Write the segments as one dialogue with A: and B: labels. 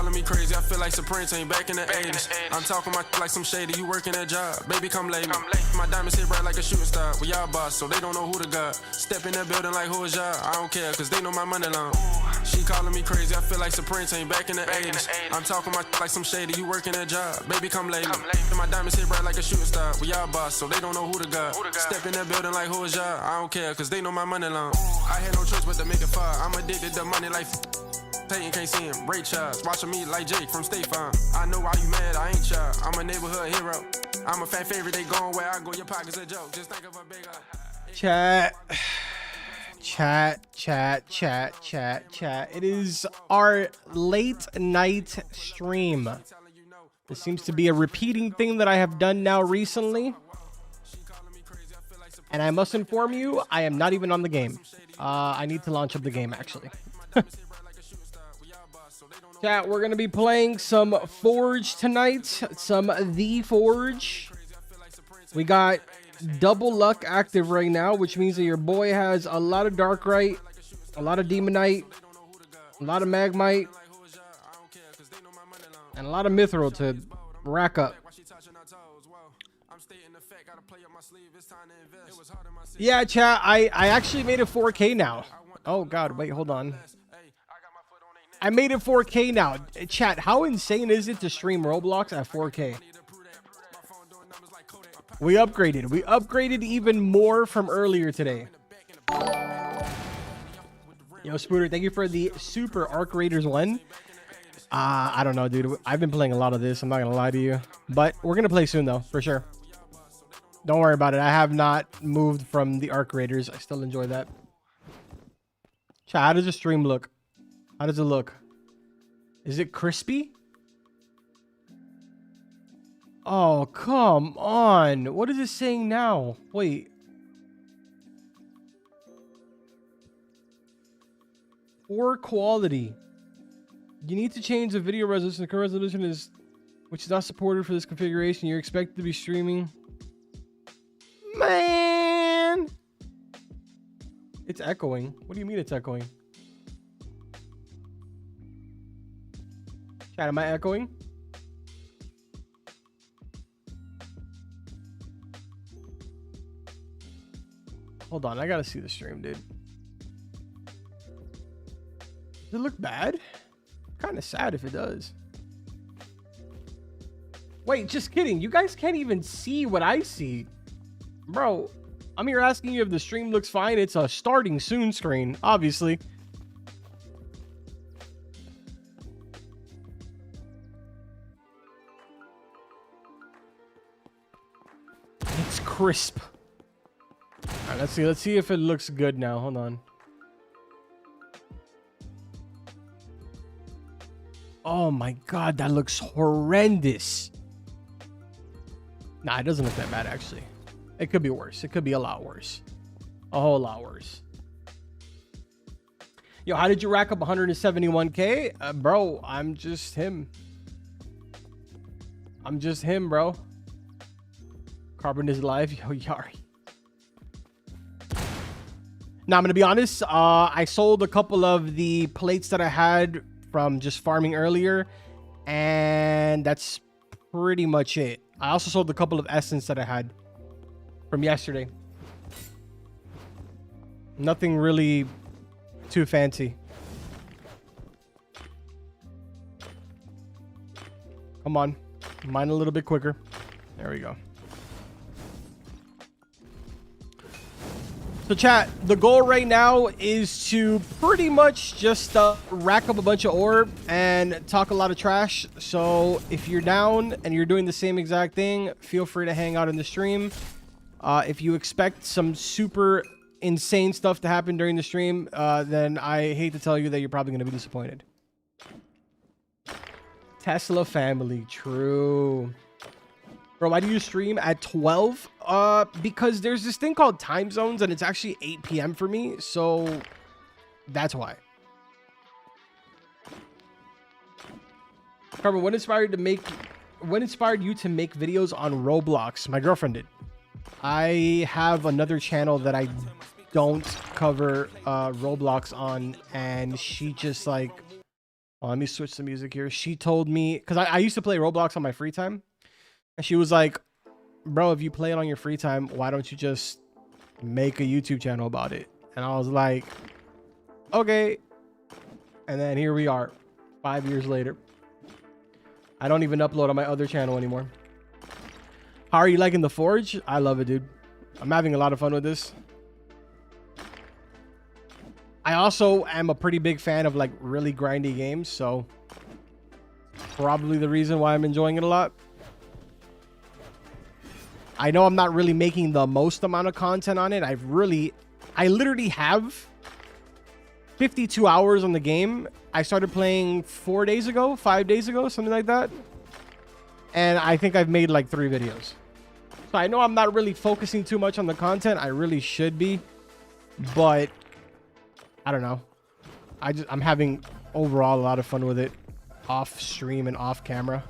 A: calling me crazy, I feel like Supreme ain't back in the 80s. I'm talking my like some shady, you working that job. Baby, come late me. My diamonds hit bright like a shooting star. We y'all boss, so they don't know who the god. Step in that building like who is y'all? I don't care, cause they know my money long. She calling me crazy, I feel like Supreme ain't back in the 80s. I'm talking my like some shady, you working that job. Baby, come late me. My diamonds hit bright like a shooting star. We y'all boss, so they don't know who the god. Step in that building like who is y'all? I don't care, cause they know my money long. I had no choice but to make it fire. I'm addicted to money like Payton can't see him. Ray Charles, watching me like Jake from State Farm. I know why you mad, I ain't y'all. I'm a neighborhood hero. I'm a fan favorite, they going where I go. Your pockets a joke. Just think of a big
B: Chat. It is our late night stream. This seems to be a repeating thing that I have done now recently. And I must inform you, I am not even on the game. I need to launch up the game, actually. Chat, we're going to be playing some Forge tonight. Some The Forge. We got double luck active right now, which means that your boy has a lot of Darkrai, a lot of Demonite, a lot of Magmite, and a lot of Mithril to rack up. Yeah, chat, I actually made it 4K now. Oh, God, wait, hold on. I made it 4K now. Chat, how insane is it to stream Roblox at 4K? We upgraded. We upgraded even more from earlier today. Yo, Spooter, thank you for the Super Arc Raiders 1. I don't know, dude. I've been playing a lot of this. I'm not going to lie to you. But we're going to play soon, though, for sure. Don't worry about it. I have not moved from the Arc Raiders. I still enjoy that. Chat, how does the stream look? How does it look? Is it crispy? Oh, come on. What is it saying now? Wait. Poor quality. You need to change the video resolution. The current resolution is, which is not supported for this configuration. You're expected to be streaming. Man. It's echoing. What do you mean it's echoing? Chat, am I echoing? Hold on, I gotta see the stream, dude. Does it look bad? Kind of sad if it does. Wait, just kidding. You guys can't even see what I see. Bro, I'm here asking you if the stream looks fine. It's a starting soon screen, obviously. It's crisp. All right, let's see if it looks good now. Hold on. Oh my God, that looks horrendous. Nah, it doesn't look that bad, actually. It could be worse. It could be a lot worse. A whole lot worse. Yo, how did you rack up 171K? Bro, I'm just him. I'm just him, bro. Carbon is alive. Yo, Yari. Now, I'm going to be honest. I sold a couple of the plates that I had from just farming earlier. And that's pretty much it. I also sold a couple of essence that I had from yesterday. Nothing really too fancy. Come on. Mine a little bit quicker. There we go. So chat, the goal right now is to pretty much just rack up a bunch of ore and talk a lot of trash. So if you're down and you're doing the same exact thing, feel free to hang out in the stream. If you expect some super insane stuff to happen during the stream, then I hate to tell you that you're probably going to be disappointed. Tesla family, true. Bro, why do you stream at 12? Because there's this thing called time zones, and it's actually 8 p.m. for me, so that's why. Carbon, what inspired you to make videos on Roblox? My girlfriend did. I have another channel that I don't cover Roblox on, and she just like Well, let me switch the music here. She told me, because I used to play Roblox on my free time. And she was like, bro, if you play it on your free time, why don't you just make a YouTube channel about it? And I was like, okay. And then here we are 5 years later. I don't even upload on my other channel anymore. How are you liking the Forge? I love it, dude. I'm having a lot of fun with this. I also am a pretty big fan of like really grindy games, so probably the reason why I'm enjoying it a lot. I know I'm not really making the most amount of content on it. I literally have 52 hours on the game. I started playing 4 days ago, 5 days ago, something like that. And I think I've made like 3 videos. So I know I'm not really focusing too much on the content. I really should be, but I don't know. I'm having overall a lot of fun with it off stream and off camera.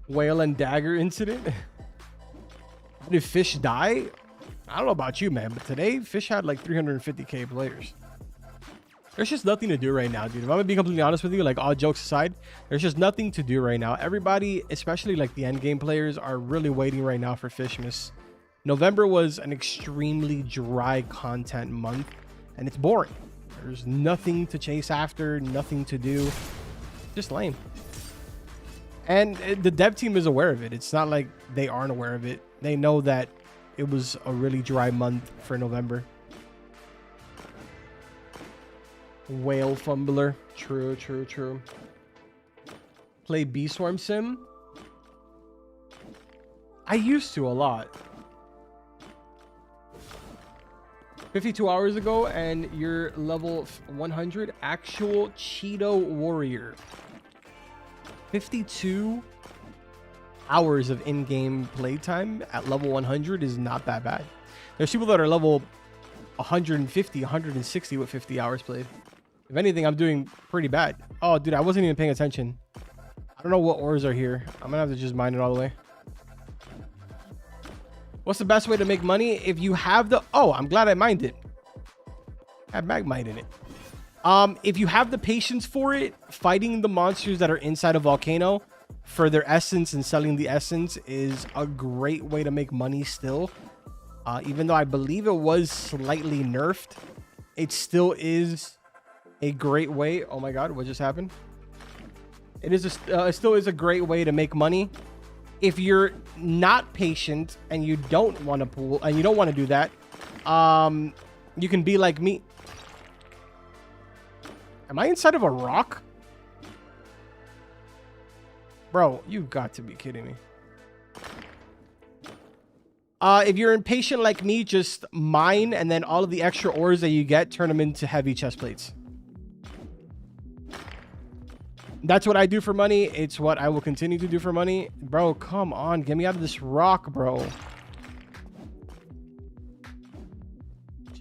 B: Whale and dagger incident. Did fish die? I don't know about you, man, but today fish had like 350k players. There's just nothing to do right now, dude. If I'm gonna be completely honest with you, like all jokes aside, there's just nothing to do right now. Everybody, especially like the end game players, are really waiting right now for Fishmas. November was an extremely dry content month, and it's boring. There's nothing to chase after, nothing to do. Just lame. And the dev team is aware of it. It's not like they aren't aware of it. They know that it was a really dry month for November. Whale fumbler. True, true, true. Play Bee Swarm Sim? I used to a lot. 52 hours ago, and you're level 100. Actual Cheeto Warrior. 52 hours of in-game playtime at level 100 is not that bad. There's people that are level 150, 160 with 50 hours played. If anything, I'm doing pretty bad. Oh, dude, I wasn't even paying attention. I don't know what ores are here. I'm gonna have to just mine it all the way. What's the best way to make money? If you have the... Oh, I'm glad I mined it. I have magmite in it. If you have the patience for it, fighting the monsters that are inside a volcano for their essence and selling the essence is a great way to make money still. Even though I believe it was slightly nerfed, it still is a great way. Oh my god, what just happened? It still is a great way to make money. If you're not patient and you don't want to pool and you don't want to do that, you can be like me. Am I inside of a rock? Bro, you've got to be kidding me. If you're impatient like me, just mine, and then all of the extra ores that you get, turn them into heavy chest plates. That's what I do for money. It's what I will continue to do for money. Bro, come on. Get me out of this rock, bro.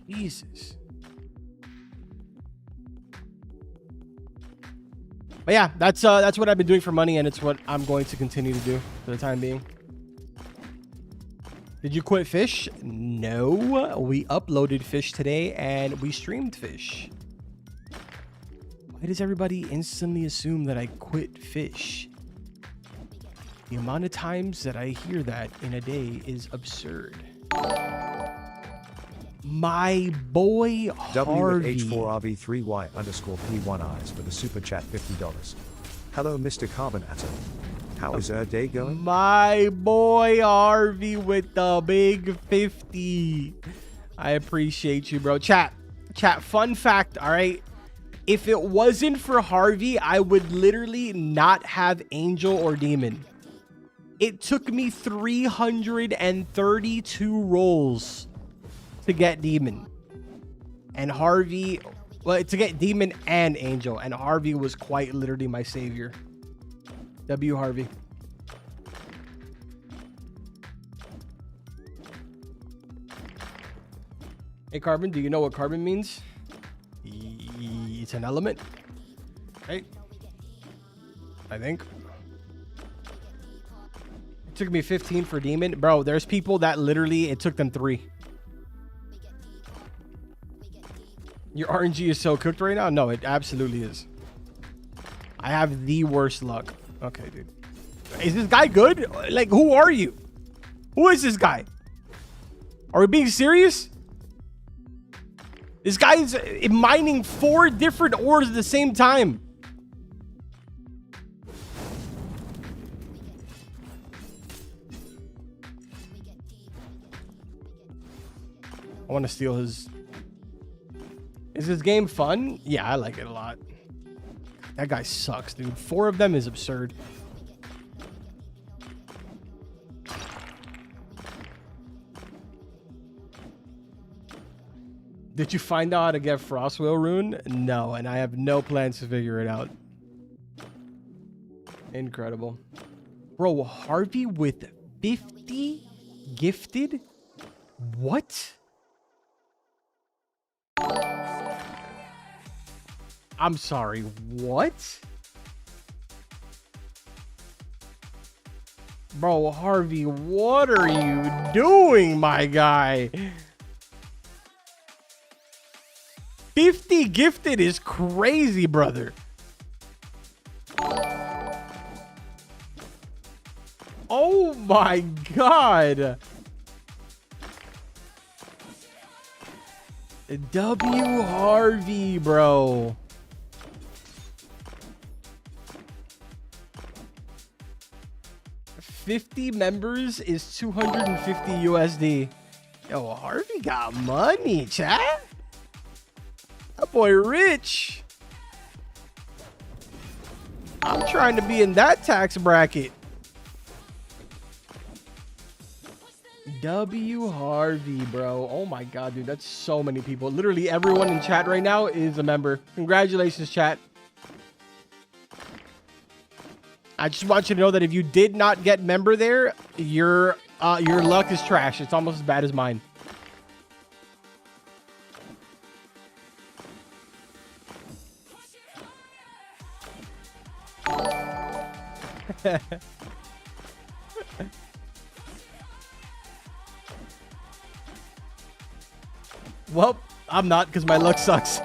B: Jesus. But yeah, that's what I've been doing for money, and it's what I'm going to continue to do for the time being. Did you quit fish? No. We uploaded fish today, and we streamed fish. Why does everybody instantly assume that I quit fish? The amount of times that I hear that in a day is absurd. My boy Harvey.
C: WH4RV3Y_P1Is for the super chat $50. Hello, Mr. Carbon Atom. How is our day going?
B: My boy Harvey with the big 50. I appreciate you, bro. Chat, fun fact, all right? If it wasn't for Harvey, I would literally not have Angel or Demon. It took me 332 rolls to get Demon. And Harvey, well, to get Demon and Angel. And Harvey was quite literally my savior. W Harvey. Hey, Carbon, do you know what carbon means? It's an element, right? I think. It took me 15 for Demon. Bro, there's people that literally, it took them 3. Your RNG is so cooked right now? No, it absolutely is. I have the worst luck. Okay, dude. Is this guy good? Like, who are you? Who is this guy? Are we being serious? This guy is mining 4 different ores at the same time. I want to steal his... Is this game fun? Yeah, I like it a lot. That guy sucks, dude. 4 of them is absurd. Did you find out how to get Frostwheel Rune? No, and I have no plans to figure it out. Incredible. Bro, Harvey with 50 gifted? What? I'm sorry, what? Bro, Harvey, what are you doing, my guy? 50 gifted is crazy, brother. Oh my god. W Harvey, bro. $50 members is 250 USD. Yo, Harvey got money, chat. That boy rich. I'm trying to be in that tax bracket. W Harvey, bro. Oh my god, dude. That's so many people. Literally everyone in chat right now is a member. Congratulations, chat. I just want you to know that if you did not get member there, your luck is trash. It's almost as bad as mine. Well, I'm not because my luck sucks.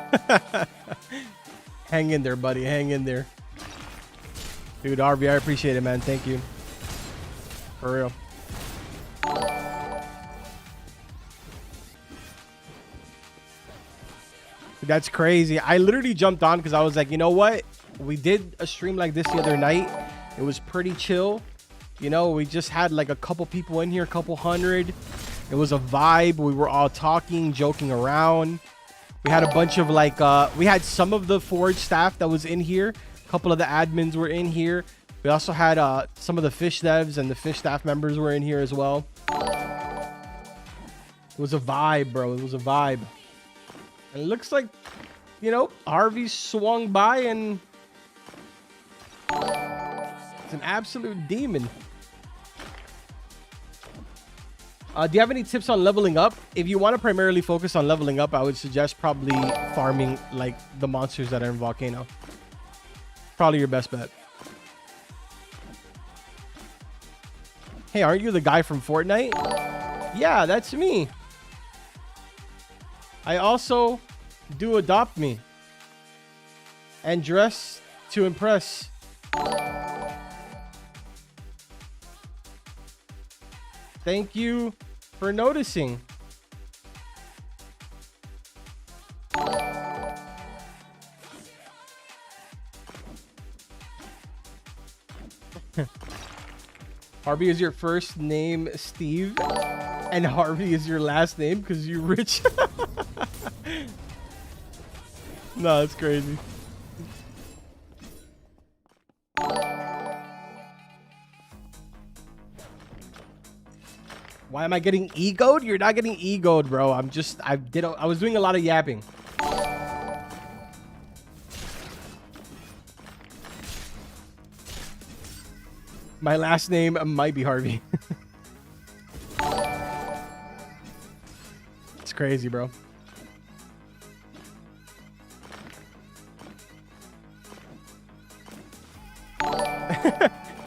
B: Hang in there, buddy. Hang in there. Dude, RB, I appreciate it, man. Thank you. For real. Dude, that's crazy. I literally jumped on because I was like, you know what? We did a stream like this the other night. It was pretty chill. You know, we just had like a couple people in here, a couple hundred. It was a vibe. We were all talking, joking around. We had a bunch of like, we had some of the Forge staff that was in here. A couple of the admins were in here. We also had some of the fish devs and the fish staff members were in here as well. It was a vibe, bro. It was a vibe. And it looks like, you know, Harvey swung by and it's an absolute demon. Do you have any tips on leveling up? If you want to primarily focus on leveling up, I would suggest probably farming like the monsters that are in Volcano. Probably your best bet. Hey, aren't you the guy from Fortnite? Yeah, that's me. I also do Adopt Me and Dress to Impress. Thank you for noticing. Harvey is your first name, Steve, and Harvey is your last name because you're rich. No, that's crazy. Why am I getting egoed? You're not getting egoed, bro. I was doing a lot of yapping. My last name might be Harvey. It's crazy, bro.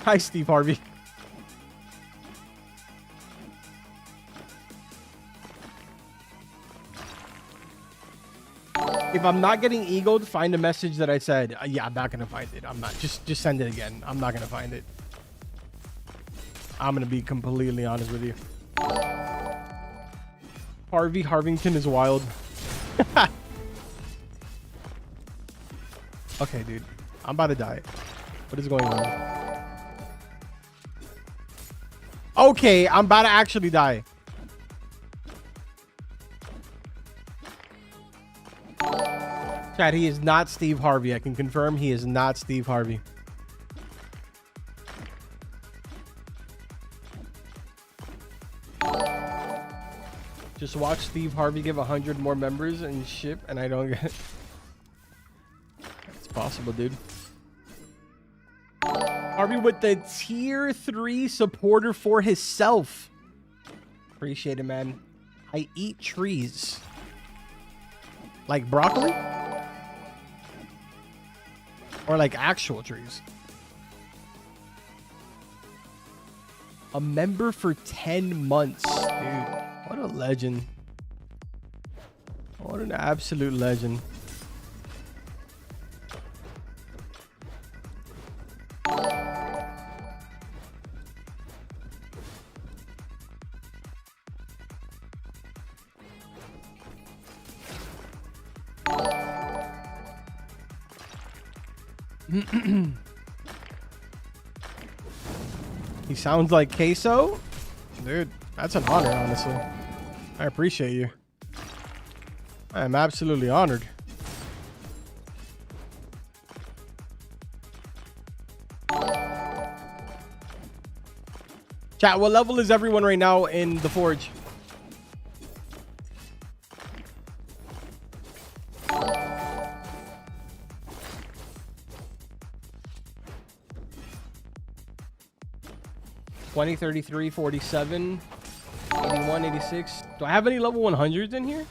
B: Hi, Steve Harvey. If I'm not getting eagled, find a message that I said. Yeah, I'm not gonna find it. I'm not. Just send it again. I'm not gonna find it. I'm gonna be completely honest with you. Harvey Harvington is wild. Okay, dude. I'm about to die. What is going on? Okay, I'm about to actually die. Chad, he is not Steve Harvey. I can confirm he is not Steve Harvey. Just watch Steve Harvey give 100 more members and ship, and I don't get it. It's possible, dude. Harvey with the tier 3 supporter for himself. Appreciate it, man. I eat trees. Like broccoli? Or like actual trees? A member for 10 months. Dude, what a legend. What an absolute legend. He sounds like queso. Dude, that's an honor, honestly. I appreciate you. I am absolutely honored. Chat, what level is everyone right now in the Forge? $20, $33, $47, $81, $86. Do I have any level 100s in here?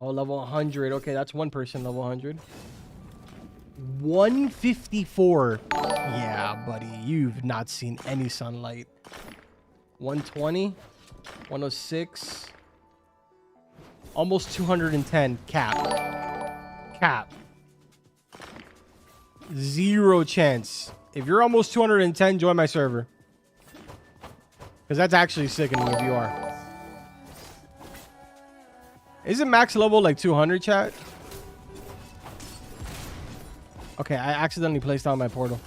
B: Oh, level 100. Okay, that's one person, level 100. 154. Yeah, buddy, you've not seen any sunlight. 120, 106, almost 210. Cap. Zero chance. If you're almost 210, join my server. Because that's actually sickening if you are. Isn't max level like 200, chat? Okay, I accidentally placed down my portal.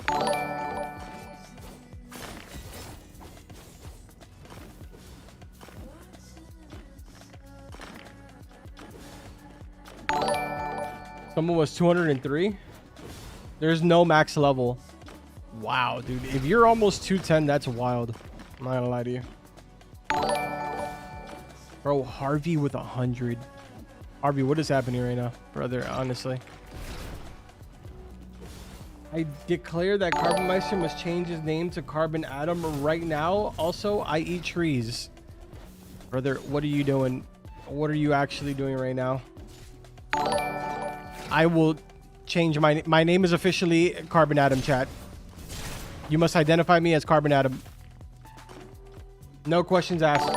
B: Someone was 203. There's no max level. Wow, dude. If you're almost 210, that's wild. I'm not gonna lie to you. Bro, Harvey with 100. Harvey, what is happening right now? Brother, honestly. I declare that Carbon Meister must change his name to Carbon Atom right now. Also, I eat trees. Brother, what are you doing? What are you actually doing right now? I will change my name is officially Carbon Atom, chat. You must identify me as Carbon Atom. No questions asked.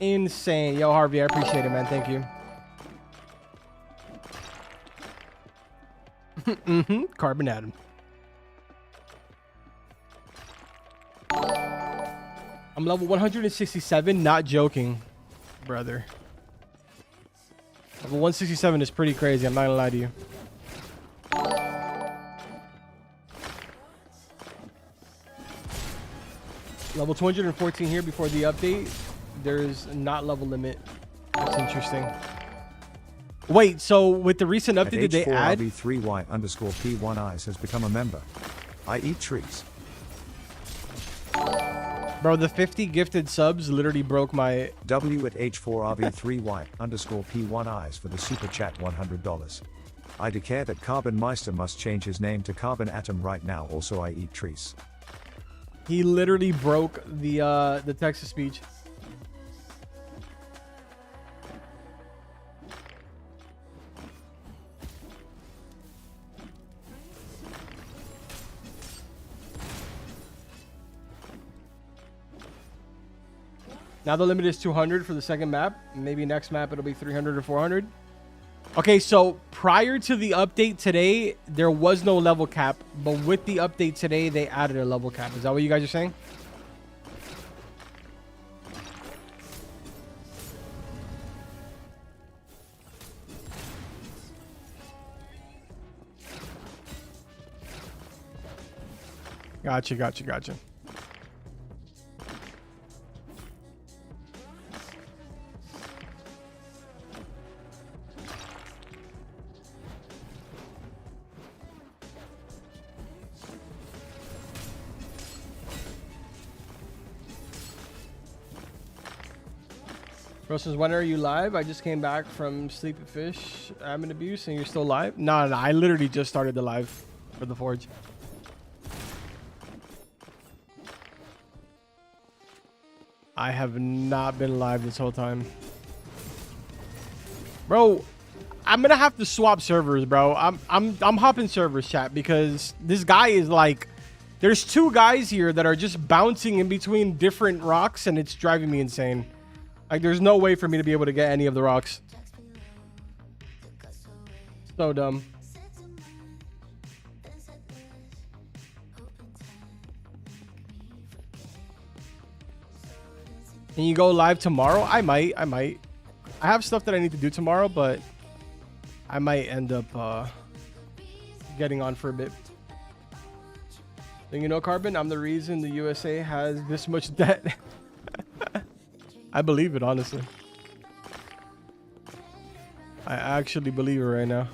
B: Insane. Yo, Harvey, I appreciate it, man. Thank you. Carbon Atom. I'm level 167, not joking, brother. Level 167 is pretty crazy. I'm not gonna lie to you. Level 214 here before the update. There's not level limit. That's interesting. Wait, so with the recent update, did they add?
C: H4RB3Y_P1Is has become a member. I eat trees.
B: Bro, the 50 gifted subs literally broke my...
C: W at H4RB3Y_P1Is for the super chat $100. I declare that Carbon Meister must change his name to Carbon Atom right now. Also, I eat trees.
B: He literally broke the text-to-speech. Now the limit is 200 for the second map. Maybe next map it'll be 300 or 400. Okay, so prior to the update today, there was no level cap. But with the update today, they added a level cap. Is that what you guys are saying? Gotcha. Bro says, when are you live? I just came back from Sleepy Fish admin abuse and you're still live? No, I literally just started the live for the Forge. I have not been live this whole time. Bro, I'm gonna have to swap servers, bro. I'm hopping servers, chat, because this guy is like, there's two guys here that are just bouncing in between different rocks and it's driving me insane. Like, there's no way for me to be able to get any of the rocks. So dumb. Can you go live tomorrow? I might. I have stuff that I need to do tomorrow, but I might end up getting on for a bit. And you know, Carbon, I'm the reason the USA has this much debt. I believe it, honestly. I actually believe it right now.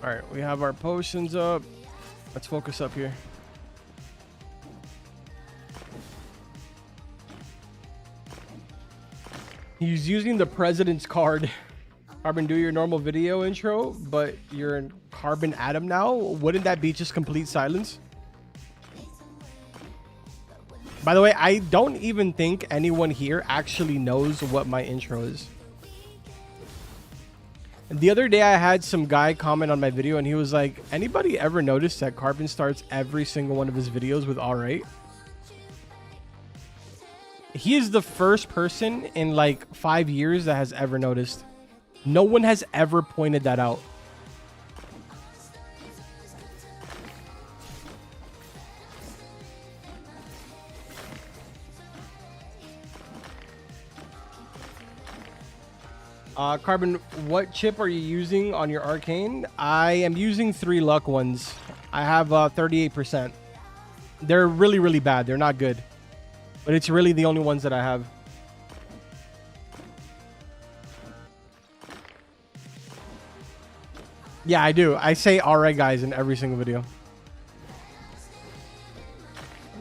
B: All right, we have our potions up. Let's focus up here. He's using the president's card. Carbon, do your normal video intro, but you're in Carbon Atom now? Wouldn't that be just complete silence? By the way, I don't even think anyone here actually knows what my intro is. The other day, I had some guy comment on my video, and he was like, anybody ever noticed that Carbon starts every single one of his videos with alright? He is the first person in like 5 years that has ever noticed. No one has ever pointed that out. Carbon, what chip are you using on your arcane? I am using 3 luck ones. I have 38%. They're really, really bad. They're not good. But it's really the only ones that I have. Yeah, I do. I say alright, guys, in every single video.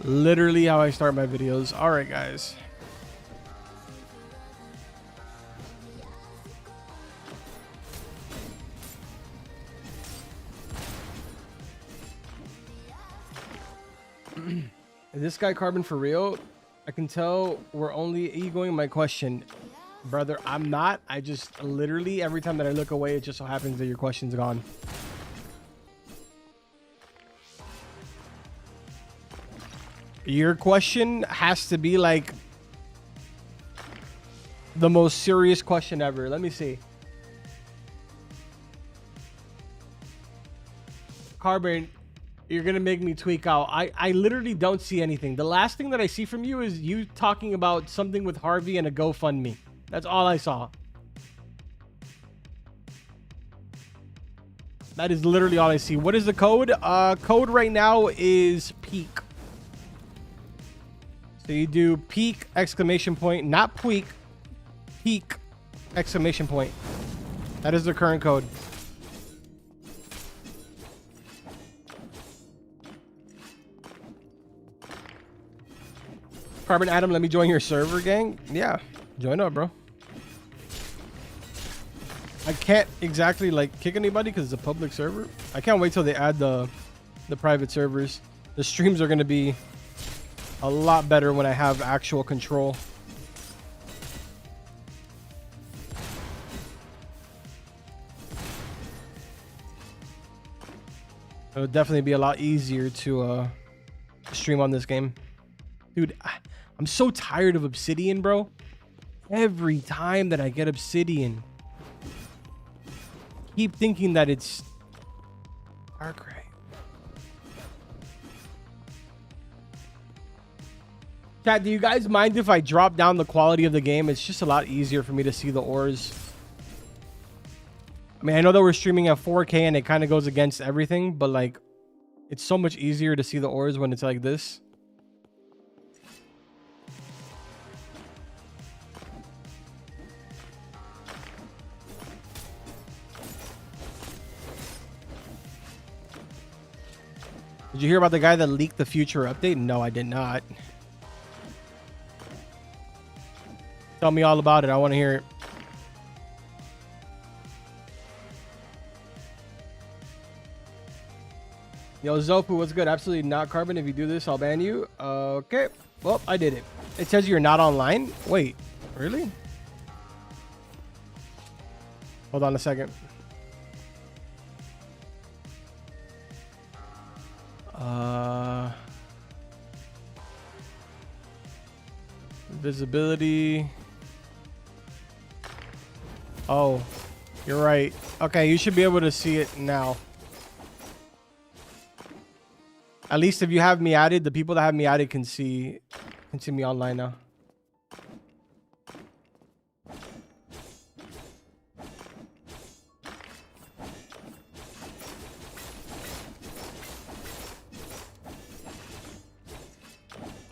B: Literally how I start my videos. Alright, guys. Is this guy Carbon for real? I can tell we're only egoing my question. Brother, I'm not. I just literally, every time that I look away, it just so happens that your question's gone. Your question has to be like the most serious question ever. Let me see. Carbon, you're gonna make me tweak out. I literally don't see anything. The last thing that I see from you is you talking about something with Harvey and a GoFundMe. That's all I saw. That is literally all I see. What is the code? Code right now is peak. So you do peak exclamation point, not peak, peak exclamation point. That is the current code. Carbon Atom, let me join your server, gang. Yeah, join up, bro. I can't exactly like kick anybody because it's a public server. I can't wait till they add the private servers. The streams are going to be a lot better when I have actual control. It'll definitely be a lot easier to stream on this game. Dude, I'm so tired of Obsidian, bro. Every time that I get Obsidian, keep thinking that it's Darkrai. Chat, do you guys mind if I drop down the quality of the game? It's just a lot easier for me to see the ores. I mean, I know that we're streaming at 4K and it kind of goes against everything, but like, it's so much easier to see the ores when it's like this. Did you hear about the guy that leaked the future update? No, I did not. Tell me all about it. I want to hear it. Yo, Zopu, what's good? Absolutely not, Carbon. If you do this, I'll ban you. Okay. Well, I did it. It says you're not online. Wait, really? Hold on a second. Visibility. Oh, you're right. Okay, you should be able to see it now. At least if you have me added, the people that have me added can see me online now.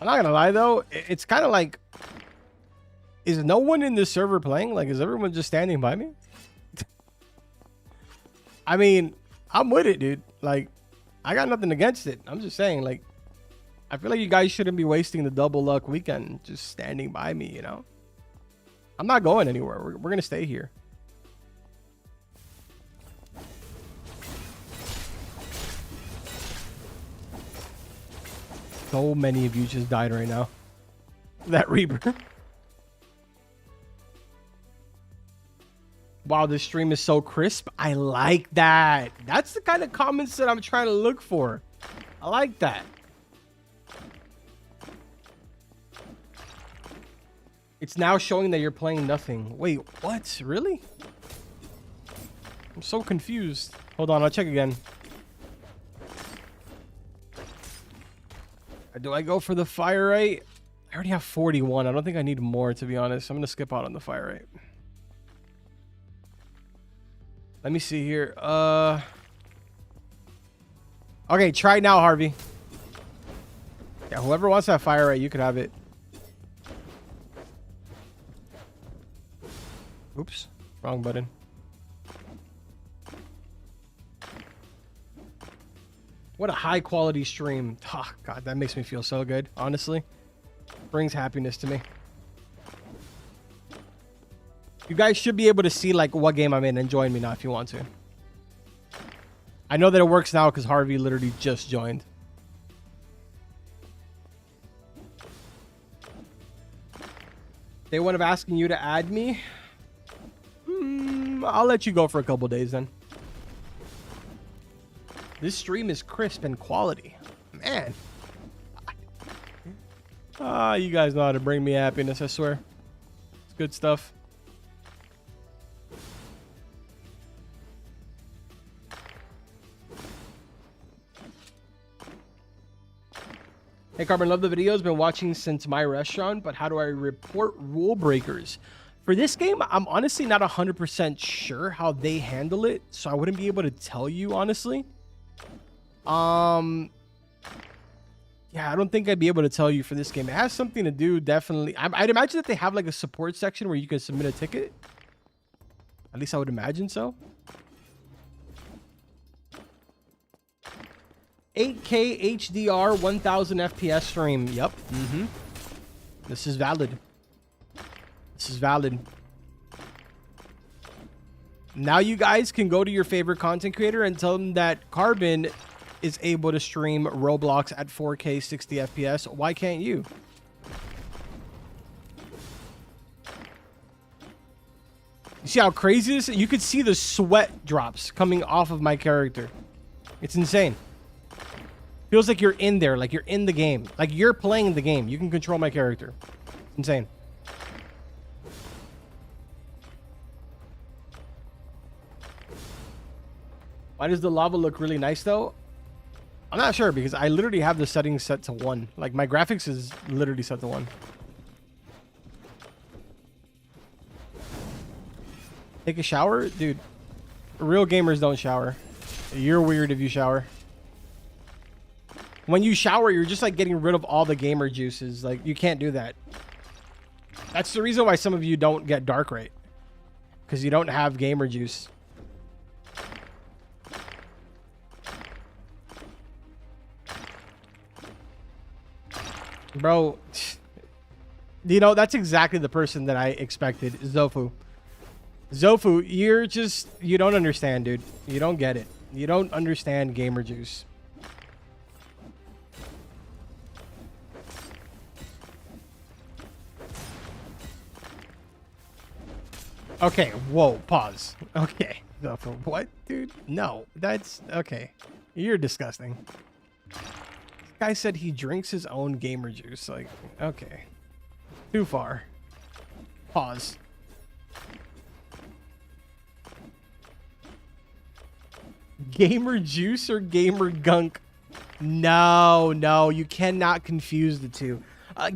B: I'm not gonna lie though, it's kind of like, is no one in this server playing? Like, is everyone just standing by me? I mean, I'm with it, dude. Like, I got nothing against it. I'm just saying, like, I feel like you guys shouldn't be wasting the double luck weekend just standing by me, you know? I'm not going anywhere. We're gonna stay here. So many of you just died right now. That Reaper. Wow, this stream is so crisp. I like that. That's the kind of comments that I'm trying to look for. I like that. It's now showing that you're playing nothing. Wait, what? Really? I'm so confused. Hold on, I'll check again. Do I go for the fire rate? I already have 41. I don't think I need more, to be honest. I'm going to skip out on the fire rate. Let me see here. Okay, try now, Harvey. Yeah, whoever wants that fire rate, you could have it. Oops, wrong button. What a high quality stream. Oh, God, that makes me feel so good, honestly. Brings happiness to me. You guys should be able to see like what game I'm in and join me now if you want to. I know that it works now because Harvey literally just joined. They would have asking you to add me. I'll let you go for a couple days then. This stream is crisp and quality. Man. You guys know how to bring me happiness, I swear. It's good stuff. Hey, Carbon, love the videos. Been watching since my restaurant, but how do I report rule breakers? For this game, I'm honestly not 100% sure how they handle it, so I wouldn't be able to tell you, honestly. Yeah, I don't think I'd be able to tell you for this game. It has something to do, definitely. I'd imagine that they have like a support section where you can submit a ticket. At least I would imagine so. 8K HDR 1000 FPS stream. Yep. This is valid. This is valid. Now you guys can go to your favorite content creator and tell them that Carbon is able to stream Roblox at 4K 60 FPS. Why can't you? You see how crazy this is? You could see the sweat drops coming off of my character. It's insane. Feels like you're in there, like you're in the game. Like you're playing the game. You can control my character. Insane. Why does the lava look really nice though? I'm not sure because I literally have the settings set to 1. Like my graphics is literally set to 1. Take a shower? Dude, real gamers don't shower. You're weird if you shower. When you shower, you're just like getting rid of all the gamer juices. Like you can't do that. That's the reason why some of you don't get dark right. Because you don't have gamer juice. Bro, you know, that's exactly the person that I expected. Zofu. Zofu, you don't understand, dude. You don't get it. You don't understand gamer juice. Okay, whoa, pause. Okay, Zofu, what, dude? No, that's, okay. You're disgusting. Guy said he drinks his own gamer juice. Like, okay. Too far. Pause. Gamer juice or gamer gunk? No, you cannot confuse the two.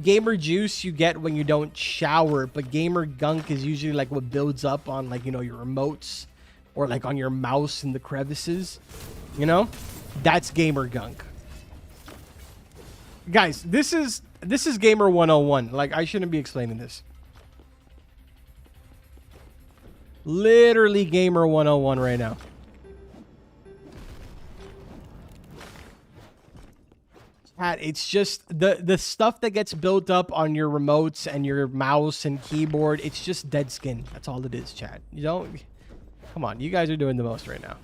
B: Gamer juice you get when you don't shower, but gamer gunk is usually like what builds up on, like, you know, your remotes or like on your mouse in the crevices. You know? That's gamer gunk. Guys, this is Gamer 101. Like, I shouldn't be explaining this. Literally Gamer 101 right now. Chat, it's just the stuff that gets built up on your remotes and your mouse and keyboard. It's just dead skin. That's all it is, chat. You don't... Come on, you guys are doing the most right now.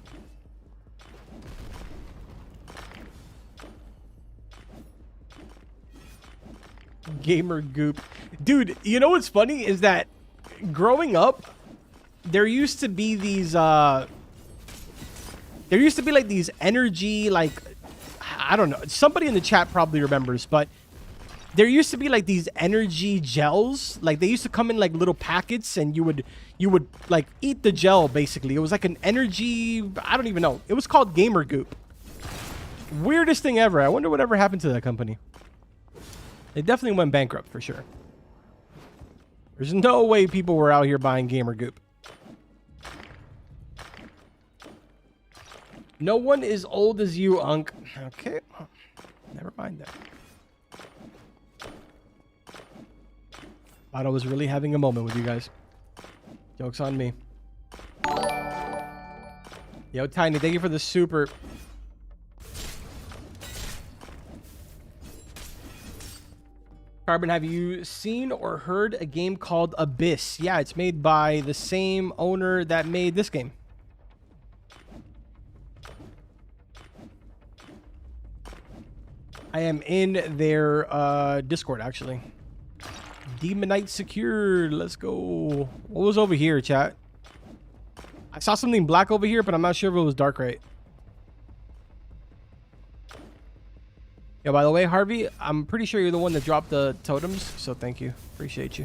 B: Gamer goop. Dude, you know what's funny is that growing up, there used to be these like these energy, like, I don't know, somebody in the chat probably remembers, but there used to be like these energy gels. Like they used to come in like little packets and you would like eat the gel basically. It was like an energy, I don't even know. It was called Gamer Goop. Weirdest thing ever. I wonder whatever happened to that company. They definitely went bankrupt for sure. There's no way people were out here buying Gamer Goop. No one is old as you, Unk. Okay. Never mind that. Thought I was really having a moment with you guys. Joke's on me. Yo, Tiny, thank you for the super. Carbon, have you seen or heard a game called Abyss? Yeah, it's made by the same owner that made this game. I am in their Discord, actually. Demonite secured. Let's go. What was over here, chat? I saw something black over here, but I'm not sure if it was dark right. Yeah, by the way, Harvey, I'm pretty sure you're the one that dropped the totems, so thank you. Appreciate you.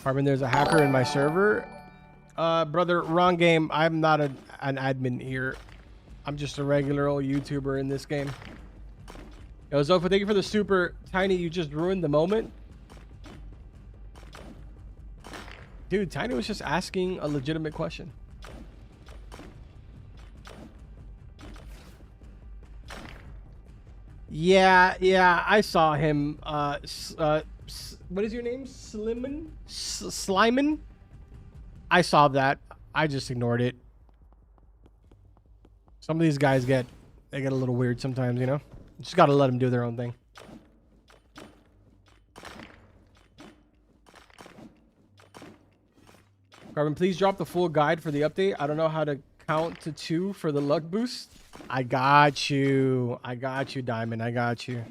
B: Harvey, there's a hacker in my server. Brother, wrong game. I'm not an admin here. I'm just a regular old YouTuber in this game. Yo, Zofa, thank you for the super. Tiny, you just ruined the moment. Dude, Tiny was just asking a legitimate question. Yeah, I saw him. What is your name? Sliman? I saw that. I just ignored it. Some of these guys get a little weird sometimes, you know? Just gotta let them do their own thing. Carbon, please drop the full guide for the update. I don't know how to count to 2 for the luck boost. I got you. I got you, Diamond. I got you.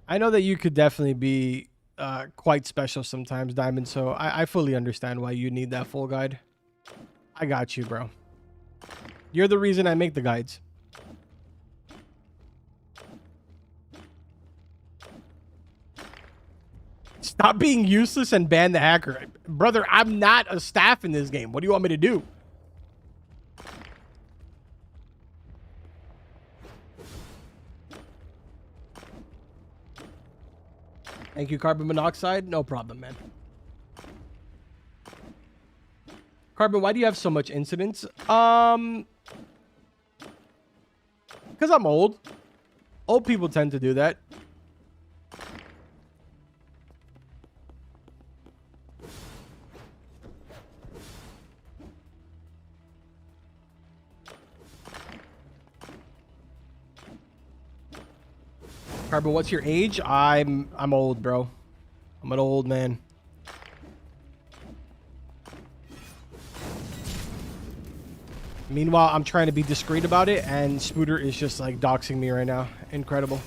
B: I know that you could definitely be quite special sometimes, Diamond, so I fully understand why you need that full guide. I got you, bro. You're the reason I make the guides. Stop being useless and ban the hacker. Brother, I'm not a staff in this game. What do you want me to do? Thank you, carbon monoxide. No problem, man. Carbon, why do you have so much incidents? Because I'm old. Old people tend to do that. Carbon, what's your age? I'm old, bro. I'm an old man. Meanwhile, I'm trying to be discreet about it, and Spooter is just like doxing me right now. Incredible.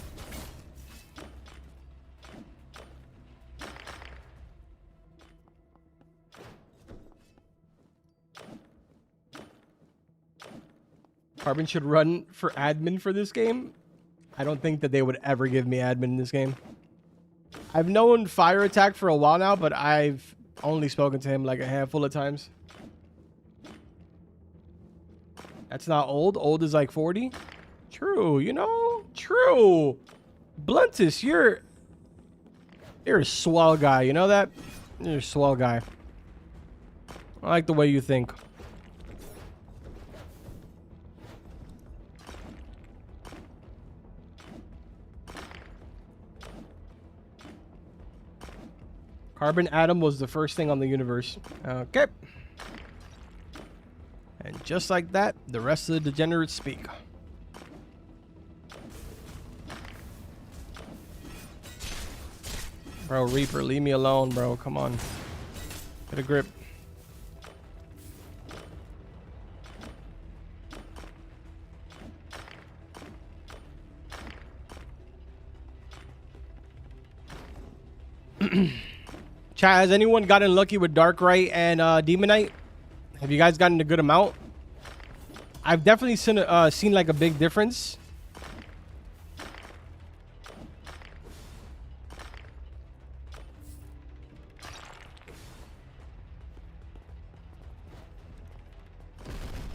B: Carbon should run for admin for this game. I don't think that they would ever give me admin in this game. I've known Fire Attack for a while now, but I've only spoken to him like a handful of times. That's not old. Old is like 40. True, you know? True. Bluntus, you're a swell guy. You know that? You're a swell guy. I like the way you think. Carbon Atom was the first thing on the universe. Okay. And just like that, the rest of the degenerates speak. Bro, Reaper, leave me alone, bro. Come on. Get a grip. Chat, has anyone gotten lucky with Darkrai and Demonite? Have you guys gotten a good amount? I've definitely seen like a big difference.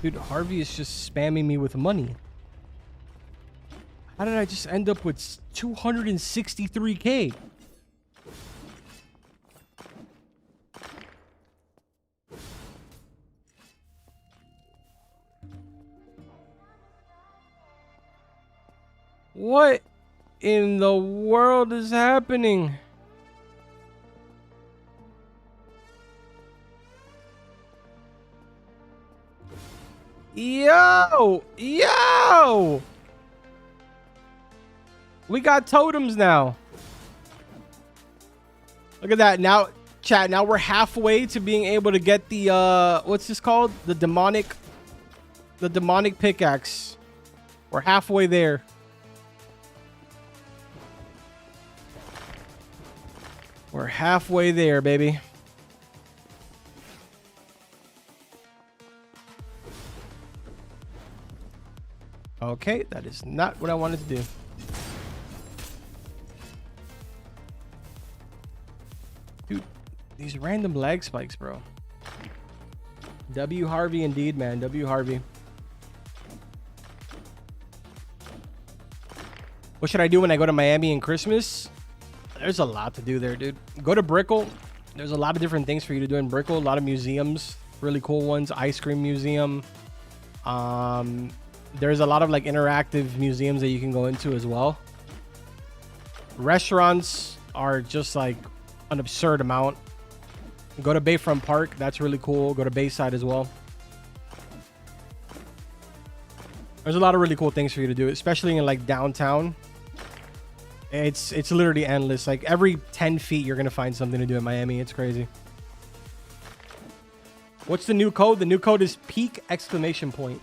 B: Dude, Harvey is just spamming me with money. How did I just end up with 263K? What in the world is happening? Yo! Yo! We got totems now. Look at that. Now, chat, now we're halfway to being able to get the, what's this called? The demonic pickaxe. We're halfway there. We're halfway there, baby. Okay, that is not what I wanted to do. Dude, these random lag spikes, bro. W Harvey indeed, man. W Harvey. What should I do when I go to Miami in Christmas? There's a lot to do there, dude. Go to Brickell. There's a lot of different things for you to do in Brickell. A lot of museums, really cool ones. Ice cream museum. There's a lot of like interactive museums that you can go into as well. Restaurants are just like an absurd amount. Go to Bayfront Park. That's really cool. Go to Bayside as well. There's a lot of really cool things for you to do, especially in like downtown. It's literally endless. Like every 10 feet, you're gonna find something to do in Miami. It's crazy. What's the new code? The new code is peak exclamation point.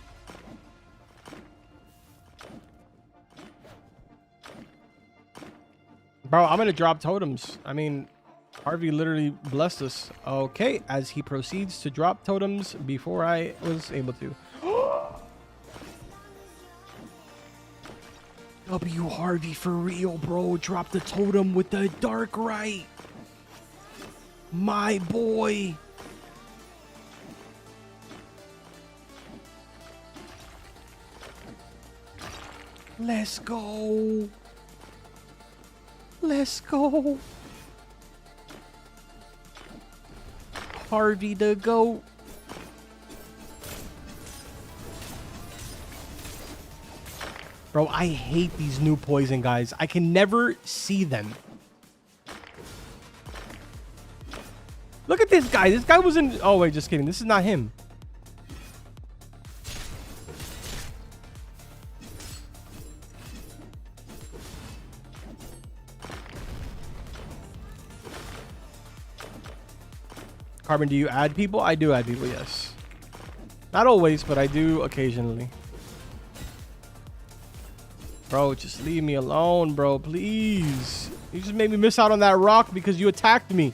B: Bro, I'm gonna drop totems. I mean, Harvey literally blessed us. Okay, as he proceeds to drop totems before I was able to. W Harvey for real, bro. Drop the totem with the dark right. My boy. Let's go. Let's go. Harvey the GOAT. Bro, I hate these new poison guys. I can never see them. Look at this guy. This guy was in... Oh, wait, just kidding. This is not him. Carbon, do you add people? I do add people, yes. Not always, but I do occasionally. Bro, just leave me alone, bro, please. You just made me miss out on that rock because you attacked me.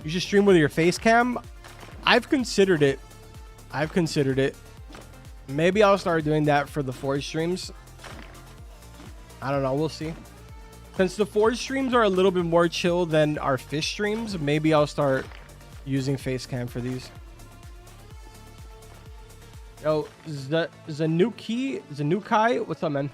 B: You should stream with your face cam. I've considered it. Maybe I'll start doing that for the Forge streams. I don't know. We'll see. Since the Forge streams are a little bit more chill than our fish streams, maybe I'll start using face cam for these. Yo, Zanukai, what's up, man?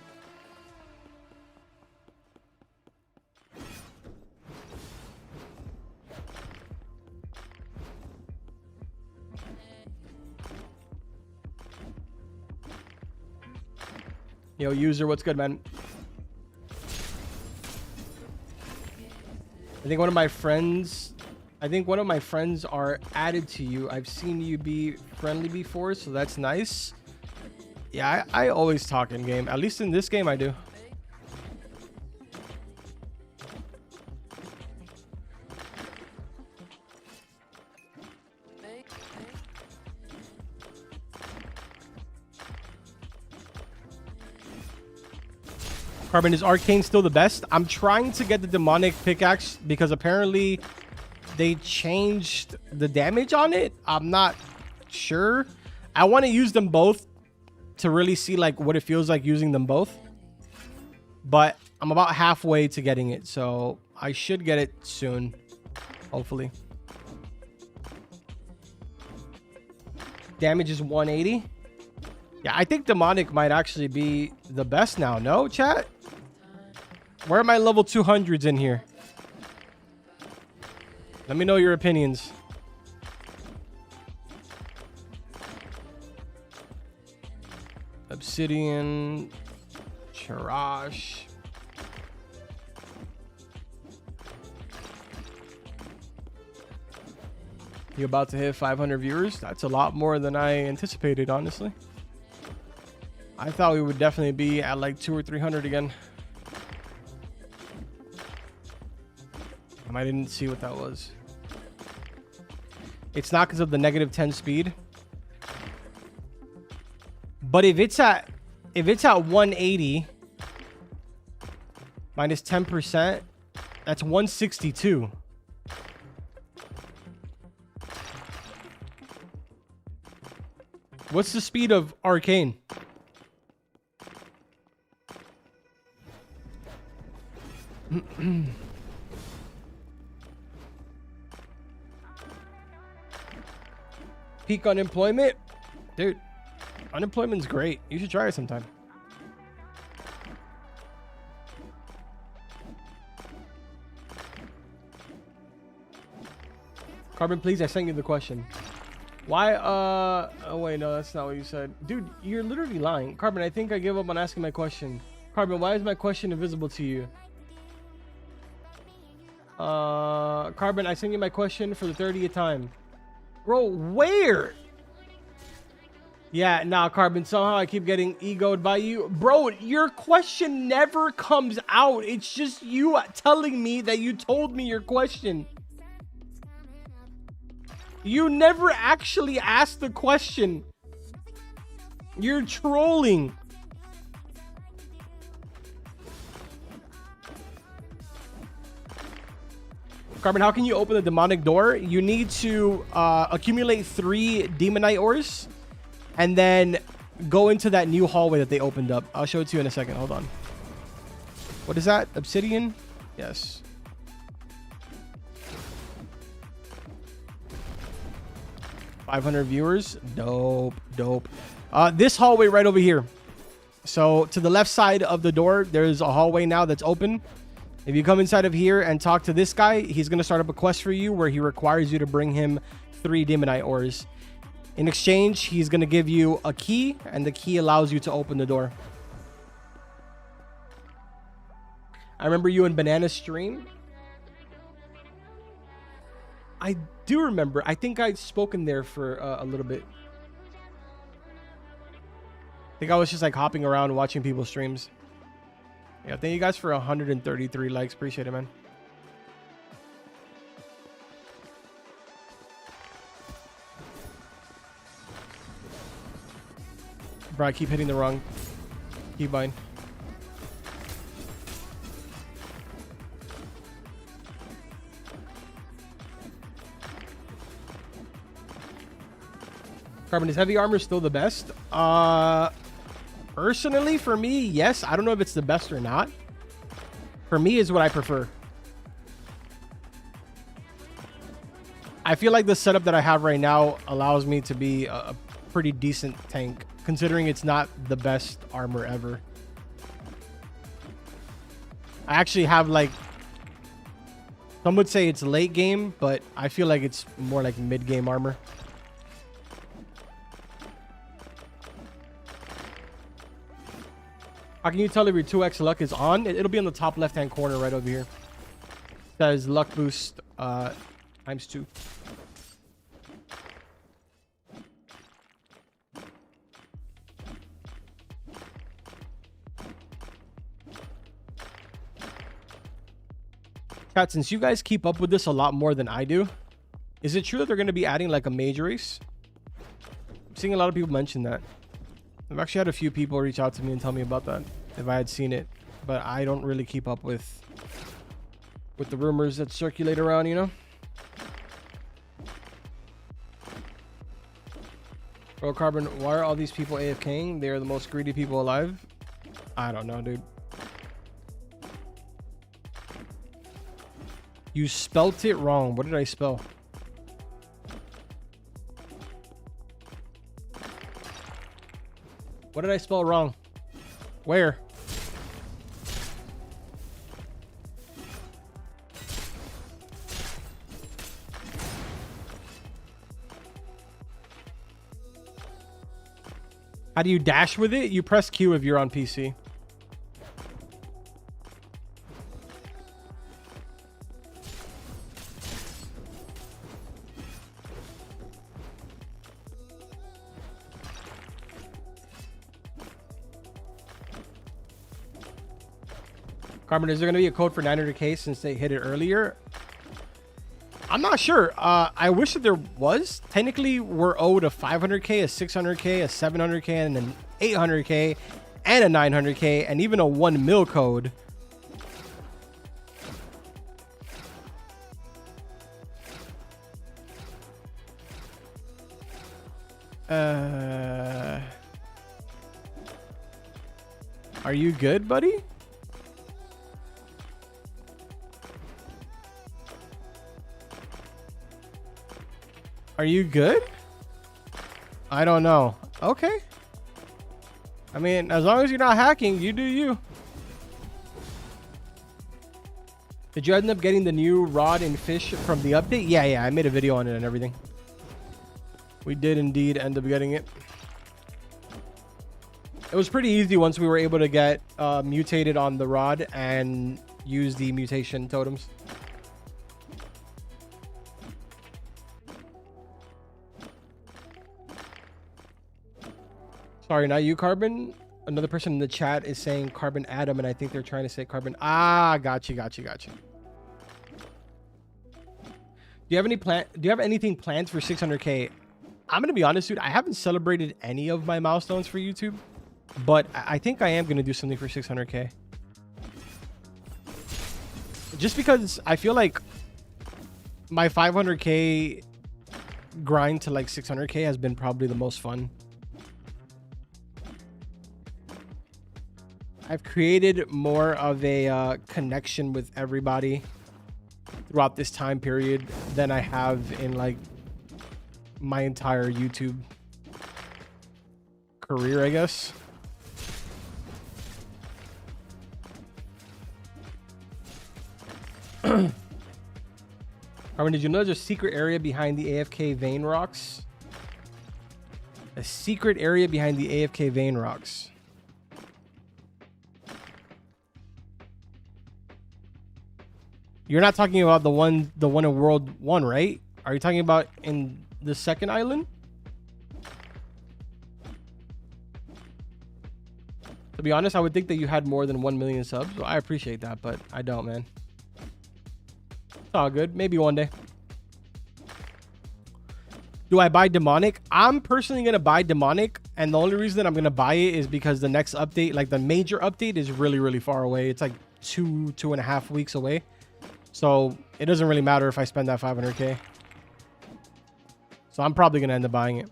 B: Yo, user, what's good, man? I think one of my friends are added to you. I've seen you be friendly before, so that's nice. Yeah, I always talk in game. At least in this game, I do. Carbon, is Arcane still the best? I'm trying to get the demonic pickaxe because apparently they changed the damage on it. I'm not sure. I want to use them both to really see like what it feels like using them both. But I'm about halfway to getting it, so I should get it soon, hopefully. Damage is 180. Yeah, I think demonic might actually be the best now. No, chat? Where are my level 200s in here? Let me know your opinions. Obsidian. Charash. You about to hit 500 viewers? That's a lot more than I anticipated, honestly. I thought we would definitely be at like 200 or 300 again. I didn't see what that was. It's not because of the -10 speed. But if it's at 180 minus 10%, that's 162. What's the speed of Arcane? Peak unemployment? Dude, unemployment's great. You should try it sometime. Carbon, please, I sent you the question. Why, oh wait, no, that's not what you said. Dude, you're literally lying. Carbon, I think I give up on asking my question. Carbon, why is my question invisible to you? Carbon, I sent you my question for the 30th time. Bro, where? Yeah, nah, Carbon, somehow I keep getting egoed by you. Bro, your question never comes out. It's just you telling me that you told me your question. You never actually asked the question. You're trolling. Carbon, how can you open the demonic door? You need to accumulate 3 demonite ores and then go into that new hallway that they opened up. I'll show it to you in a second. Hold on. What is that? Obsidian? Yes. $500 viewers. Dope. This hallway right over here. So to the left side of the door, there's a hallway now that's open. If you come inside of here and talk to this guy, he's going to start up a quest for you where he requires you to bring him 3 demonite ores. In exchange, he's going to give you a key, and the key allows you to open the door. I remember you and Banana's stream. I do remember. I think I'd spoken there for a little bit. I think I was just like hopping around watching people's streams. Yeah, thank you guys for 133 likes. Appreciate it, man. Bro, I keep hitting the wrong keybind. Carbon, is heavy armor still the best? Personally, for me, yes. I don't know if it's the best or not. For me, is what I prefer. I feel like the setup that I have right now allows me to be a pretty decent tank, considering it's not the best armor ever. I actually have like, some would say it's late game, but I feel like it's more like mid game armor. How can you tell if your 2x luck is on? It'll be on the top left hand corner right over here. It says luck boost times 2. Chat, since you guys keep up with this a lot more than I do, is it true that they're going to be adding like a mage race? I'm seeing a lot of people mention that. I've actually had a few people reach out to me and tell me about that if I had seen it, but I don't really keep up with the rumors that circulate around, you know? Bro, Carbon, why are all these people AFKing? They are the most greedy people alive. I don't know, dude. You spelt it wrong. What did I spell? What did I spell wrong? Where? How do you dash with it? You press Q if you're on PC. Carbon, is there going to be a code for 900k since they hit it earlier? I'm not sure. I wish that there was. Technically, we're owed a 500k, a 600k, a 700k, and an 800k, and a 900k, and even a 1 mil code. Are you good, buddy? Are you good? I don't know. Okay. I mean, as long as you're not hacking, you do you. Did you end up getting the new rod and fish from the update? Yeah, I made a video on it and everything. We did indeed end up getting it. It was pretty easy once we were able to get mutated on the rod and use the mutation totems. Sorry, not you, Carbon. Another person in the chat is saying Carbon Atom, and I think they're trying to say Carbon. Ah, got you. Do you have any plan? Do you have anything planned for 600K? I'm gonna be honest, dude. I haven't celebrated any of my milestones for YouTube, but I think I am gonna do something for 600K. Just because I feel like my 500K grind to like 600K has been probably the most fun. I've created more of a connection with everybody throughout this time period than I have in like my entire YouTube career, I guess. Carmen, did you know there's a secret area behind the AFK vein rocks? A secret area behind the AFK vein rocks. You're not talking about the one in World 1, right? Are you talking about in the second island? To be honest, I would think that you had more than 1 million subs. Well, I appreciate that, but I don't, man. It's all good. Maybe one day. Do I buy Demonic? I'm personally going to buy Demonic. And the only reason that I'm going to buy it is because the next update, like the major update, is really, really far away. It's like 2.5 weeks away. So it doesn't really matter if I spend that 500K. So I'm probably going to end up buying it.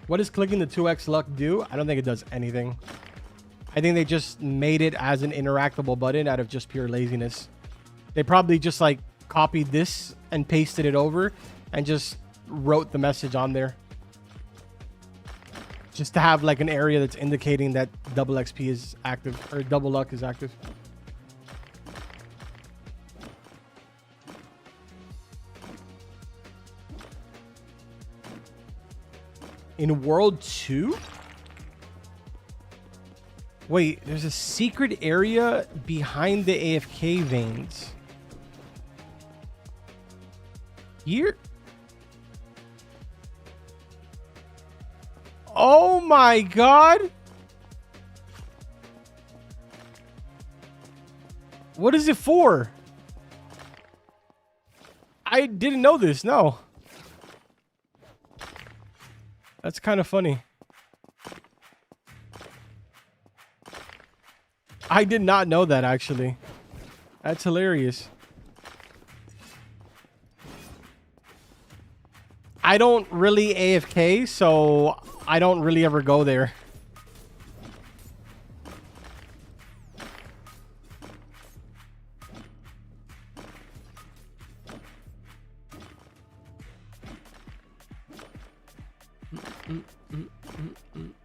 B: What does clicking the 2x luck do? I don't think it does anything. I think they just made it as an interactable button out of just pure laziness. They probably just like copied this and pasted it over and just wrote the message on there. Just to have like an area that's indicating that double XP is active or double luck is active. In World 2? Wait, there's a secret area behind the AFK veins. Here? Oh my god! What is it for? I didn't know this, no. That's kind of funny. I did not know that, actually. That's hilarious. I don't really AFK, so I don't really ever go there.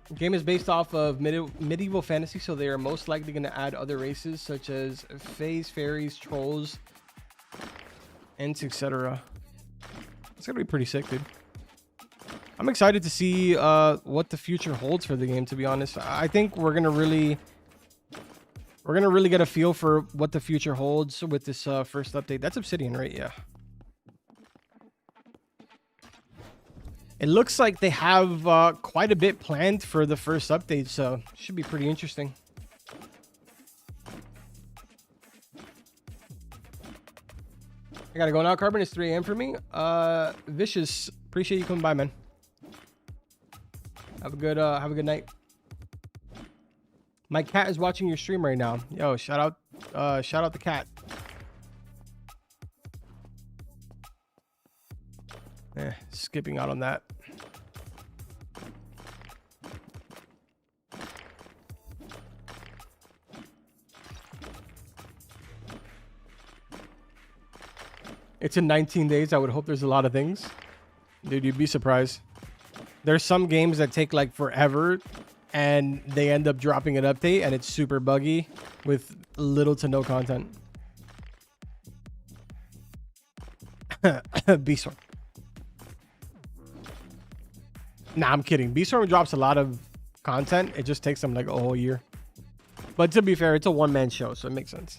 B: The game is based off of medieval fantasy, so they are most likely going to add other races such as fays, fairies, trolls, ents, etc. It's going to be pretty sick, dude. I'm excited to see what the future holds for the game, to be honest. I think we're going to really get a feel for what the future holds with this first update. That's Obsidian, right? Yeah. It looks like they have quite a bit planned for the first update, so should be pretty interesting. I gotta go now, Carbon. It's 3 a.m. for me. Vicious, appreciate you coming by, man. Have a good night. My cat is watching your stream right now. Yo, shout out the cat. Skipping out on that. It's in 19 days. I would hope there's a lot of things. Dude, you'd be surprised. There's some games that take like forever and they end up dropping an update and it's super buggy with little to no content. Beastorm. Nah, I'm kidding. Beastorm drops a lot of content. It just takes them like a whole year. But to be fair, it's a one-man show, so it makes sense.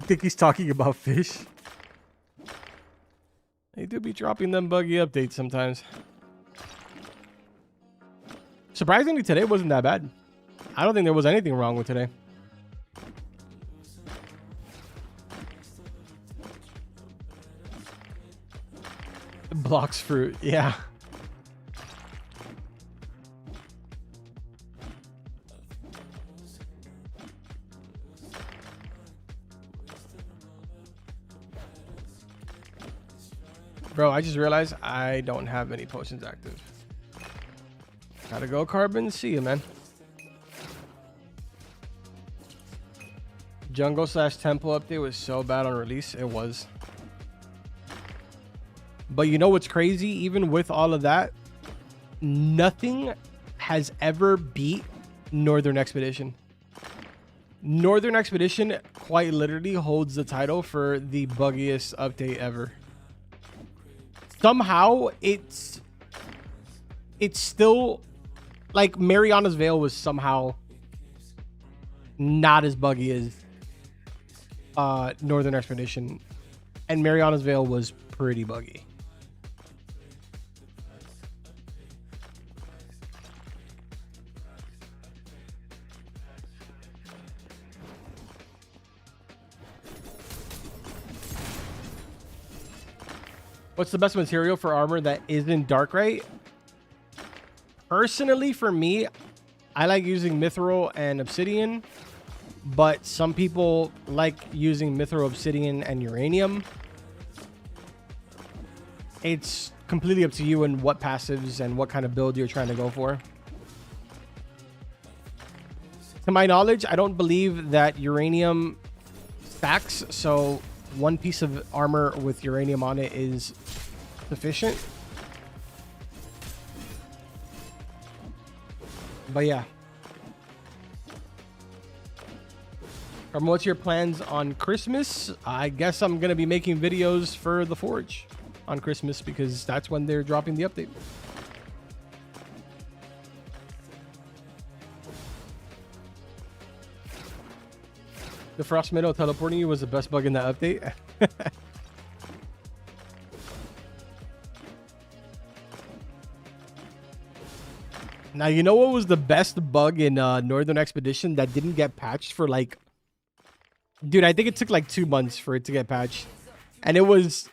B: think he's talking about fish. They do be dropping them buggy updates sometimes. Surprisingly, today wasn't that bad. I don't think there was anything wrong with today. Blocks fruit, yeah. Bro, I just realized I don't have any potions active. Gotta go, Carbon. See you, man. Jungle / temple update was so bad on release. It was. But you know what's crazy? Even with all of that, nothing has ever beat Northern Expedition. Northern Expedition quite literally holds the title for the buggiest update ever. Somehow it's still like Mariana's Veil was somehow not as buggy as Northern Expedition, and Mariana's Veil was pretty buggy. What's the best material for armor that isn't Darkrai? Personally, for me, I like using Mithril and Obsidian, but some people like using Mithril, Obsidian, and Uranium. It's completely up to you and what passives and what kind of build you're trying to go for. To my knowledge, I don't believe that Uranium stacks, so one piece of armor with Uranium on it is sufficient. But yeah. What's your plans on Christmas? I guess I'm going to be making videos for the Forge on Christmas because that's when they're dropping the update. The Frost Meadow teleporting you was the best bug in that update. Now, you know what was the best bug in Northern Expedition that didn't get patched for like... Dude, I think it took like 2 months for it to get patched. And it was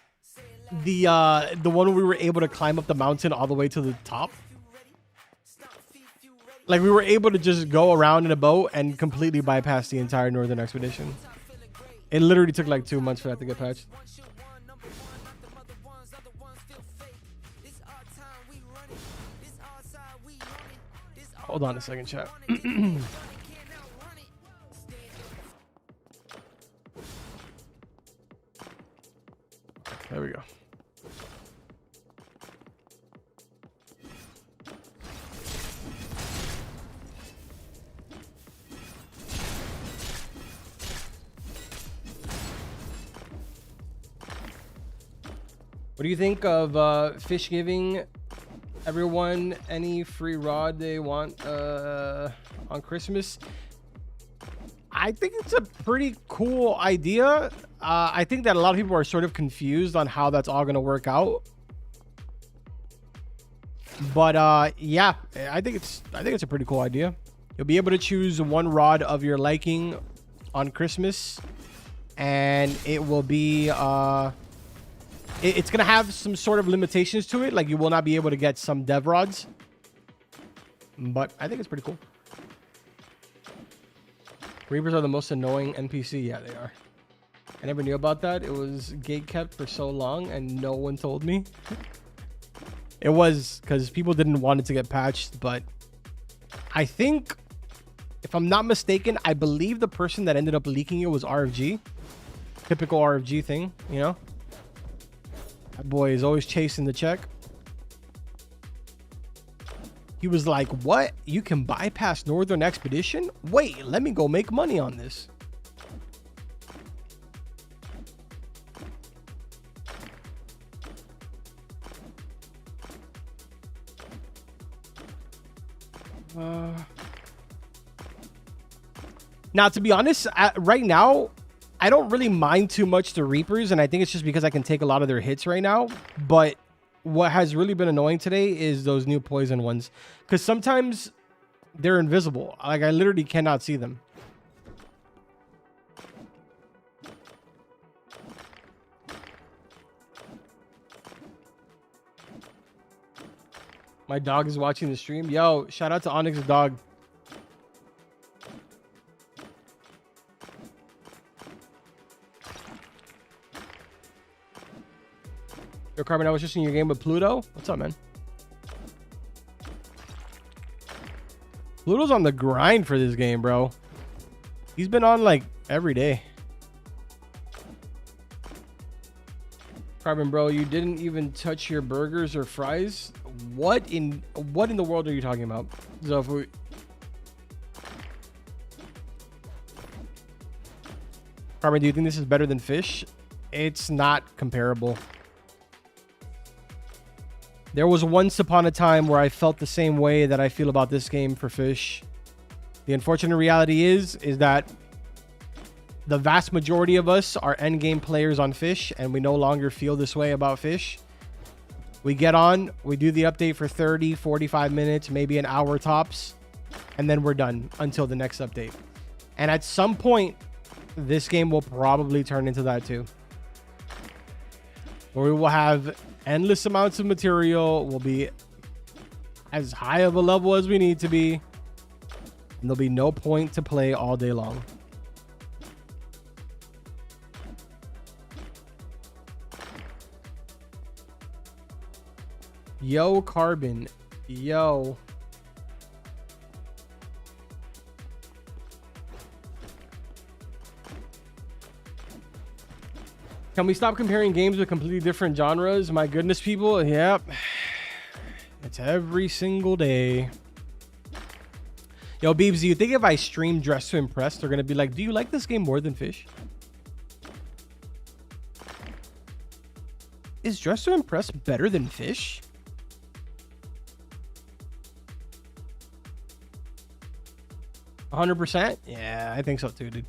B: the one where we were able to climb up the mountain all the way to the top. Like, we were able to just go around in a boat and completely bypass the entire Northern Expedition. It literally took like 2 months for that to get patched. Hold on a second, chat. There we go. What do you think of Fish giving everyone any free rod they want on Christmas? I think it's a pretty cool idea. I think that a lot of people are sort of confused on how that's all going to work out. But yeah, I think it's a pretty cool idea. You'll be able to choose one rod of your liking on Christmas, and it will be it's going to have some sort of limitations to it. Like, you will not be able to get some dev rods, but I think it's pretty cool. Reapers are the most annoying NPC. Yeah, they are. I never knew about that. It was gate kept for so long and no one told me. It was because people didn't want it to get patched, but I think, if I'm not mistaken, I believe the person that ended up leaking it was RFG. Typical RFG thing, you know? That boy is always chasing the check. He was like, what? You can bypass Northern Expedition? Wait, let me go make money on this. Now, to be honest, right now, I don't really mind too much the Reapers, and I think it's just because I can take a lot of their hits right now. But what has really been annoying today is those new poison ones, because sometimes they're invisible. Like, I literally cannot see them. My dog is watching the stream. Yo, shout out to Onyx's dog. Yo, Carbon, I was just in your game with Pluto. What's up, man? Pluto's on the grind for this game, bro. He's been on like every day. Carbon, bro, you didn't even touch your burgers or fries. What in the world are you talking about? So if we... Carbon, do you think this is better than fish? It's not comparable. There was once upon a time where I felt the same way that I feel about this game for fish. The unfortunate reality is that the vast majority of us are endgame players on fish, and we no longer feel this way about fish. We get on, we do the update for 30, 45 minutes, maybe an hour tops, and then we're done until the next update. And at some point, this game will probably turn into that too. Where we will have endless amounts of material, we'll be as high of a level as we need to be, and there'll be no point to play all day long. Yo, Carbon. Yo. Can we stop comparing games with completely different genres? My goodness, people. Yep. It's every single day. Yo, Beebs, do you think if I stream Dress to Impress, they're going to be like, do you like this game more than Fish? Is Dress to Impress better than Fish? %? Yeah, I think so too, dude.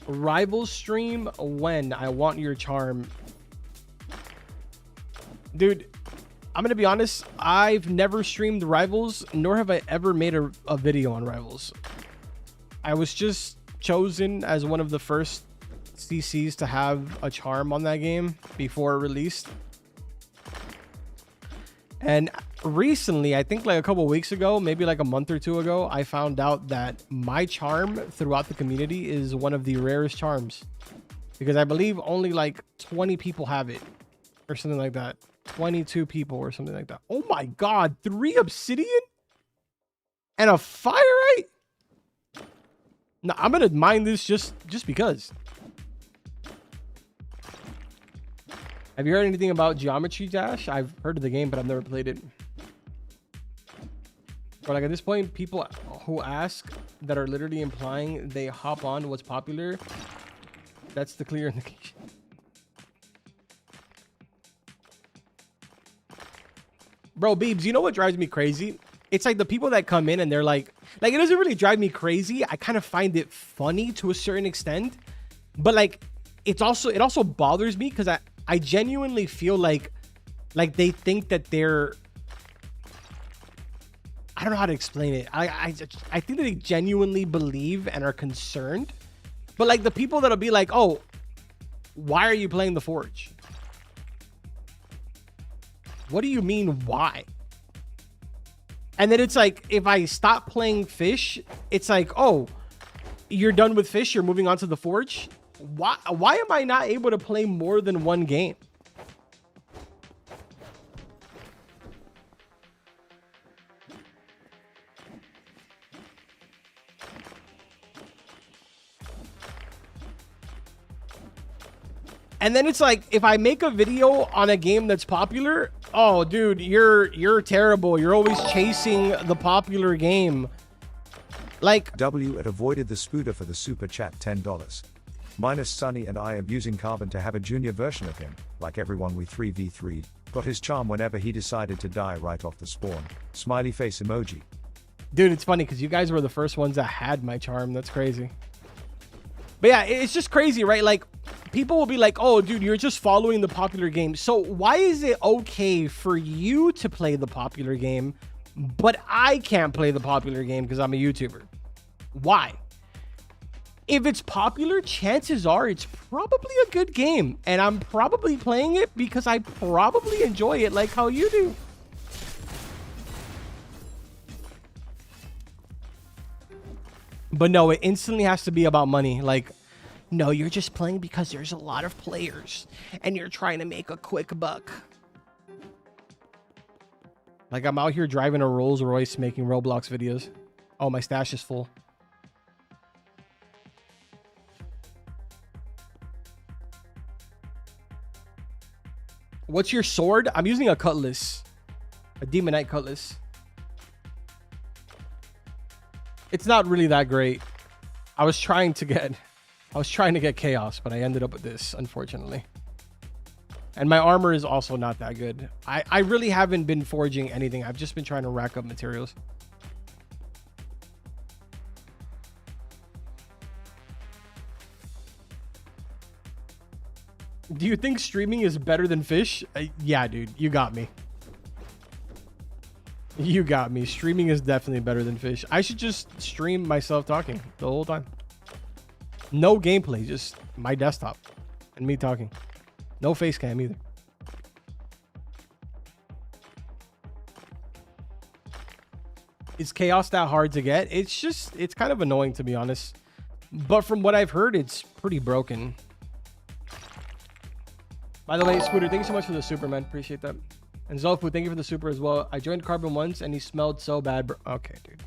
B: Rivals stream when? I want your charm. Dude, I'm gonna be honest, I've never streamed Rivals, nor have I ever made a video on Rivals. I was just chosen as one of the first CCs to have a charm on that game before it released. And recently, I think like a couple weeks ago, maybe like a month or two ago, I found out that my charm throughout the community is one of the rarest charms, because I believe only like 20 people have it or something like that. 22 people or something like that. Oh my god, 3 obsidian and a firite. No, I'm gonna mine this just because. Have you heard anything about Geometry Dash? I've heard of the game, but I've never played it. Or like at this point, people who ask that are literally implying they hop on what's popular. That's the clear indication. Bro, Beebs, you know what drives me crazy? It's like the people that come in and they're like it doesn't really drive me crazy. I kind of find it funny to a certain extent, but like it also bothers me because I genuinely feel like they think that they're, I don't know how to explain it. I think that they genuinely believe and are concerned, but like the people that'll be like, oh, why are you playing the Forge? What do you mean why? And then it's like, if I stop playing Fish, it's like, oh, you're done with Fish, you're moving on to the Forge. Why am I not able to play more than one game? And then it's like, if I make a video on a game that's popular, oh, dude, you're terrible. You're always chasing the popular game. Like,
C: W had avoided the spooder for the super chat $10. Minus Sunny and I am using Carbon to have a junior version of him. Like everyone, we 3v3. Got his charm whenever he decided to die right off the spawn. Smiley face emoji.
B: Dude, it's funny because you guys were the first ones that had my charm. That's crazy. But yeah, it's just crazy, right? Like, people will be like, oh, dude, you're just following the popular game. So why is it okay for you to play the popular game, but I can't play the popular game because I'm a YouTuber? Why? If it's popular, chances are it's probably a good game. And I'm probably playing it because I probably enjoy it like how you do. But no, it instantly has to be about money. Like, no, you're just playing because there's a lot of players and you're trying to make a quick buck. Like, I'm out here driving a Rolls Royce making Roblox videos. Oh, my stash is full. What's your sword? I'm using a cutlass. A demonite cutlass. It's not really that great. I was trying to get chaos, but I ended up with this, unfortunately. And my armor is also not that good. I really haven't been forging anything. I've just been trying to rack up materials. Do you think streaming is better than fish? Yeah, dude, you got me. You got me. Streaming is definitely better than fish. I should just stream myself talking the whole time. No gameplay, just my desktop and me talking. No face cam either. Is chaos that hard to get? It's kind of annoying, to be honest. But from what I've heard, it's pretty broken. By the way, Scooter, thank you so much for the super, man. Appreciate that. And Zofu, thank you for the super as well. I joined Carbon once and he smelled so bad, bro. Okay, dude.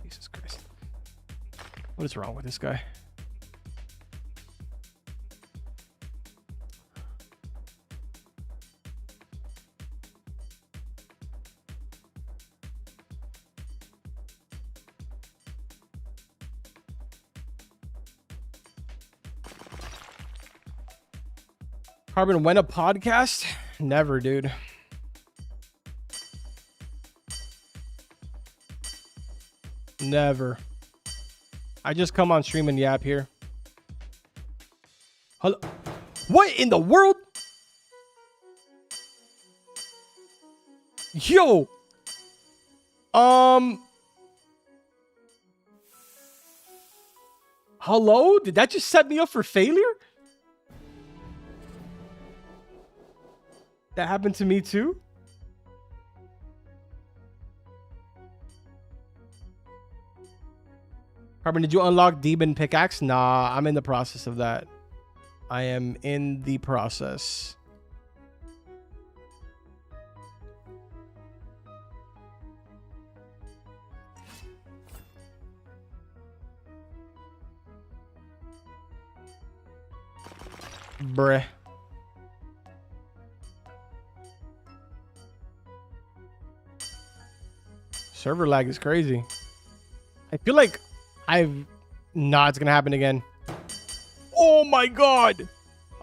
B: Jesus Christ. What is wrong with this guy? Carbon, when a podcast? Never, dude. Never. I just come on stream and yap here. Hello? What in the world? Yo! Hello? Did that just set me up for failure? That happened to me too? Carbon, did you unlock Demon Pickaxe? Nah, I'm in the process of that. I am in the process. Bruh. Server lag is crazy. I feel like nah, it's gonna happen again. Oh my god.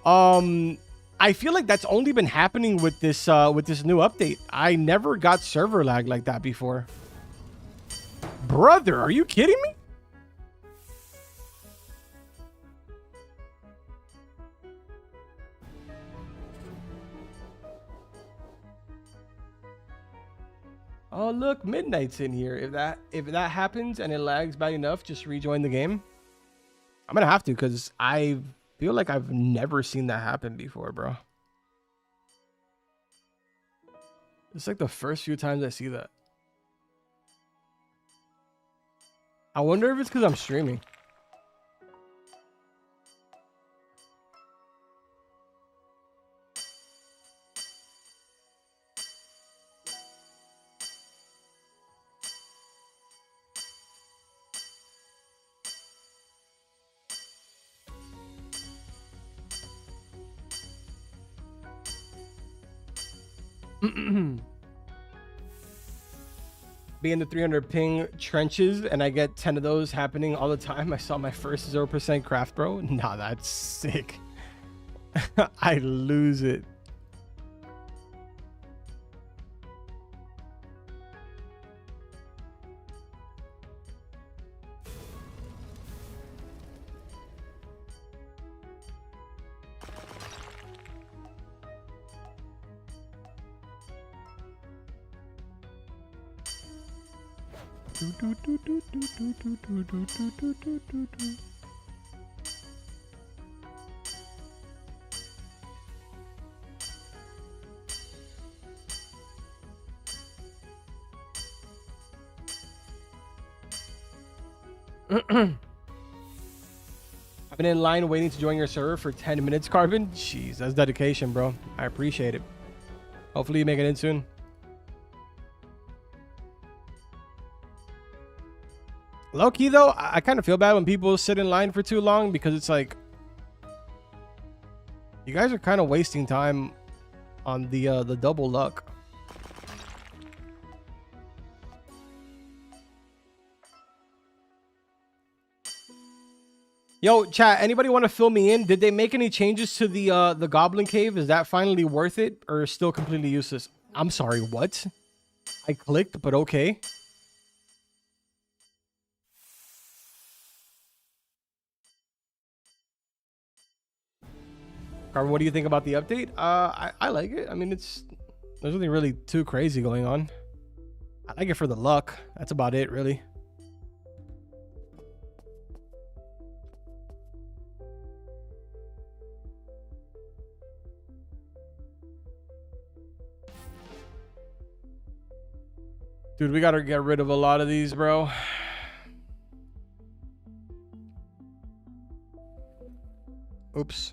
B: I feel like that's only been happening with this new update. I never got server lag like that before. Brother, are you kidding me? Oh, look, Midnight's in here. If that happens and it lags bad enough, just rejoin the game. I'm gonna have to, because I feel like I've never seen that happen before, bro. It's like the first few times I see that. I wonder if it's because I'm streaming. Be in the 300 ping trenches and I get 10 of those happening all the time. I saw my first 0% craft, bro. Nah, that's sick. I lose it. I've been in line waiting to join your server for 10 minutes, Carbon. Jeez, that's dedication, bro. I appreciate it. Hopefully you make it in soon. Low key though, I kind of feel bad when people sit in line for too long because it's like you guys are kind of wasting time on the double luck. Yo, chat, anybody want to fill me in? Did they make any changes to the Goblin Cave? Is that finally worth it or still completely useless? I'm sorry, what? I clicked, but okay. Carver, what do you think about the update? I like it. I mean, there's nothing really too crazy going on. I like it for the luck. That's about it, really. Dude, we gotta get rid of a lot of these, bro. Oops.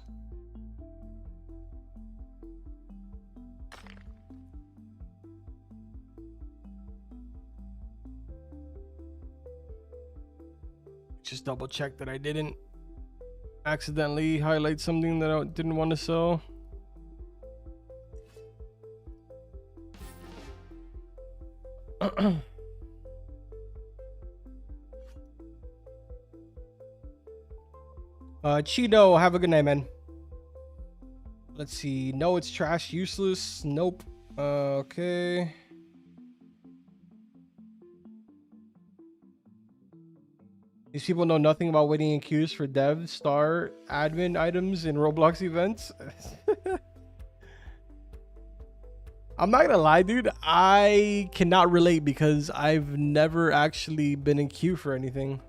B: Just double check that I didn't accidentally highlight something that I didn't want to sell. Cheeto, have a good night, man. Let's see. No, it's trash, useless. Nope. Okay. These people know nothing about waiting in queues for dev, star, admin items in Roblox events. I'm not gonna lie, dude. I cannot relate because I've never actually been in queue for anything.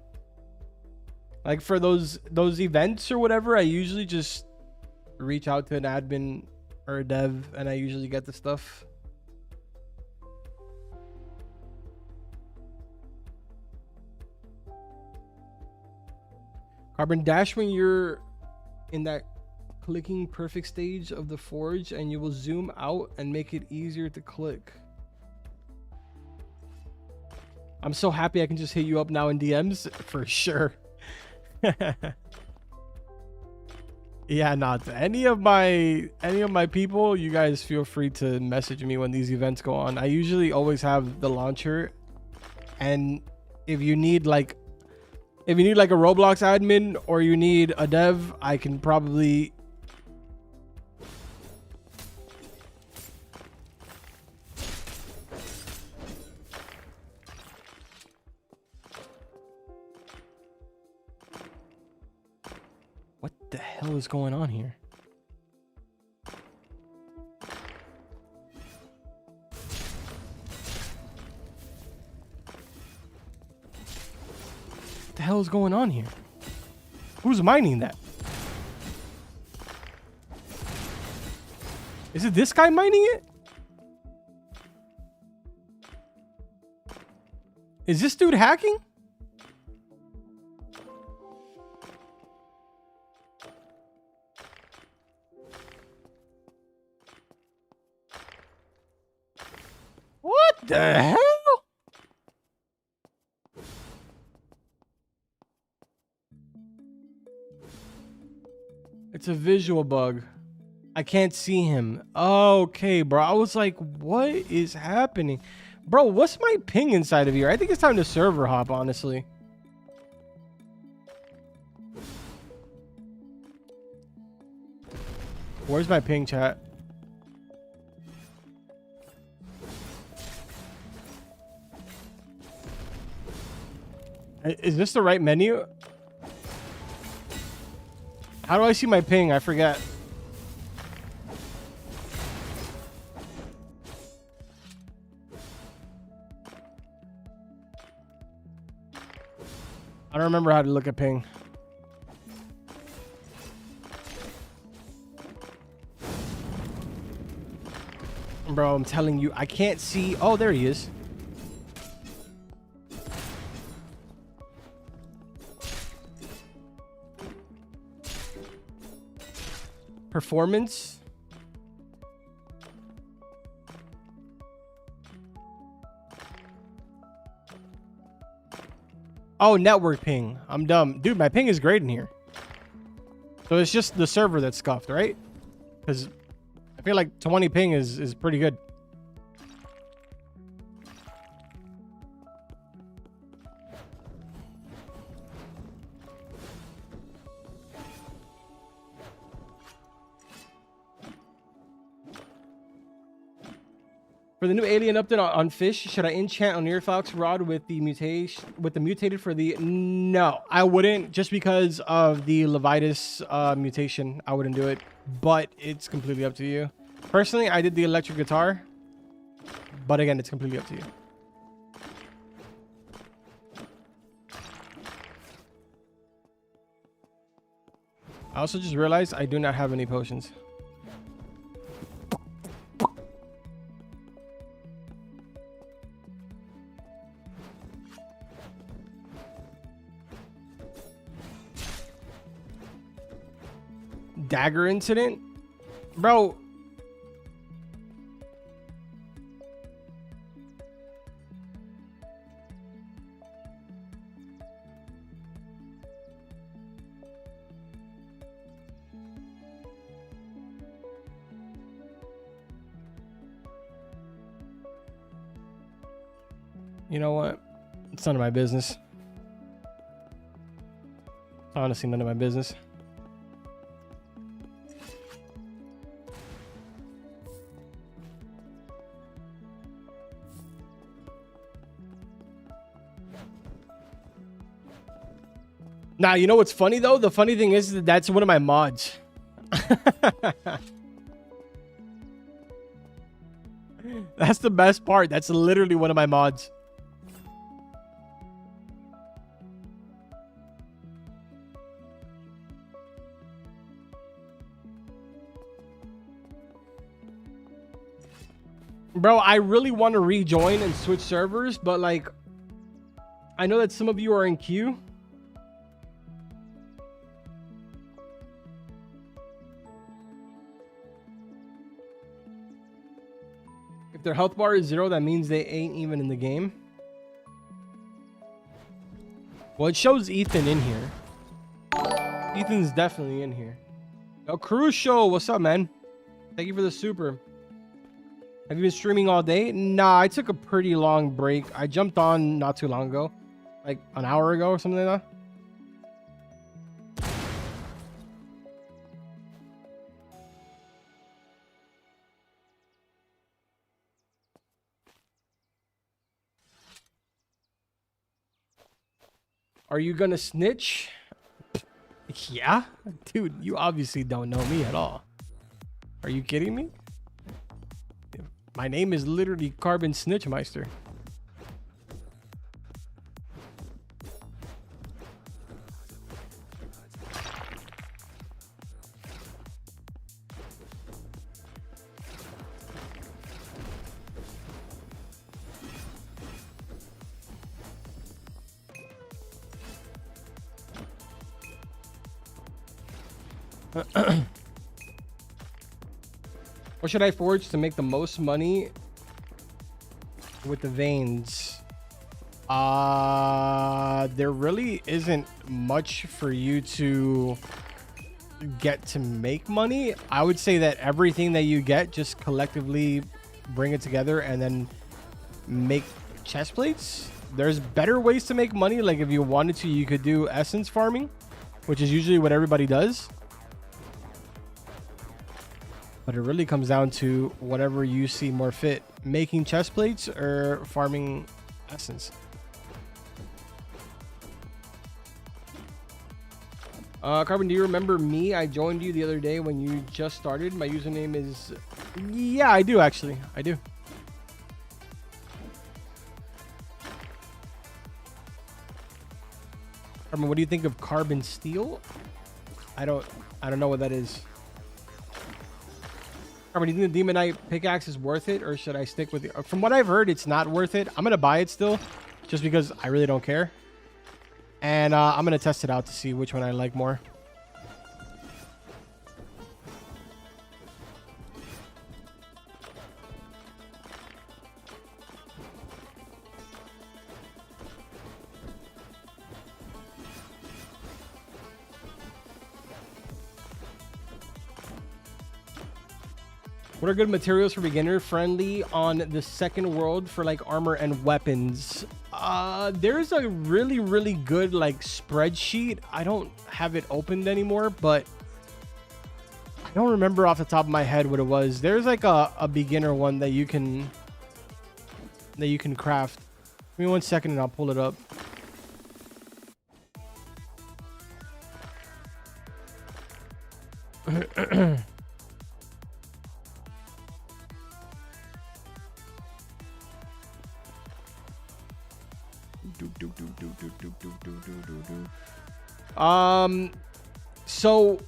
B: Like for those events or whatever, I usually just reach out to an admin or a dev and I usually get the stuff. Carbon, dash when you're in that clicking perfect stage of the forge and you will zoom out and make it easier to click. I'm so happy I can just hit you up now in DMs for sure. Yeah, not any of my people, you guys feel free to message me when these events go on. I usually always have the launcher, and if you need like a Roblox admin or you need a dev, I can probably What the hell is going on here? What the hell is going on here? Who's mining that? Is it this guy mining it? Is this dude hacking? What the hell? It's a visual bug. I can't see him. Okay, bro. I was like, what is happening? Bro, what's my ping inside of here? I think it's time to server hop, honestly. Where's my ping, chat? Is this the right menu? How do I see my ping? I forget. I don't remember how to look at ping. Bro, I'm telling you, I can't see. Oh, there he is. Performance. Oh, network ping. I'm dumb. Dude, my ping is great in here. So it's just the server that's scuffed, right? Because I feel like 20 ping is pretty good. For the new alien update on fish, should I enchant on Fox rod with the mutation mutated for the? No, I wouldn't, just because of the Levitus mutation. I wouldn't do it, but it's completely up to you. Personally, I did the electric guitar, but again, it's completely up to you. I also just realized I do not have any potions. Dagger incident, bro. You know what? It's none of my business. Honestly, none of my business. Nah, you know what's funny though? The funny thing is that that's one of my mods. That's the best part. That's literally one of my mods. Bro, I really want to rejoin and switch servers, but like, I know that some of you are in queue. If their health bar is 0, that means they ain't even in the game. Well, it shows Ethan in here. Ethan's definitely in here. Yo, Crucial, what's up, man? Thank you for the super. Have you been streaming all day? Nah, I took a pretty long break. I jumped on not too long ago. Like an hour ago or something like that. Are you gonna snitch? Yeah? Dude, you obviously don't know me at all. Are you kidding me? My name is literally Carbon Snitchmeister. What should I forge to make the most money with the veins? There really isn't much for you to get to make money. I would say that everything that you get, just collectively bring it together and then make chest plates. There's better ways to make money. Like if you wanted to, you could do essence farming, which is usually what everybody does. But it really comes down to whatever you see more fit. Making chest plates or farming essence. Carbon, do you remember me? I joined you the other day when you just started. My username is... Yeah, I do actually. I do. Carmen, what do you think of carbon steel? I don't know what that is. Carmen, do you think the Demonite pickaxe is worth it, or should I stick with it? From what I've heard, it's not worth it. I'm gonna buy it still, just because I really don't care. And I'm gonna test it out to see which one I like more. What are good materials for beginner friendly on the second world for like armor and weapons? There's a really good like spreadsheet. I don't have it opened anymore, but I don't remember off the top of my head what it was. There's like a beginner one that you can craft. Give me 1 second and I'll pull it up. So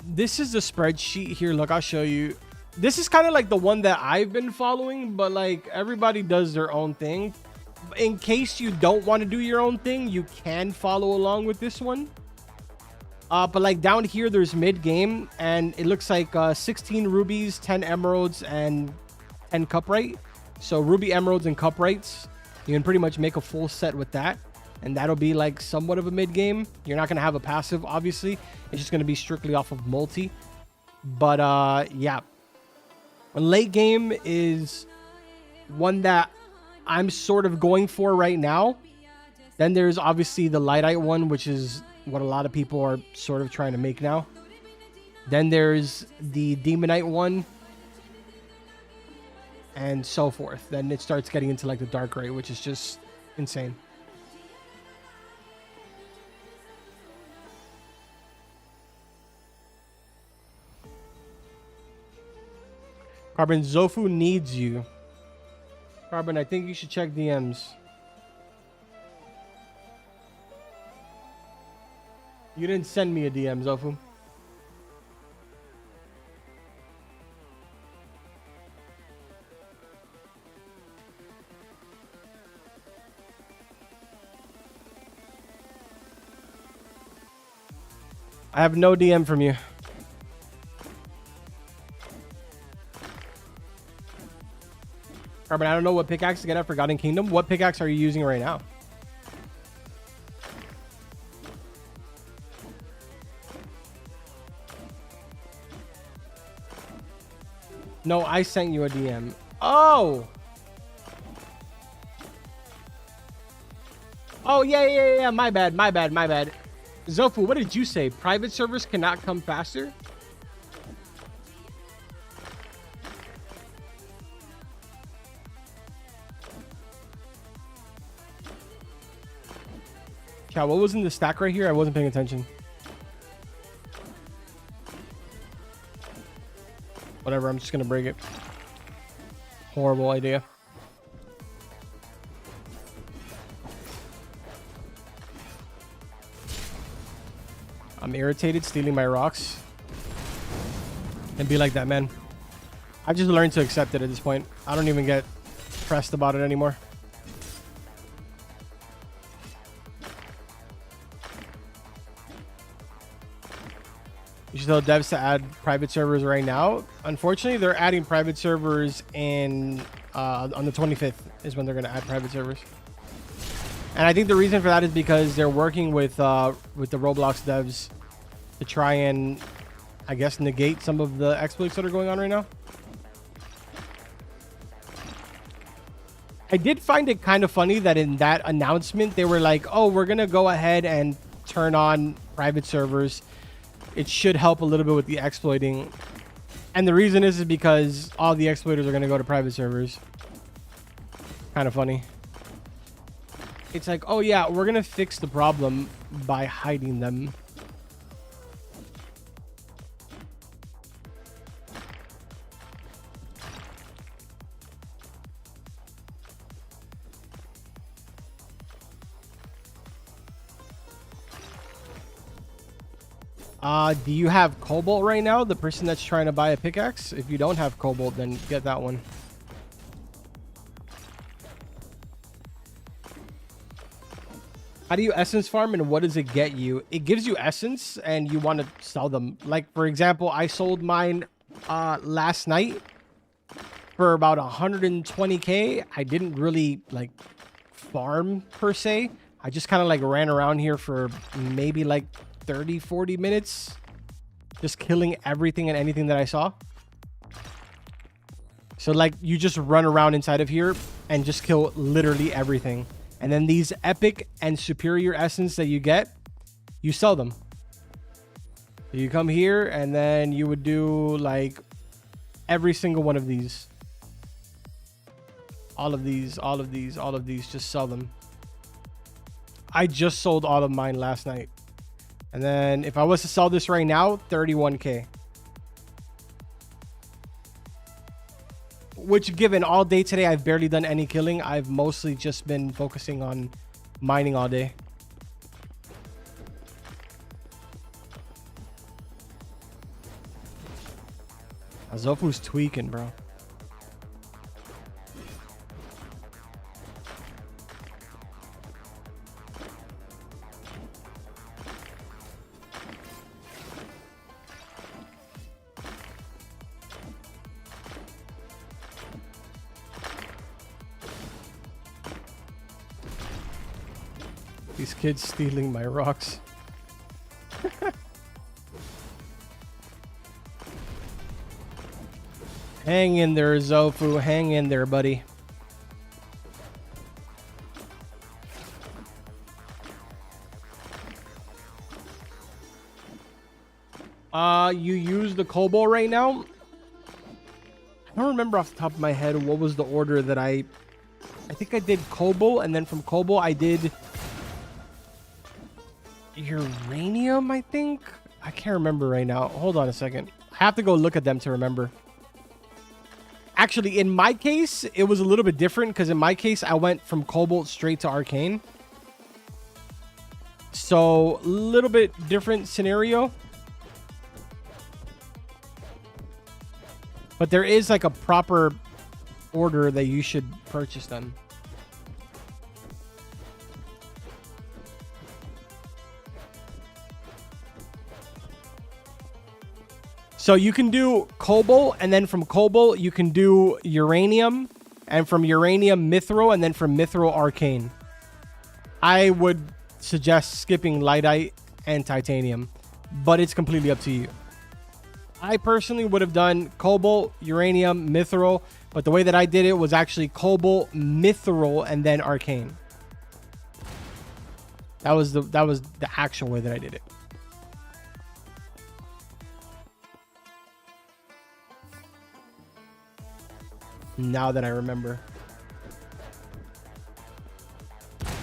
B: this is the spreadsheet here. Look, I'll show you. This is kind of like the one that I've been following, but like everybody does their own thing. In case you don't want to do your own thing, you can follow along with this one. But like down here, there's mid game, and it looks like 16 rubies, 10 emeralds, and 10 cuprite. So ruby, emeralds, and cuprites. You can pretty much make a full set with that, and that'll be like somewhat of a mid game. You're not gonna have a passive, obviously. It's just gonna be strictly off of multi. But yeah, a late game is one that I'm sort of going for right now. Then there's obviously the lightite one, which is what a lot of people are sort of trying to make now. Then there's the demonite one, and so forth. Then it starts getting into like the dark gray, which is just insane. Carbon, Zofu needs you. Carbon, I think you should check DMs. You didn't send me a DM, Zofu. I have no DM from you. Carbon, I don't know what pickaxe to get at Forgotten Kingdom. What pickaxe are you using right now? No, I sent you a DM. Oh! Oh, yeah. My bad. Zofu, what did you say? Private servers cannot come faster? Chat, what was in the stack right here? I wasn't paying attention. Whatever, I'm just gonna break it. Horrible idea. I'm irritated stealing my rocks. And be like that, man. I've just learned to accept it at this point. I don't even get pressed about it anymore. You should tell devs to add private servers right now. Unfortunately, they're adding private servers in on the 25th is when they're going to add private servers. And I think the reason for that is because they're working with the Roblox devs to try and, I guess, negate some of the exploits that are going on right now. I did find it kind of funny that in that announcement, they were like, oh, we're going to go ahead and turn on private servers. It should help a little bit with the exploiting. And the reason is because all the exploiters are going to go to private servers. Kind of funny. It's like, oh yeah, we're going to fix the problem by hiding them. Do you have cobalt right now? The person that's trying to buy a pickaxe? If you don't have cobalt, then get that one. How do you essence farm and what does it get you? It gives you essence and you want to sell them. Like, for example, I sold mine last night for about 120k. I didn't really like farm per se. I just kind of like ran around here for maybe like 30-40 minutes, just killing everything and anything that I saw. So like you just run around inside of here and just kill literally everything. And then these epic and superior essence that you get, you sell them. So you come here and then you would do like every single one of these. All of these, all of these, all of these, just sell them. I just sold all of mine last night. And then if I was to sell this right now, 31k. Which, given all day today, I've barely done any killing. I've mostly just been focusing on mining all day. Azofu's tweaking, bro. These kids stealing my rocks. Hang in there, Zofu. Hang in there, buddy. You use the cobalt right now? I don't remember off the top of my head what was the order that I think I did cobalt, and then from cobalt I did uranium, I think. I can't remember right now. Hold on a second. I have to go look at them to remember. Actually, in my case, it was a little bit different because in my case, I went from cobalt straight to arcane. So, a little bit different scenario. But there is like a proper order that you should purchase them. So you can do cobalt, and then from cobalt you can do uranium, and from uranium mithril, and then from mithril arcane. I would suggest skipping lightite and titanium, but it's completely up to you. I personally would have done cobalt, uranium, mithril, but the way that I did it was actually cobalt, mithril, and then arcane. That was the actual way that I did it. Now that I remember.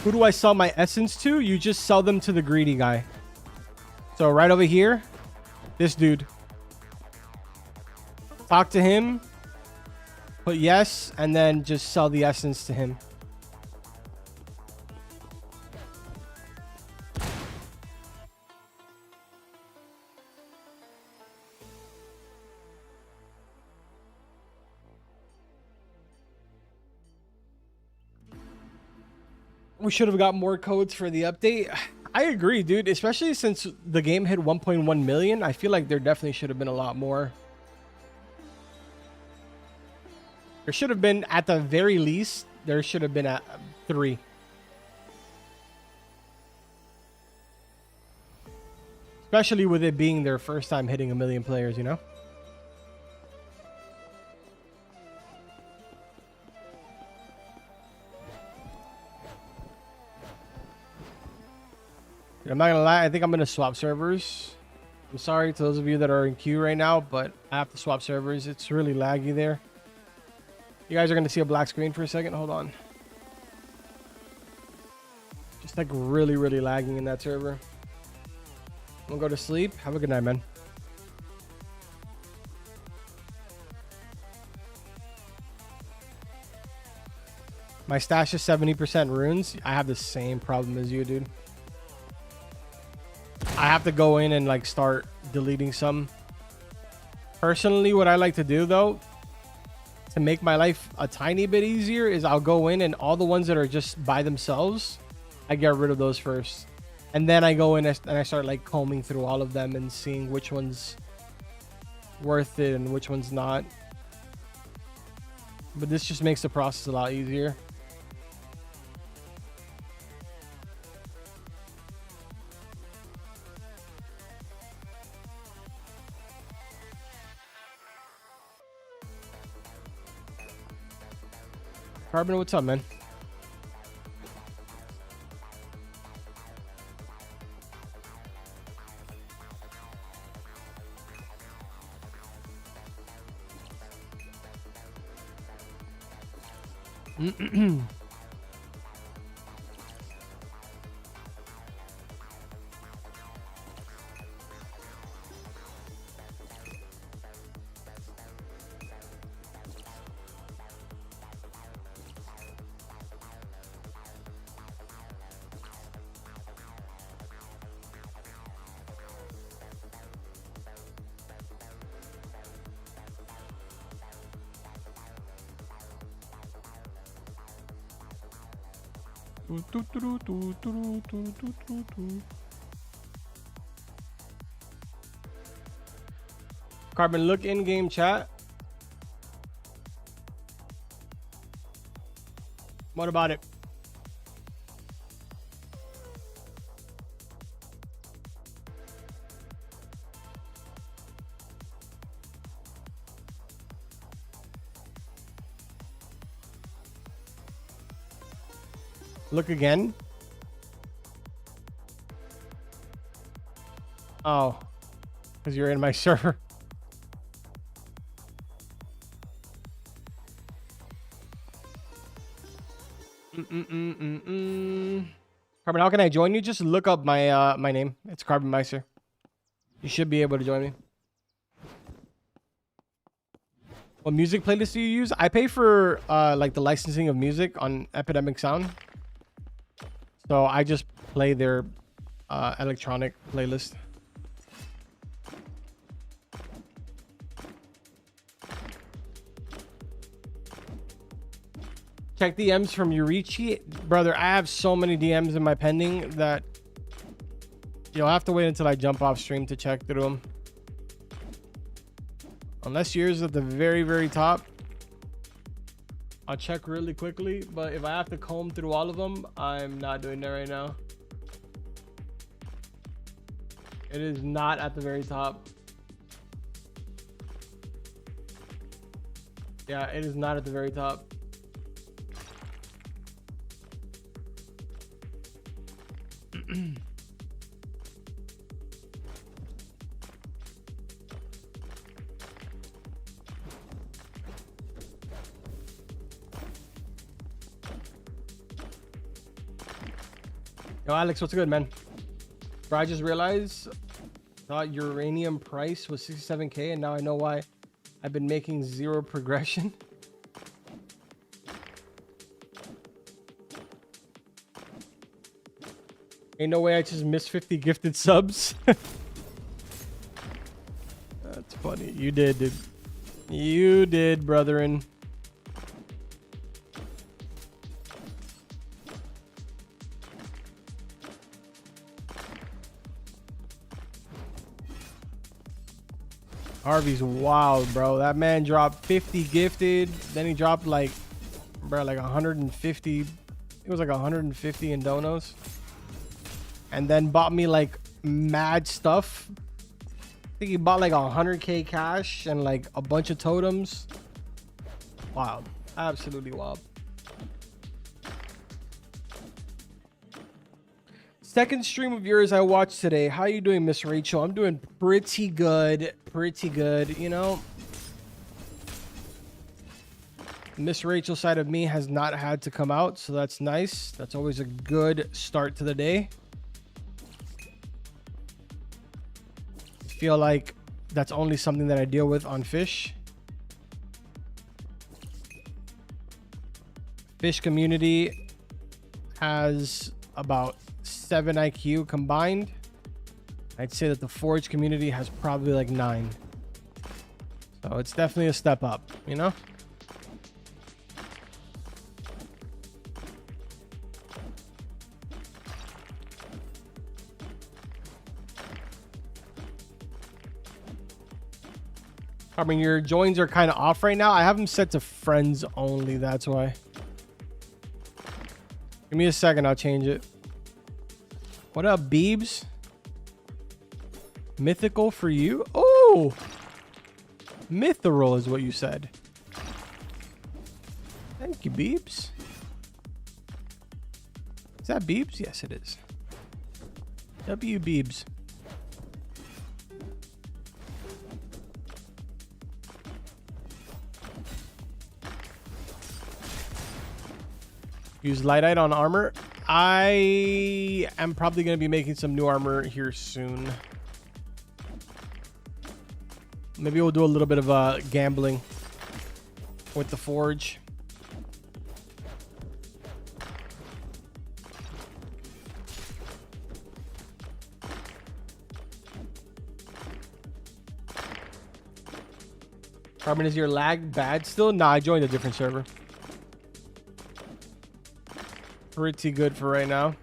B: Who do I sell my essence to? You just sell them to the greedy guy. So right over here, this dude. Talk to him. Put yes, and then just sell the essence to him. We should have got more codes for the update. I agree, dude. Especially since the game hit 1.1 million. I feel like there definitely should have been a lot more. There should have been, at the very least, there should have been at 3. Especially with it being their first time hitting 1 million players, you know? I'm not gonna lie, I think I'm gonna swap servers. I'm sorry to those of you that are in queue right now, but I have to swap servers. It's really laggy there. You guys are gonna see a black screen for a second. Hold on. Just like really, really lagging in that server. I'm gonna go to sleep. Have a good night, man. My stash is 70% runes. I have the same problem as you, dude. I have to go in and like start deleting some. Personally, what I like to do though, to make my life a tiny bit easier, is I'll go in and all the ones that are just by themselves, I get rid of those first. And then I go in and I start like combing through all of them and seeing which one's worth it and which one's not. But this just makes the process a lot easier. Carbon, what's up, man? Carbon, look in-game chat. What about it? Look again. Oh, because you're in my server. Carbon, how can I join you? Just look up my my name. It's Carbon Meister. You should be able to join me. What music playlist do you use? I pay for like the licensing of music on Epidemic Sound. So I just play their electronic playlist. Check DMs from Yurichi. Brother, I have so many DMs in my pending that you'll have to wait until I jump off stream to check through them. Unless yours is at the very, very top. I'll check really quickly, but if I have to comb through all of them, I'm not doing that right now. It is not at the very top. Yeah, it is not at the very top. Yo, Alex, what's good, man? Bro, I just realized thought uranium price was 67K, and now I know why I've been making zero progression. Ain't no way I just missed 50 gifted subs. That's funny. You did, dude. You did, brotherin. Harvey's wild, bro. That man dropped 50 gifted. Then he dropped like, bro, like 150. It was like 150 in donos. And then bought me like mad stuff. I think he bought like 100K cash and like a bunch of totems. Wild. Absolutely wild. Second stream of yours I watched today. How you doing, Miss Rachel? I'm doing pretty good. Pretty good, you know. Miss Rachel side of me has not had to come out, so that's nice. That's always a good start to the day. I feel like that's only something that I deal with on Fish. Fish community has about 7 IQ combined. I'd say that the Forge community has probably like 9. So it's definitely a step up, you know? I mean, your joins are kind of off right now. I have them set to friends only. That's why. Give me a second. I'll change it. What up, Beebs? Mythical for you? Oh! Mythical is what you said. Thank you, Beebs. Is that Beebs? Yes, it is. W Beebs. Use Lightite on armor. I am probably going to be making some new armor here soon. Maybe we'll do a little bit of gambling with the Forge. Carbon, is your lag bad still? Nah, I joined a different server. Pretty good for right now.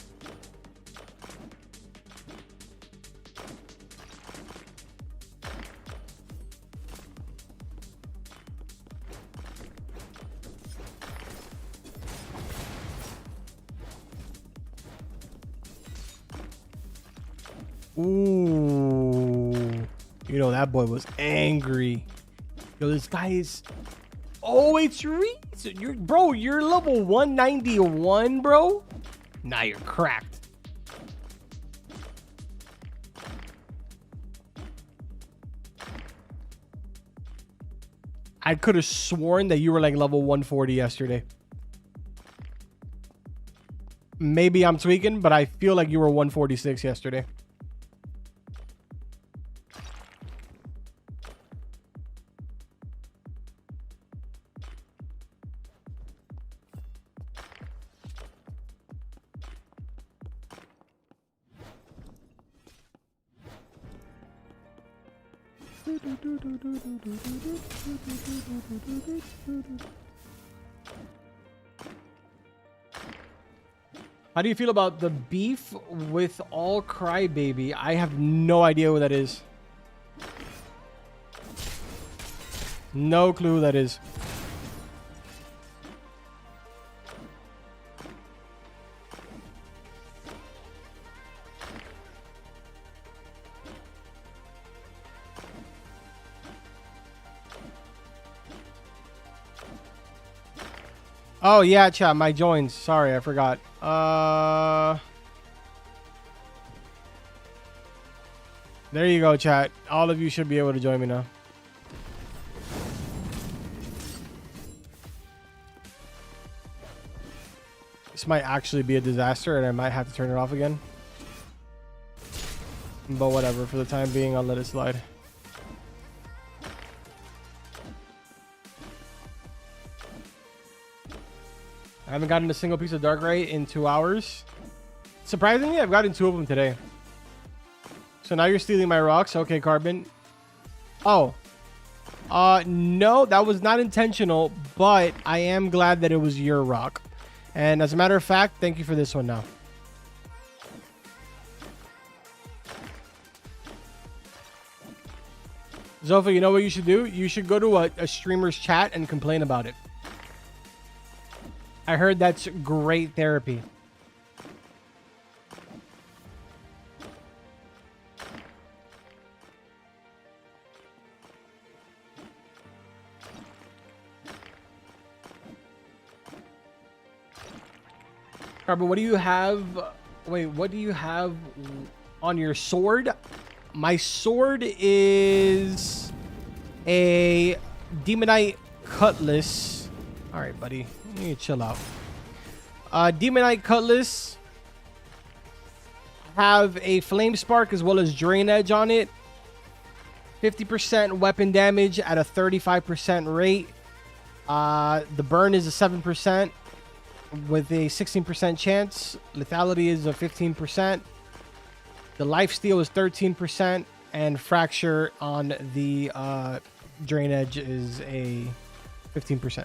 B: Ooh. You know, that boy was angry. Yo, this guy is... Oh, it's Reese. Bro, you're level 191, bro. Nah, you're cracked. I could have sworn that you were like level 140 yesterday. Maybe I'm tweaking, but I feel like you were 146 yesterday. How do you feel about the beef with all Crybaby? I have no idea what that is. No clue who that is. Oh yeah, chat, my joins. Sorry, I forgot. There you go, chat. All of you should be able to join me now. This might actually be a disaster and I might have to turn it off again. But whatever, for the time being, I'll let it slide. I haven't gotten a single piece of Dark Ray in 2 hours. Surprisingly, I've gotten 2 of them today. So now you're stealing my rocks. Okay, Carbon. Oh. No, that was not intentional, but I am glad that it was your rock. And as a matter of fact, thank you for this one now. Zofa, you know what you should do? You should go to a streamer's chat and complain about it. I heard that's great therapy. Carbon, what do you have? Wait, what do you have on your sword? My sword is a Demonite Cutlass. All right, buddy. You need to chill out. Demonite Cutlass. Have a Flame Spark as well as Drain Edge on it. 50% weapon damage at a 35% rate. The burn is a 7% with a 16% chance. Lethality is a 15%. The life steal is 13%, and fracture on the drain edge is a 15%.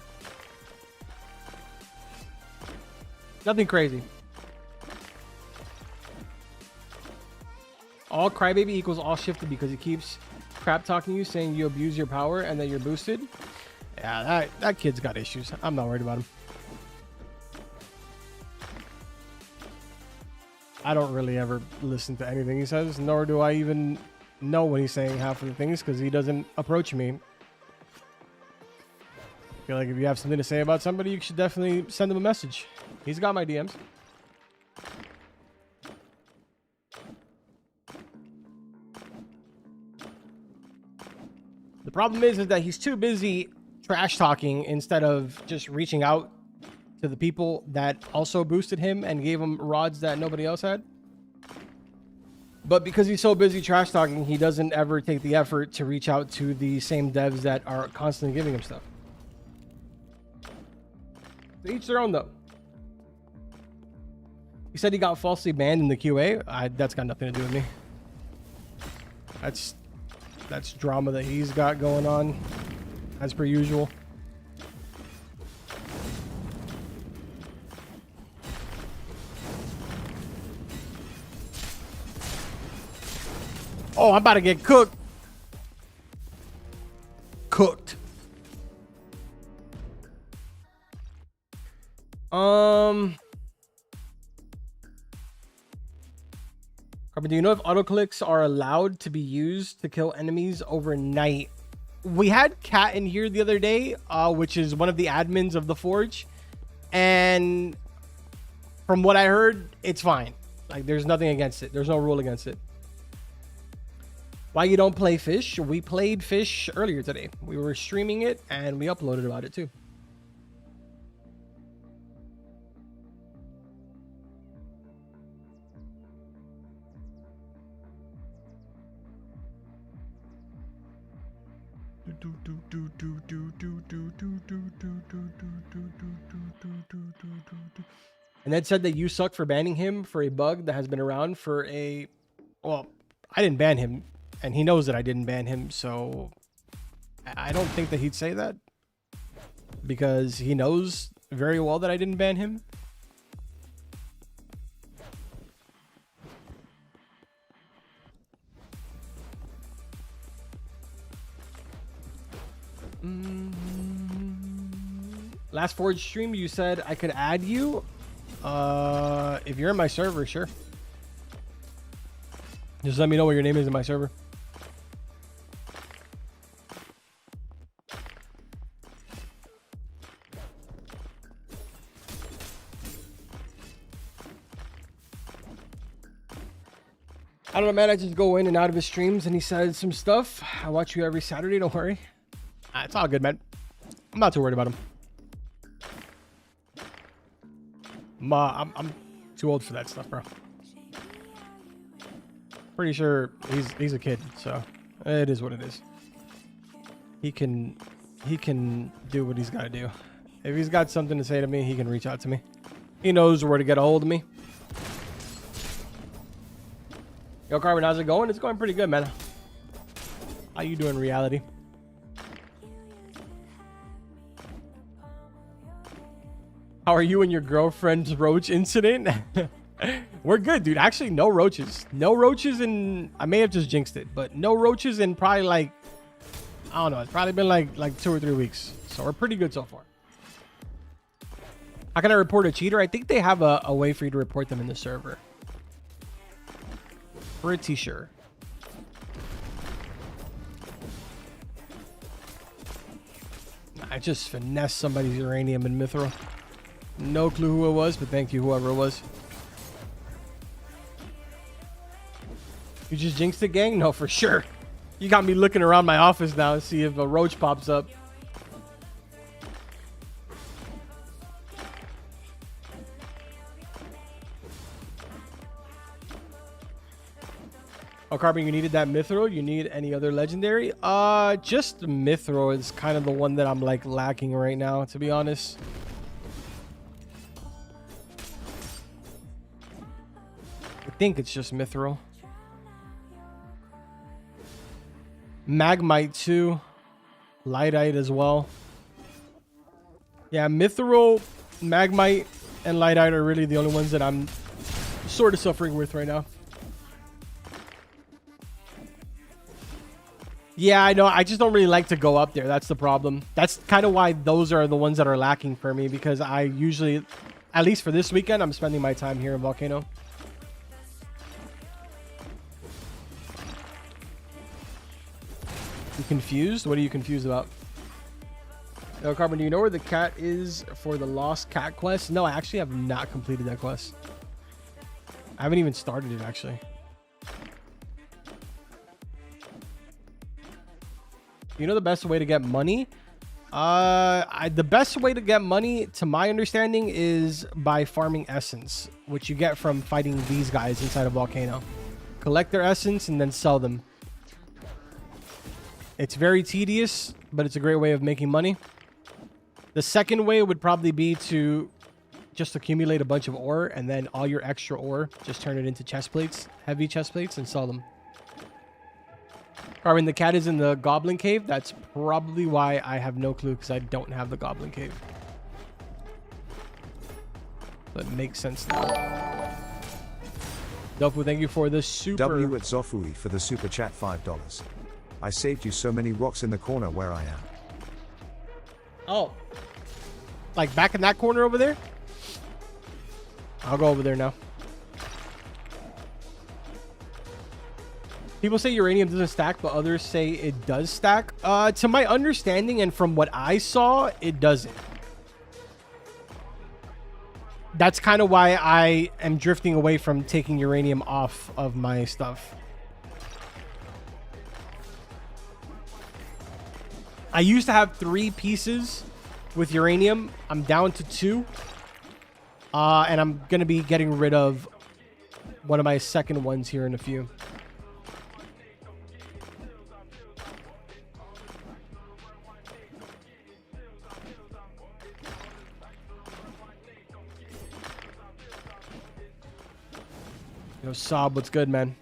B: Nothing crazy. All crybaby equals all shifted because he keeps crap talking you, saying you abuse your power and that you're boosted. Yeah, that kid's got issues. I'm not worried about him. I don't really ever listen to anything he says, nor do I even know when he's saying half of the things because he doesn't approach me. I feel like if you have something to say about somebody, you should definitely send him a message. He's got my DMs. The problem is that he's too busy trash talking instead of just reaching out to the people that also boosted him and gave him rods that nobody else had. But because he's so busy trash talking, he doesn't ever take the effort to reach out to the same devs that are constantly giving him stuff. To each their own, though. He said he got falsely banned in the QA. That's got nothing to do with me. That's drama that he's got going on, as per usual. Oh, I'm about to get cooked. Cooked. Carbon, do you know if autoclicks are allowed to be used to kill enemies overnight? We had Kat in here the other day, which is one of the admins of the Forge. And from what I heard, it's fine. Like, there's nothing against it. There's no rule against it. Why you don't play Fish? We played Fish earlier today. We were streaming it and we uploaded about it too. And Ed said that you suck for banning him for a bug that has been around for a... Well, I didn't ban him, and he knows that I didn't ban him, so I don't think that he'd say that. Because he knows very well that I didn't ban him. Last Forge stream, you said I could add you. If you're in my server, sure. Just let me know what your name is in my server. I don't know, man. I just go in and out of his streams and he says some stuff. I watch you every Saturday. Don't worry. It's all good, man. I'm not too worried about him. I'm too old for that stuff, bro. Pretty sure he's a kid, so it is what it is. He can do what he's got to do. If he's got something to say to me, he can reach out to me. He knows where to get a hold of me. Yo, Carbon, how's it going? It's going pretty good, man. How you doing, reality? How are you and your girlfriend's roach incident? We're good, dude. Actually, no roaches. No roaches in... I may have just jinxed it, but no roaches in probably like... I don't know. It's probably been like 2 or 3 weeks. So we're pretty good so far. How can I report a cheater? I think they have a way for you to report them in the server. Pretty sure. I just finessed somebody's uranium in Mithril. No clue who it was, but thank you, whoever it was. You just jinxed it, gang? No, for sure. You got me looking around my office now to see if a roach pops up. Oh, Carbon, you needed that Mithril? You need any other legendary? Just Mithril is kind of the one that I'm like lacking right now, to be honest. I think it's just Mithril. Magmite too. Lightite as well. Yeah, Mithril, Magmite, and Lightite are really the only ones that I'm sort of suffering with right now. Yeah, I know. I just don't really like to go up there. That's the problem. That's kind of why those are the ones that are lacking for me, because I usually, at least for this weekend, I'm spending my time here in Volcano. You confused? What are you confused about? Yo, Carbon, do you know where the cat is for the Lost Cat quest? No, I actually have not completed that quest. I haven't even started it, actually. You know the best way to get money? The best way to get money, to my understanding, is by farming essence, which you get from fighting these guys inside a volcano. Collect their essence and then sell them. It's very tedious, but it's a great way of making money. The second way would probably be to just accumulate a bunch of ore, and then all your extra ore, just turn it into chest plates, heavy chest plates, and sell them. Carbon, the cat is in the Goblin Cave. That's probably why I have no clue, because I don't have the Goblin Cave. But it makes sense now. Dofu, thank you for the super...
C: W at Zofui for the super chat $5. I saved you so many rocks in the corner where I am.
B: Oh. Like back in that corner over there? I'll go over there now. People say uranium doesn't stack, but others say it does stack. To my understanding and from what I saw, it doesn't. That's kind of why I am drifting away from taking uranium off of my stuff. I used to have 3 pieces with uranium. I'm down to 2. And I'm going to be getting rid of one of my second ones here in a few. Yo, Saab, what's good, man?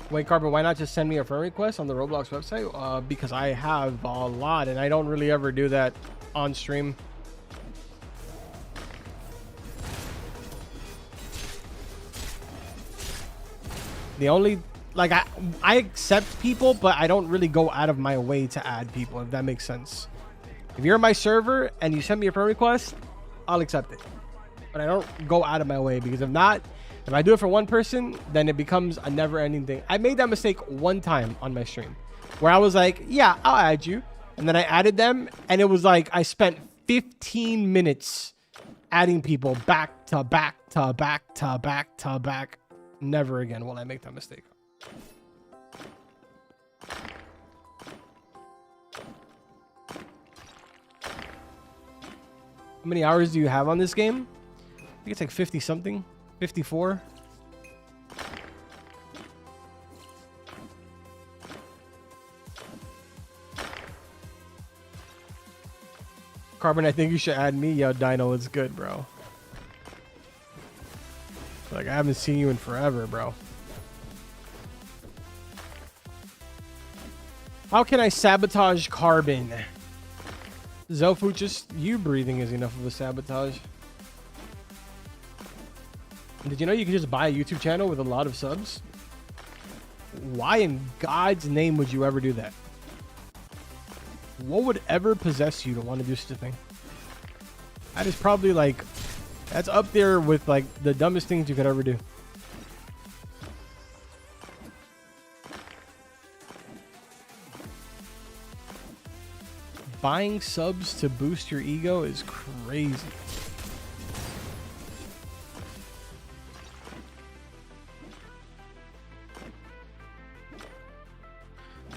B: Wait, Carbon, why not just send me a friend request on the Roblox website? Because I have a lot, and I don't really ever do that on stream. The only, like, I accept people, but I don't really go out of my way to add people, if that makes sense. If you're in my server and you send me a friend request, I'll accept it. But I don't go out of my way, because if not, if I do it for one person, then it becomes a never-ending thing. I made that mistake one time on my stream where I was like, yeah, I'll add you. And then I added them, and it was like I spent 15 minutes adding people back to back to back to back to back. Never again will I make that mistake. How many hours do you have on this game? I think it's like 50 something. 54. Carbon, I think you should add me. Yo, Dino, it's good, bro. Like, I haven't seen you in forever, bro. How can I sabotage Carbon? Zofu, just you breathing is enough of a sabotage. Did you know you can just buy a YouTube channel with a lot of subs? Why in God's name would you ever do that? What would ever possess you to want to do such a thing? That is probably like, that's up there with like the dumbest things you could ever do. Buying subs to boost your ego is crazy.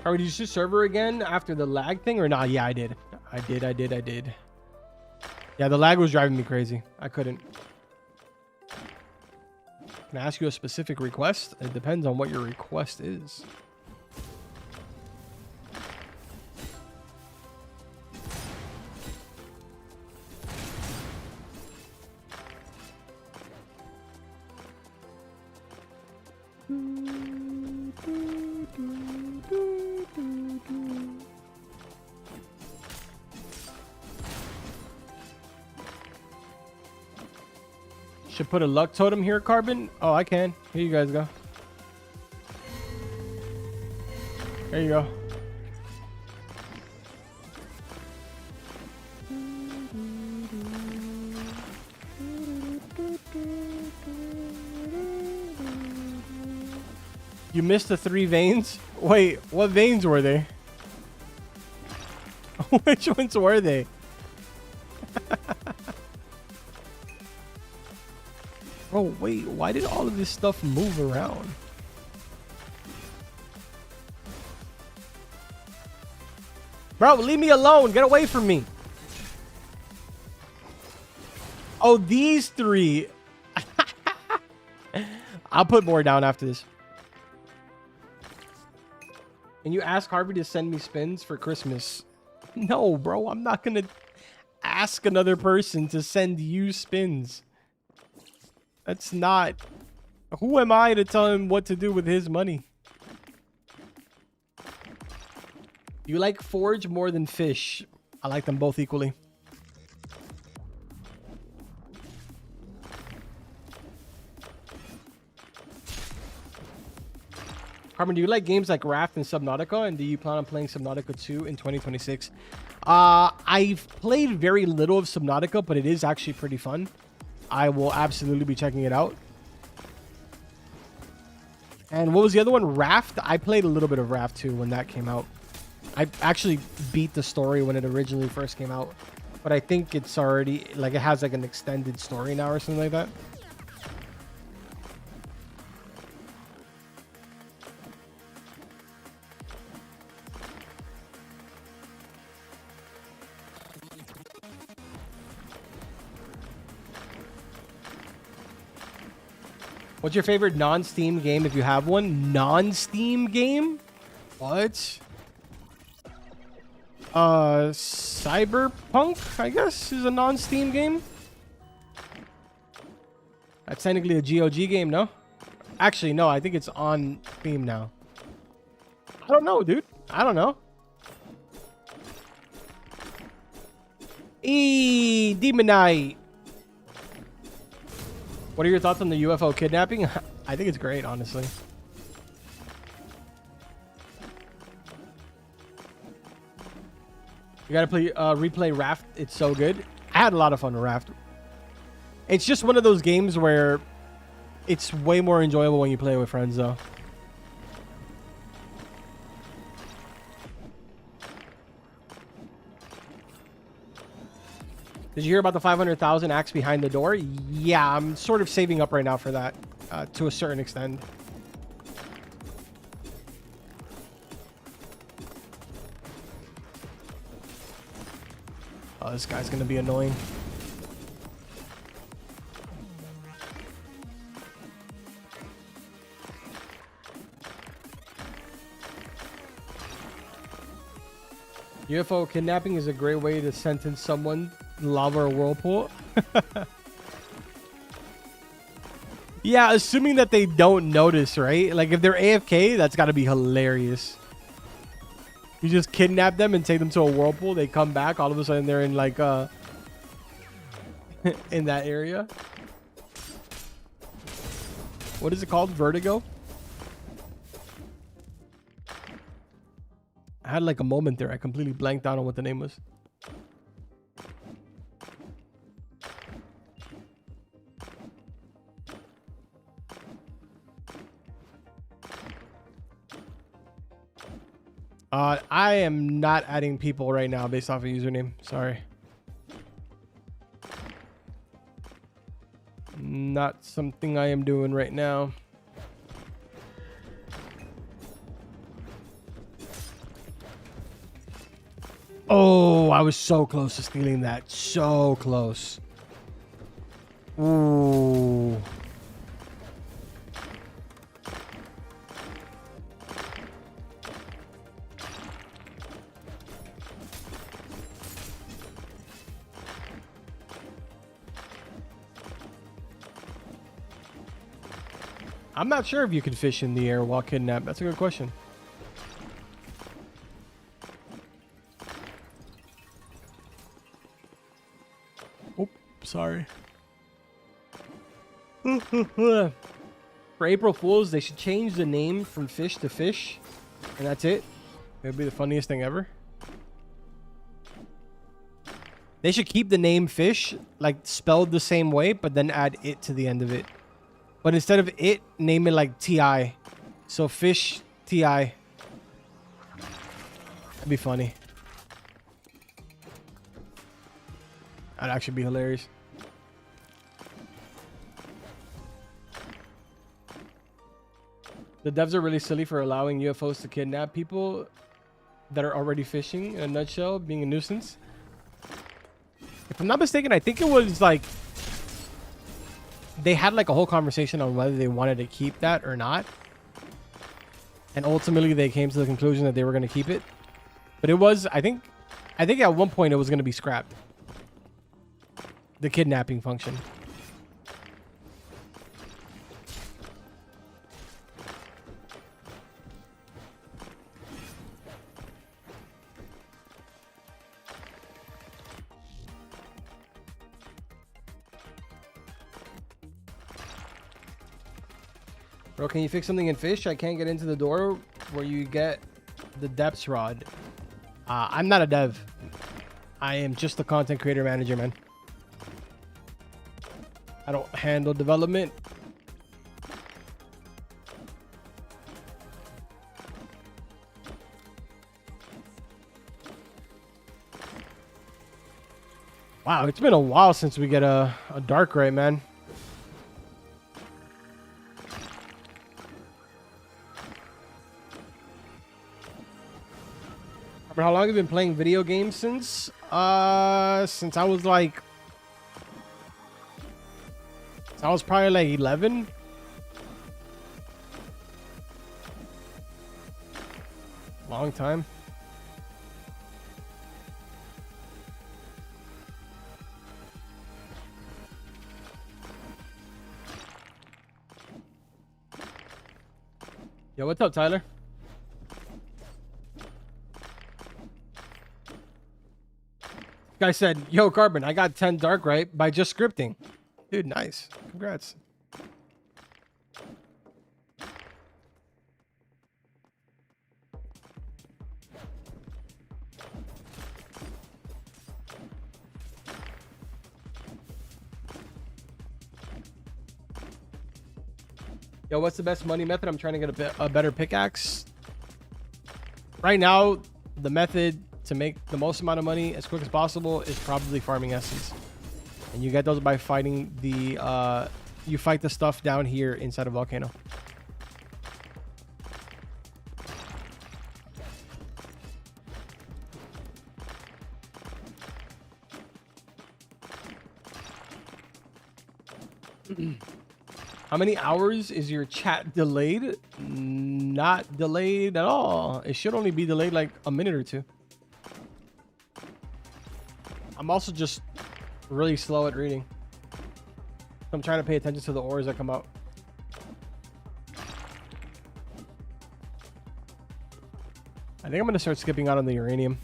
B: Or did you just server again after the lag thing or not? Yeah, I did. I did. Yeah, the lag was driving me crazy. I couldn't. Can I ask you a specific request? It depends on what your request is. Should put a luck totem here, Carbon. Oh, I can. Here you guys go. There you go. You missed the 3 veins? Wait, what veins were they? Which ones were they? Bro, wait, why did all of this stuff move around? Bro, leave me alone. Get away from me. Oh, these 3. I'll put more down after this. Can you ask Harvey to send me spins for Christmas? No, bro, I'm not going to ask another person to send you spins. That's not... Who am I to tell him what to do with his money? You like Forge more than Fish? I like them both equally. Carmen, do you like games like Raft and Subnautica? And do you plan on playing Subnautica 2 in 2026? I've played very little of Subnautica, but it is actually pretty fun. I will absolutely be checking it out. And what was the other one? Raft? I played a little bit of Raft 2 when that came out. I actually beat the story when it originally first came out. But I think it's already... Like, it has like an extended story now or something like that. What's your favorite non-Steam game if you have one? Non-Steam game? What? Cyberpunk, I guess, is a non-Steam game. That's technically a GOG game, no? Actually, no, I think it's on Steam now. I don't know, dude. I don't know. Demonite. What are your thoughts on the UFO kidnapping? I think it's great, honestly. You gotta play replay Raft. It's so good. I had a lot of fun with Raft. It's just one of those games where it's way more enjoyable when you play with friends, though. Did you hear about the 500,000 axe behind the door? Yeah, I'm sort of saving up right now for that, to a certain extent. Oh, this guy's gonna be annoying. UFO kidnapping is a great way to sentence someone in lava or whirlpool. Yeah, assuming that they don't notice, right? Like if they're AFK, that's got to be hilarious. You just kidnap them and take them to a whirlpool. They come back. All of a sudden, they're in like in that area. What is it called? Vertigo? I had like a moment there. I completely blanked out on what the name was. I am not adding people right now based off a username. Sorry. Not something I am doing right now. Oh, Oh, I was so close to stealing that. So close. Ooh. I'm not sure if you can fish in the air while kidnapped. That's a good question. Oh, sorry. For April Fools, they should change the name from fish to fish. And that's it. It'll be the funniest thing ever. They should keep the name fish, like spelled the same way, but then add it to the end of it. But instead of it, name it like TI. So fish TI. That'd be funny. That'd actually be hilarious. The devs are really silly for allowing UFOs to kidnap people that are already fishing, in a nutshell, being a nuisance. If I'm not mistaken, I think it was like they had like a whole conversation on whether they wanted to keep that or not. And ultimately they came to the conclusion that they were going to keep it. But it was, I think at one point it was going to be scrapped. The kidnapping function. Bro, can you fix something in fish? I can't get into the door where you get the depths rod. I'm not a dev. I am just a content creator manager, man. I don't handle development. Wow, it's been a while since we get a dark ray, man. How long have you been playing video games since? Since I was like... I was probably like 11. Long time. Yo, what's up, Tyler? Guy said, yo, Carbon, I got 10 dark right by just scripting. Dude, nice. Congrats. Yo, what's the best money method? I'm trying to get a better pickaxe. Right now, the method to make the most amount of money as quick as possible is probably farming essence. And you get those by fighting the you fight the stuff down here inside a volcano. How many hours is your chat delayed? Not delayed at all. It should only be delayed like a minute or two. I'm also just really slow at reading. I'm trying to pay attention to the ores that come out. I think I'm going to start skipping out on the uranium.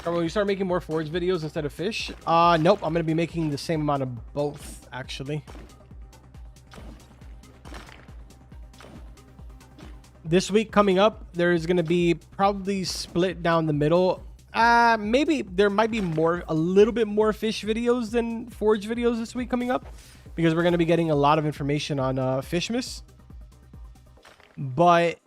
B: Or will you start making more forage videos instead of fish? Nope. I'm going to be making the same amount of both, actually. This week coming up, there's going to be probably split down the middle. Maybe there might be a little bit more fish videos than forage videos this week coming up, because we're going to be getting a lot of information on Fishmas. But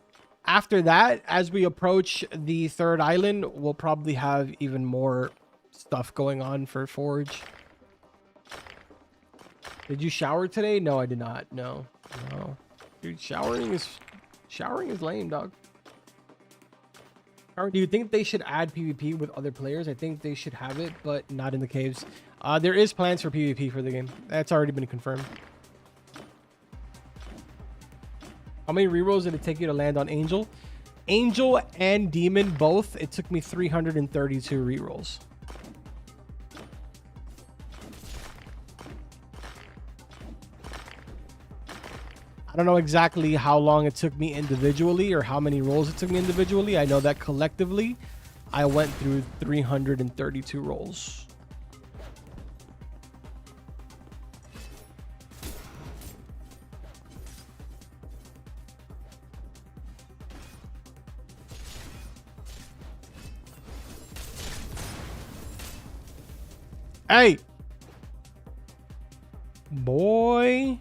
B: after that, as we approach the third island, we'll probably have even more stuff going on for forage. Did you shower today? No, I did not. No. Dude, showering is lame, dog. Or do you think they should add PvP with other players? I think they should have it, but not in the caves. There is plans for PvP for the game. That's already been confirmed. How many rerolls did it take you to land on Angel? Angel and Demon both. It took me 332 rerolls. I don't know exactly how long it took me individually or how many rolls it took me individually. I know that collectively, I went through 332 rolls. Hey! Boy!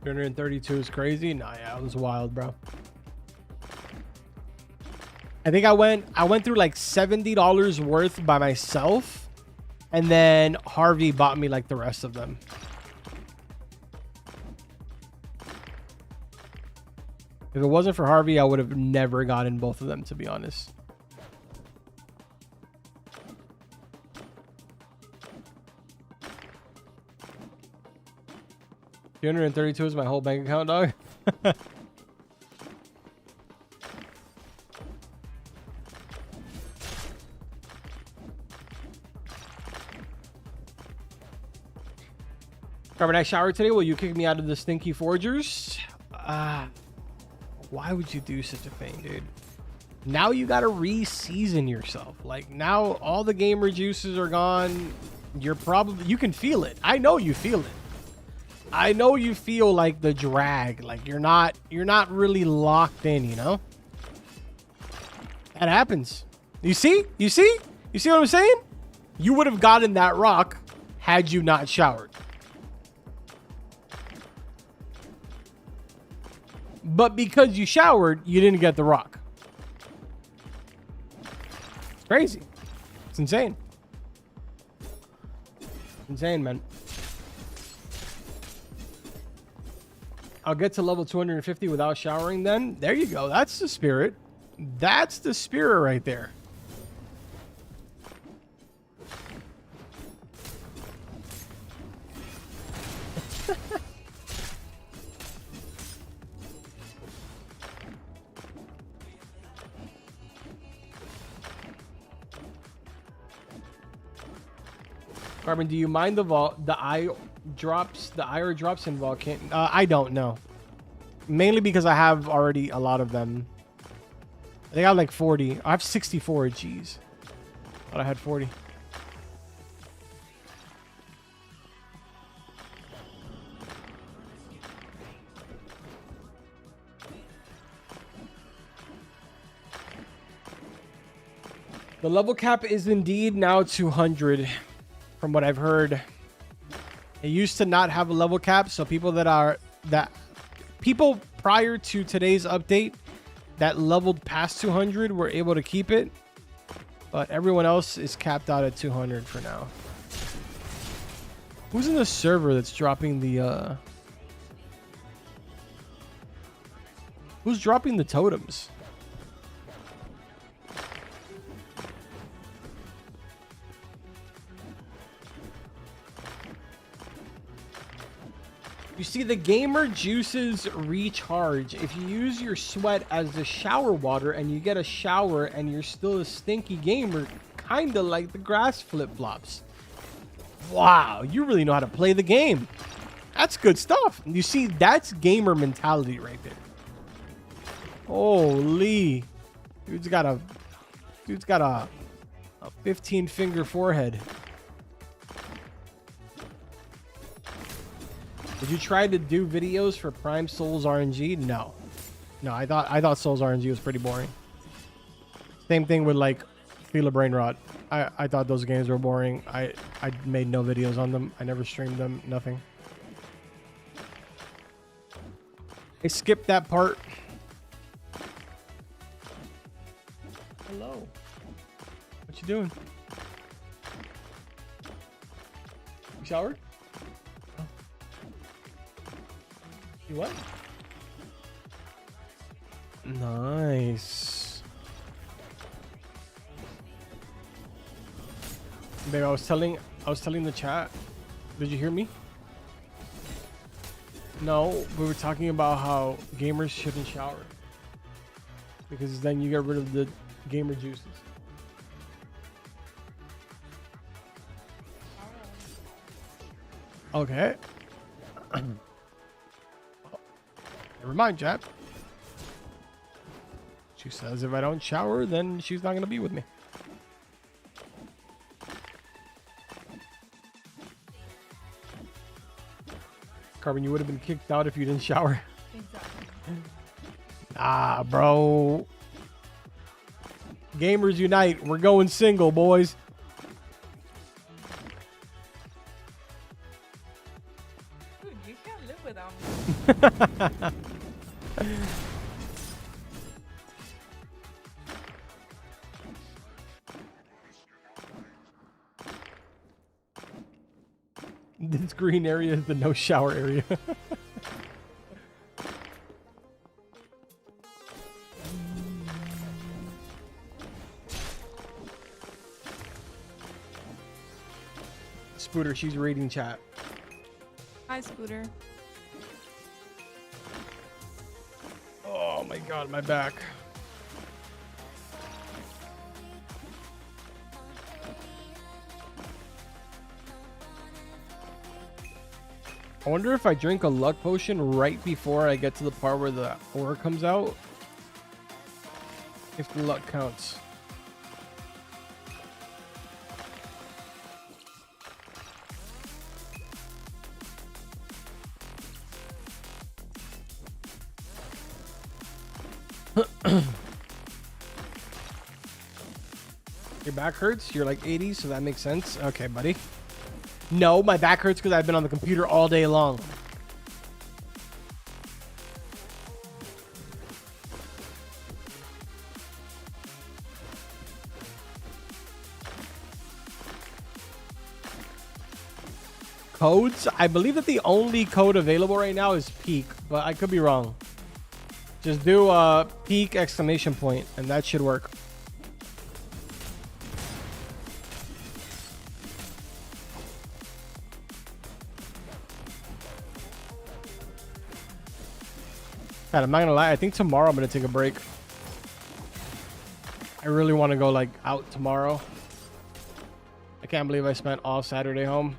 B: 332 is crazy. Nah, yeah, it was wild, bro. I think I went through like $70 worth by myself, and then Harvey bought me like the rest of them. If it wasn't for Harvey, I would have never gotten both of them, to be honest. $232 is my whole bank account, dog. Carbon, I showered today. Will you kick me out of the stinky forgers? Why would you do such a thing, dude? Now you gotta re-season yourself. Like, now all the gamer juices are gone. You can feel it. I know you feel it. I know you feel like the drag, like you're not really locked in, you know? That happens. You see what I'm saying? You would have gotten that rock had you not showered. But because you showered, you didn't get the rock. It's crazy. It's insane. It's insane, man. I'll get to level 250 without showering then. There you go. That's the spirit. That's the spirit right there. Carbon, do you mind the IR drops in Volcano? I don't know. Mainly because I have already a lot of them. I think I have like 40. I have 64. Jeez. Thought I had 40. The level cap is indeed now 200. From what I've heard, it used to not have a level cap, so people prior to today's update that leveled past 200 were able to keep it, but everyone else is capped out at 200 for now. Who's in the server that's dropping the who's dropping the totems? You see, the gamer juices recharge. If you use your sweat as the shower water and you get a shower and you're still a stinky gamer, kind of like the grass flip-flops. Wow, you really know how to play the game. That's good stuff. You see, that's gamer mentality right there. Holy. Dude's got a 15-finger forehead. Did you try to do videos for Prime Souls RNG? No. I thought Souls RNG was pretty boring. Same thing with like Feel a Brain Rot. I thought those games were boring. I made no videos on them. I never streamed them. Nothing. I skipped that part. Hello. What you doing? You showered? Oh. You what? Nice. Babe, I was telling the chat. Did you hear me? No, we were talking about how gamers shouldn't shower because then you get rid of the gamer juices. Okay. Never mind, chat. She says if I don't shower, then she's not gonna be with me. Carbon, you would have been kicked out if you didn't shower.
D: Exactly.
B: Ah, bro. Gamers unite. We're going single, boys.
D: Dude, you can't live without me.
B: This green area is the no shower area. Spooter, she's reading chat.
D: Hi, Scooter.
B: Oh my god, my back. I wonder if I drink a luck potion right before I get to the part where the ore comes out, if the luck counts. Your back hurts? You're like 80, so that makes sense. Okay, buddy. No, my back hurts because I've been on the computer all day long. Codes? I believe that the only code available right now is peak, but I could be wrong. Just do a peak exclamation point, and that should work. God, I'm not gonna lie. I think tomorrow I'm gonna take a break. I really want to go like out tomorrow. I can't believe I spent all Saturday home.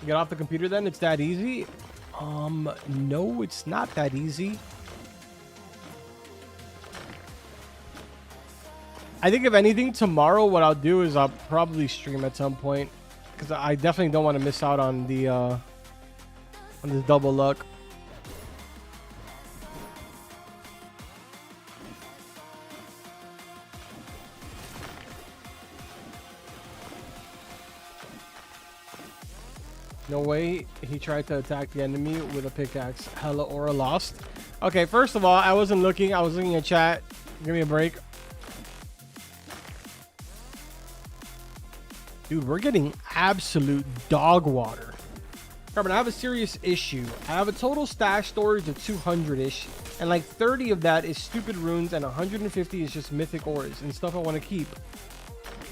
B: Get off the computer then? It's that easy? No, it's not that easy. I think if anything, tomorrow what I'll do is I'll probably stream at some point, because I definitely don't want to miss out on the on this double luck. No way he tried to attack the enemy with a pickaxe. Hella aura lost. Okay, first of all, I wasn't looking. I was looking at chat. Give me a break. Dude, we're getting absolute dog water. Carbon, I have a serious issue. I have a total stash storage of 200-ish, and like 30 of that is stupid runes, and 150 is just mythic ores and stuff I want to keep.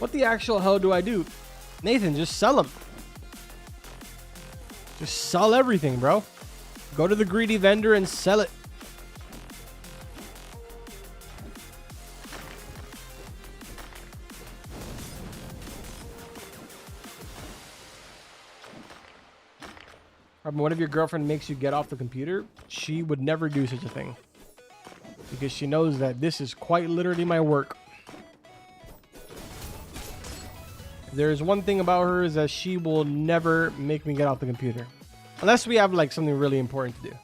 B: What the actual hell do I do? Nathan, just sell them. Just sell everything, bro. Go to the greedy vendor and sell it. What if your girlfriend makes you get off the computer? She would never do such a thing, because she knows that this is quite literally my work. There's one thing about her is that she will never make me get off the computer, unless we have like something really important to do.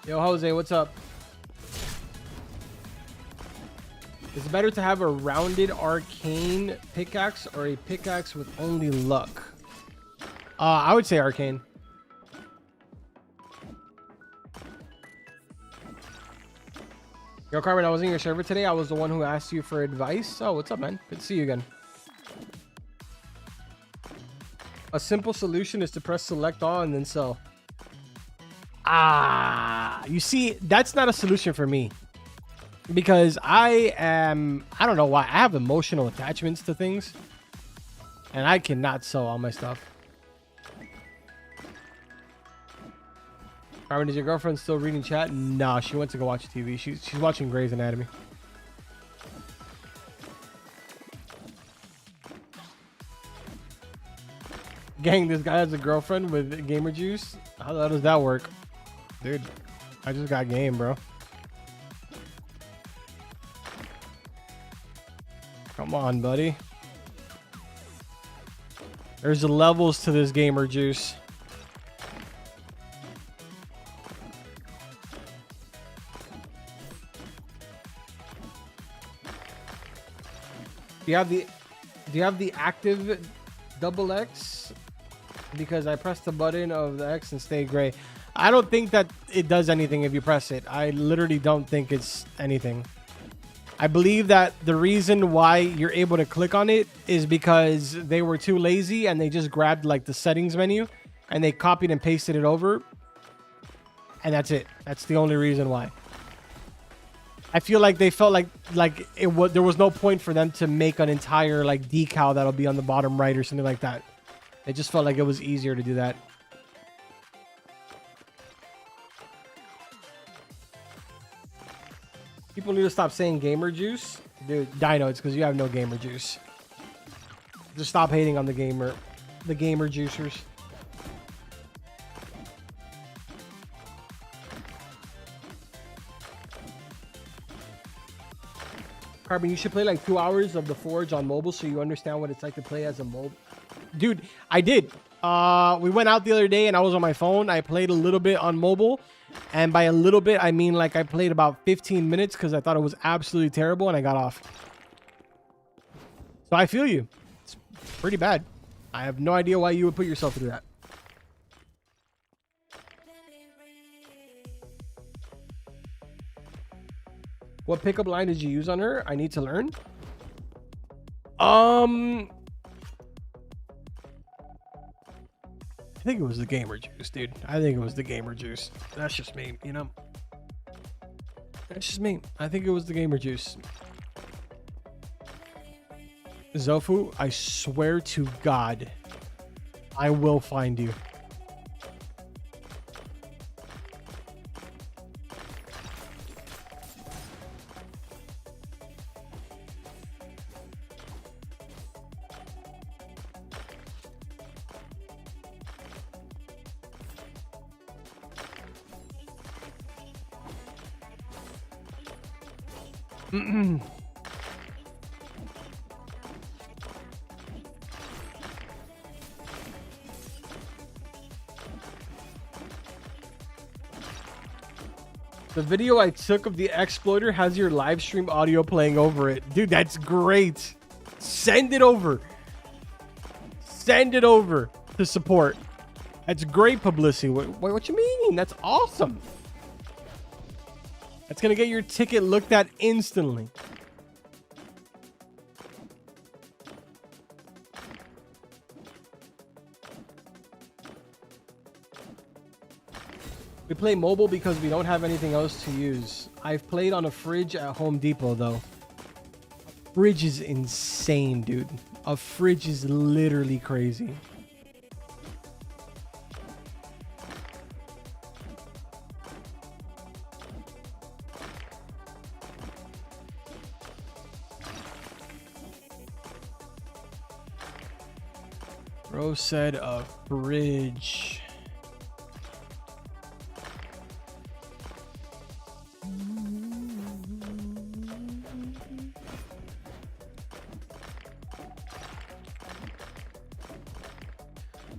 B: Yo, Jose, what's up? Is it better to have a rounded arcane pickaxe or a pickaxe with only luck? I would say arcane. Yo, Carmen, I was in your server today. I was the one who asked you for advice. Oh, what's up, man? Good to see you again. A simple solution is to press select all and then sell. Ah, you see, that's not a solution for me. Because I don't know why. I have emotional attachments to things. And I cannot sell all my stuff. Carmen, is your girlfriend still reading chat? Nah, she went to go watch TV. She's watching Grey's Anatomy. Gang, this guy has a girlfriend with gamer juice. How the hell does that work? Dude, I just got game, bro. Come on, buddy. There's levels to this gamer juice. Do you have the active double X? Because I pressed the button of the X and stay gray. I don't think that it does anything if you press it. I literally don't think it's anything. I believe that the reason why you're able to click on it is because they were too lazy and they just grabbed like the settings menu and they copied and pasted it over. And that's it. That's the only reason why. I feel like they felt like there was no point for them to make an entire like decal that'll be on the bottom right or something like that. It just felt like it was easier to do that. People need to stop saying gamer juice. Dude, Dino, it's because you have no gamer juice. Just stop hating on the gamer juicers. Carbon, you should play like 2 hours of The Forge on mobile so you understand what it's like to play as a mobile. Dude, I did. We went out the other day and I was on my phone. I played a little bit on mobile. And by a little bit, I mean like I played about 15 minutes because I thought it was absolutely terrible and I got off. So I feel you. It's pretty bad. I have no idea why you would put yourself through that. What pickup line did you use on her? I need to learn. I think it was the gamer juice, dude. I think it was the gamer juice. That's just me, you know? That's just me. I think it was the gamer juice. Zofu, I swear to God, I will find you. The video I took of the exploiter has your live stream audio playing over it. Dude, that's great. Send it over. Send it over to support. That's great publicity. What you mean? That's awesome. That's going to get your ticket looked at instantly. We play mobile because we don't have anything else to use. I've played on a fridge at Home Depot, though. Fridge is insane, dude. A fridge is literally crazy. Bro said a fridge.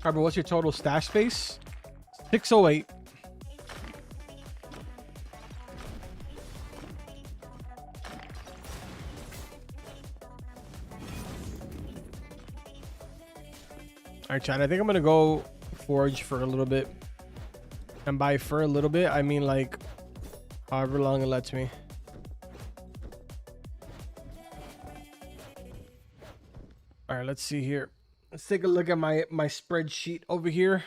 B: Carbon, what's your total stash space? 608. All right, Chad, I think I'm going to go forge for a little bit. And by for a little bit, I mean like however long it lets me. All right, let's see here. Let's take a look at my spreadsheet over here.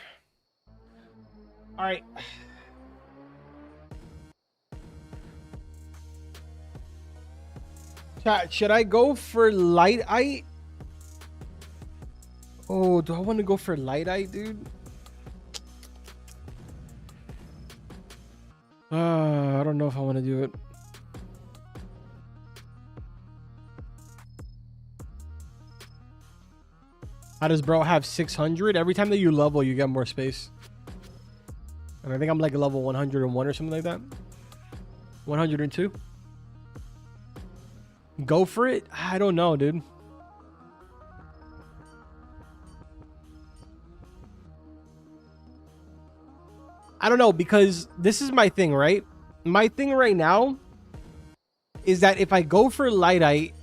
B: All right. Chat, should I go for Lightite? Oh, do I want to go for Lightite, dude? I don't know if I want to do it. How does bro have 600? Every time that you level, you get more space. And I think I'm like a level 101 or something like that. 102. Go for it? I don't know, dude. I don't know, because this is my thing, right? My thing right now is that if I go for Lightite,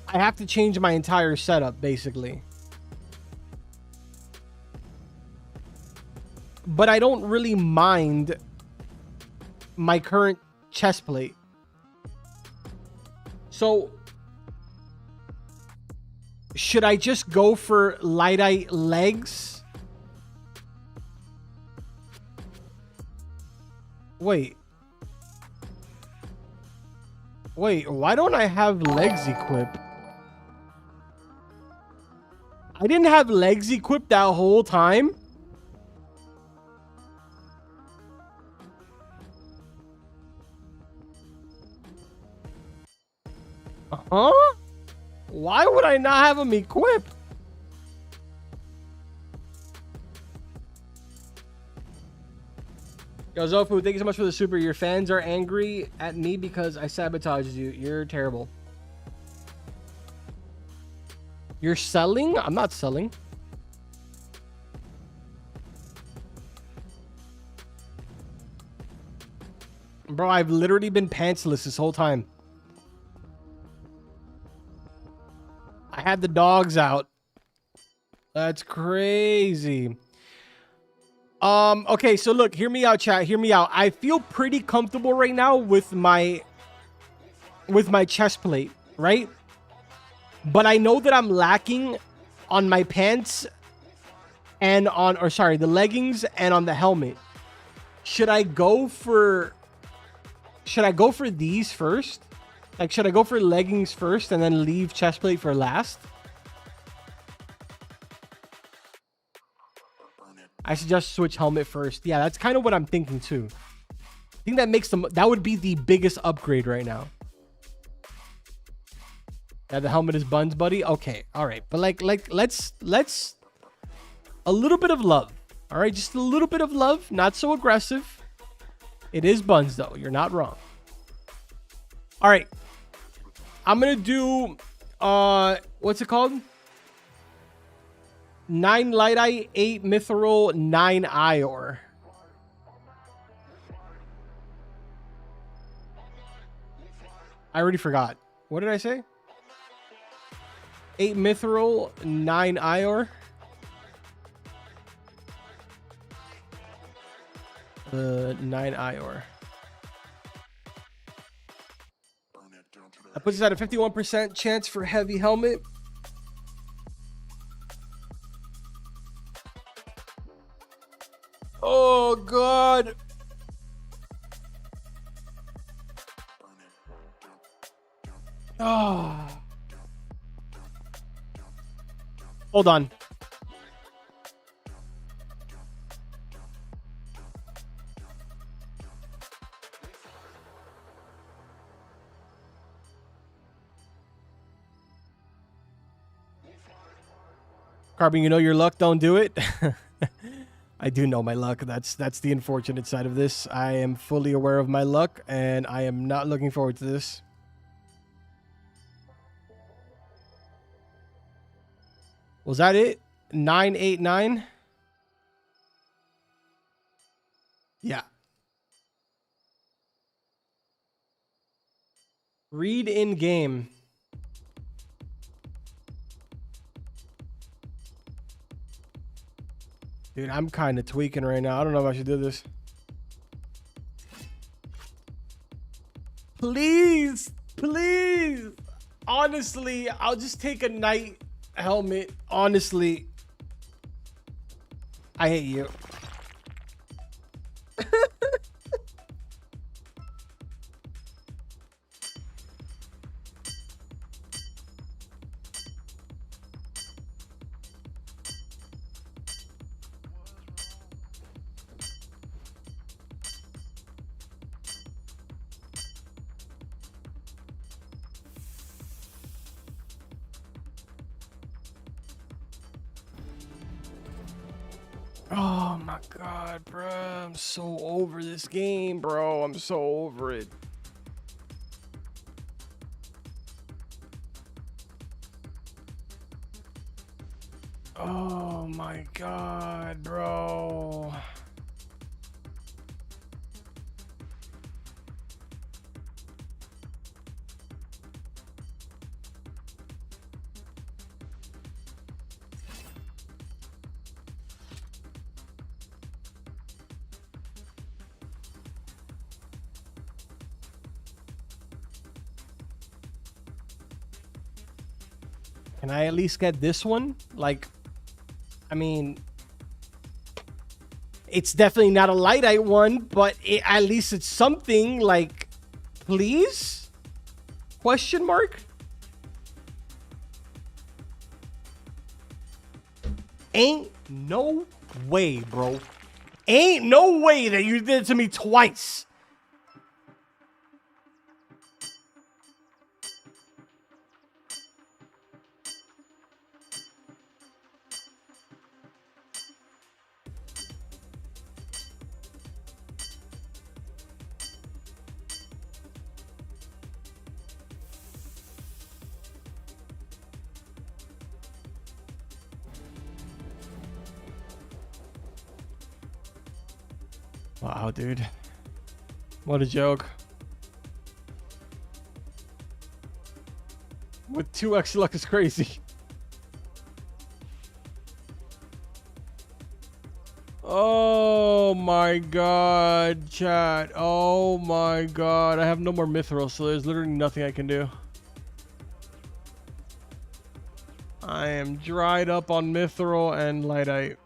B: I have to change my entire setup, basically. But I don't really mind my current chest plate. So, should I just go for Lightite legs? Wait, why don't I have legs equipped? I didn't have legs equipped that whole time. Huh? Why would I not have them equipped? Yo, Zofu, thank you so much for the super. Your fans are angry at me because I sabotaged you. You're terrible. You're selling? I'm not selling. Bro, I've literally been pantsless this whole time. I had the dogs out. That's crazy. Okay, so look, hear me out, chat. Hear me out. I feel pretty comfortable right now with my chest plate, right? But I know that I'm lacking on my pants and on, or sorry, the leggings and on the helmet. Should I go for these first? Like, should I go for leggings first and then leave chest plate for last? I should just switch helmet first. Yeah, that's kind of what I'm thinking too. I think that makes them, that would be the biggest upgrade right now. Yeah, the helmet is buns, buddy. Okay, all right. But like let's a little bit of love. All right, just a little bit of love, not so aggressive. It is buns though. You're not wrong. All right. I'm going to do what's it called? 9 Lightite, 8 Mithril, 9 Ior. I already forgot. What did I say? 8 Mithril, 9 Ior. 9 Ior. That puts us at a 51% chance for heavy helmet. Oh, God. Oh. Hold on. Carbon, you know your luck, don't do it. I do know my luck. That's the unfortunate side of this. I am fully aware of my luck, and I am not looking forward to this. Was that it? 989? Yeah. Read in game. Dude, I'm kind of tweaking right now. I don't know if I should do this. Please, please. Honestly, I'll just take a night helmet. Honestly, I hate you. Oh my god, bro. I'm so over this game, bro. I'm so over it. Oh my god, bro. Can I at least get this one? Like, I mean, it's definitely not a lightite one, but at least it's something. Like, please? Question mark? Ain't no way, bro. Ain't no way that you did it to me twice. Wow, dude. What a joke. With 2x luck is crazy. Oh my god, chat. Oh my god. I have no more mithril, so there's literally nothing I can do. I am dried up on mithril and lightite.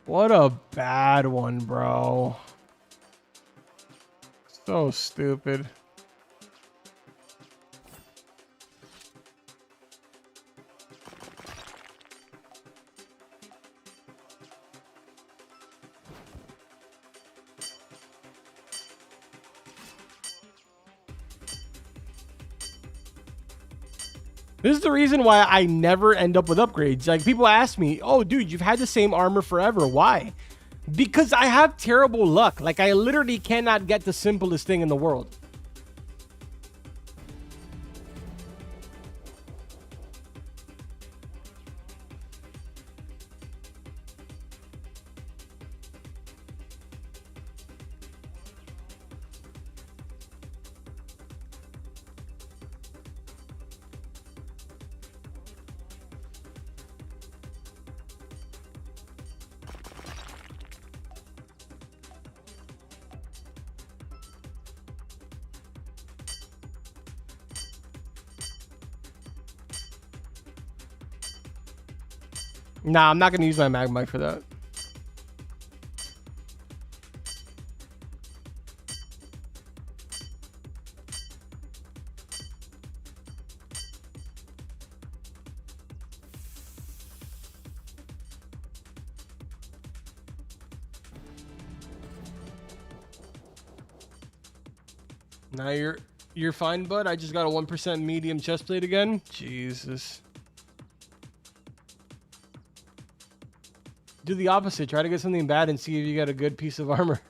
B: What a bad one, bro. So stupid. This is the reason why I never end up with upgrades. Like, people ask me, oh, dude, you've had the same armor forever. Why? Because I have terrible luck. Like, I literally cannot get the simplest thing in the world. Nah, I'm not going to use my magmite for that. Now you're fine, bud. I just got a 1% medium chest plate again. Jesus. Do the opposite. Try to get something bad and see if you get a good piece of armor.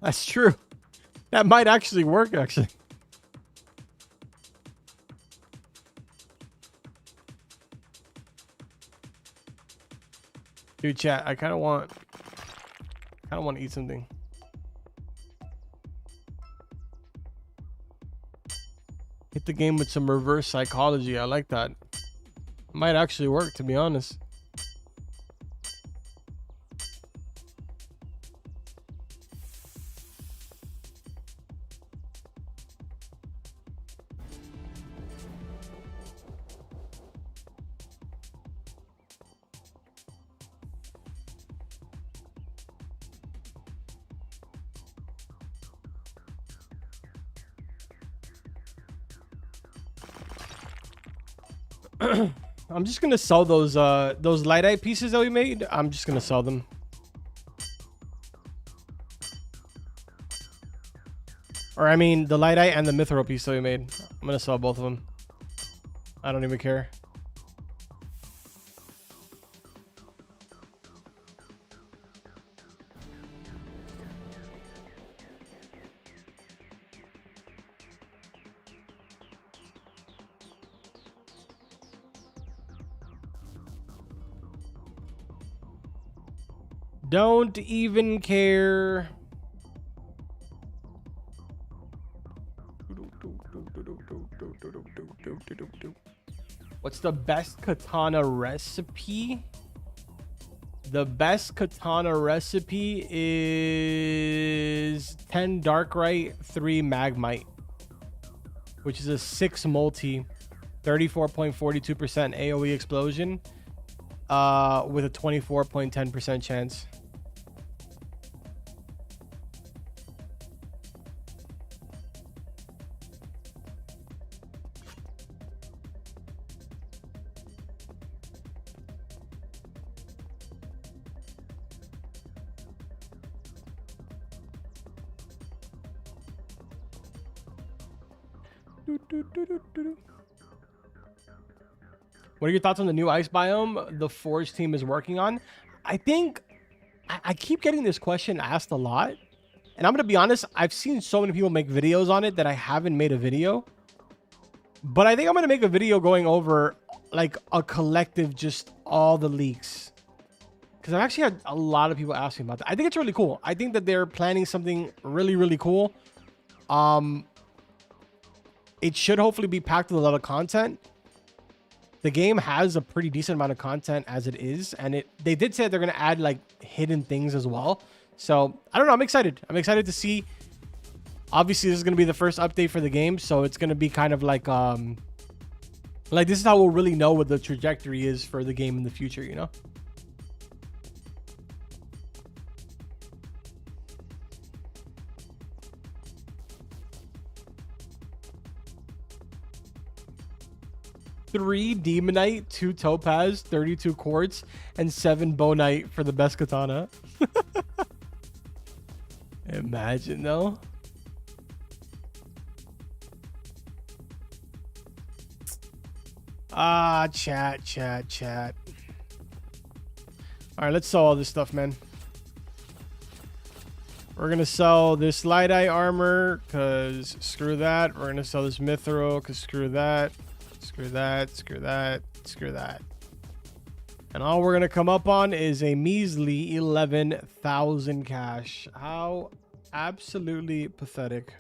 B: That's true. That might actually work, actually. Dude, chat, I kind of want to eat something. Hit the game with some reverse psychology. I like that. Might actually work, to be honest. I'm just gonna sell those light eye pieces that we made. I'm just gonna sell them. Or I mean, the light eye and the mithril piece that we made. I'm gonna sell both of them. I don't even care. Don't even care. What's the best katana recipe? The best katana recipe is 10 Darkright, 3 Magmite, which is a 6 multi, 34.42% AoE explosion, with a 24.10% chance. What are your thoughts on the new ice biome the Forge team is working on? I think I keep getting this question asked a lot. And I'm going to be honest, I've seen so many people make videos on it that I haven't made a video. But I think I'm going to make a video going over like a collective, just all the leaks. Because I've actually had a lot of people asking about that. I think it's really cool. I think that they're planning something really, really cool. It should hopefully be packed with a lot of content. The game has a pretty decent amount of content as it is. And they did say they're going to add like hidden things as well. So I don't know. I'm excited. I'm excited to see. Obviously, this is going to be the first update for the game. So it's going to be kind of like this is how we'll really know what the trajectory is for the game in the future, you know? Three Demonite, 2 Topaz, 32 Quartz, and 7 Bonite for the best katana. Imagine, though. Ah, chat. All right, let's sell all this stuff, man. We're going to sell this light eye armor because screw that. We're going to sell this mithril because screw that. Screw that. And all we're going to come up on is a measly 11,000 cash. How absolutely pathetic.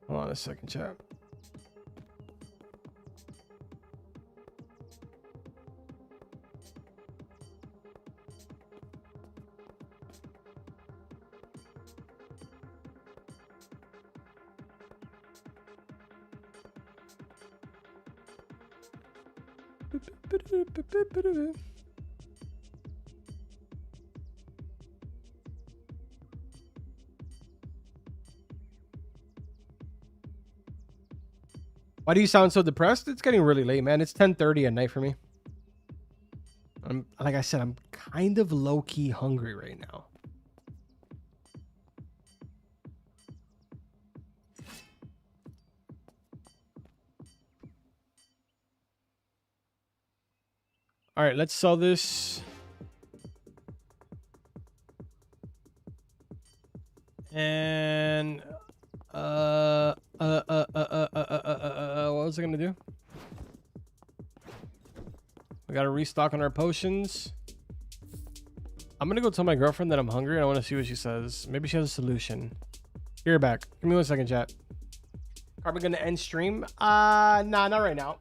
B: Hold on a second, chat. Why do you sound so depressed? It's getting really late, man. It's 10:30 at night for me. Like I said, I'm kind of low-key hungry right now. All right, let's sell this. And what was I gonna do? We gotta restock on our potions. I'm gonna go tell my girlfriend that I'm hungry and I want to see what she says. Maybe she has a solution. Be right back. Give me 1 second, chat. Are we gonna end stream? Nah, not right now.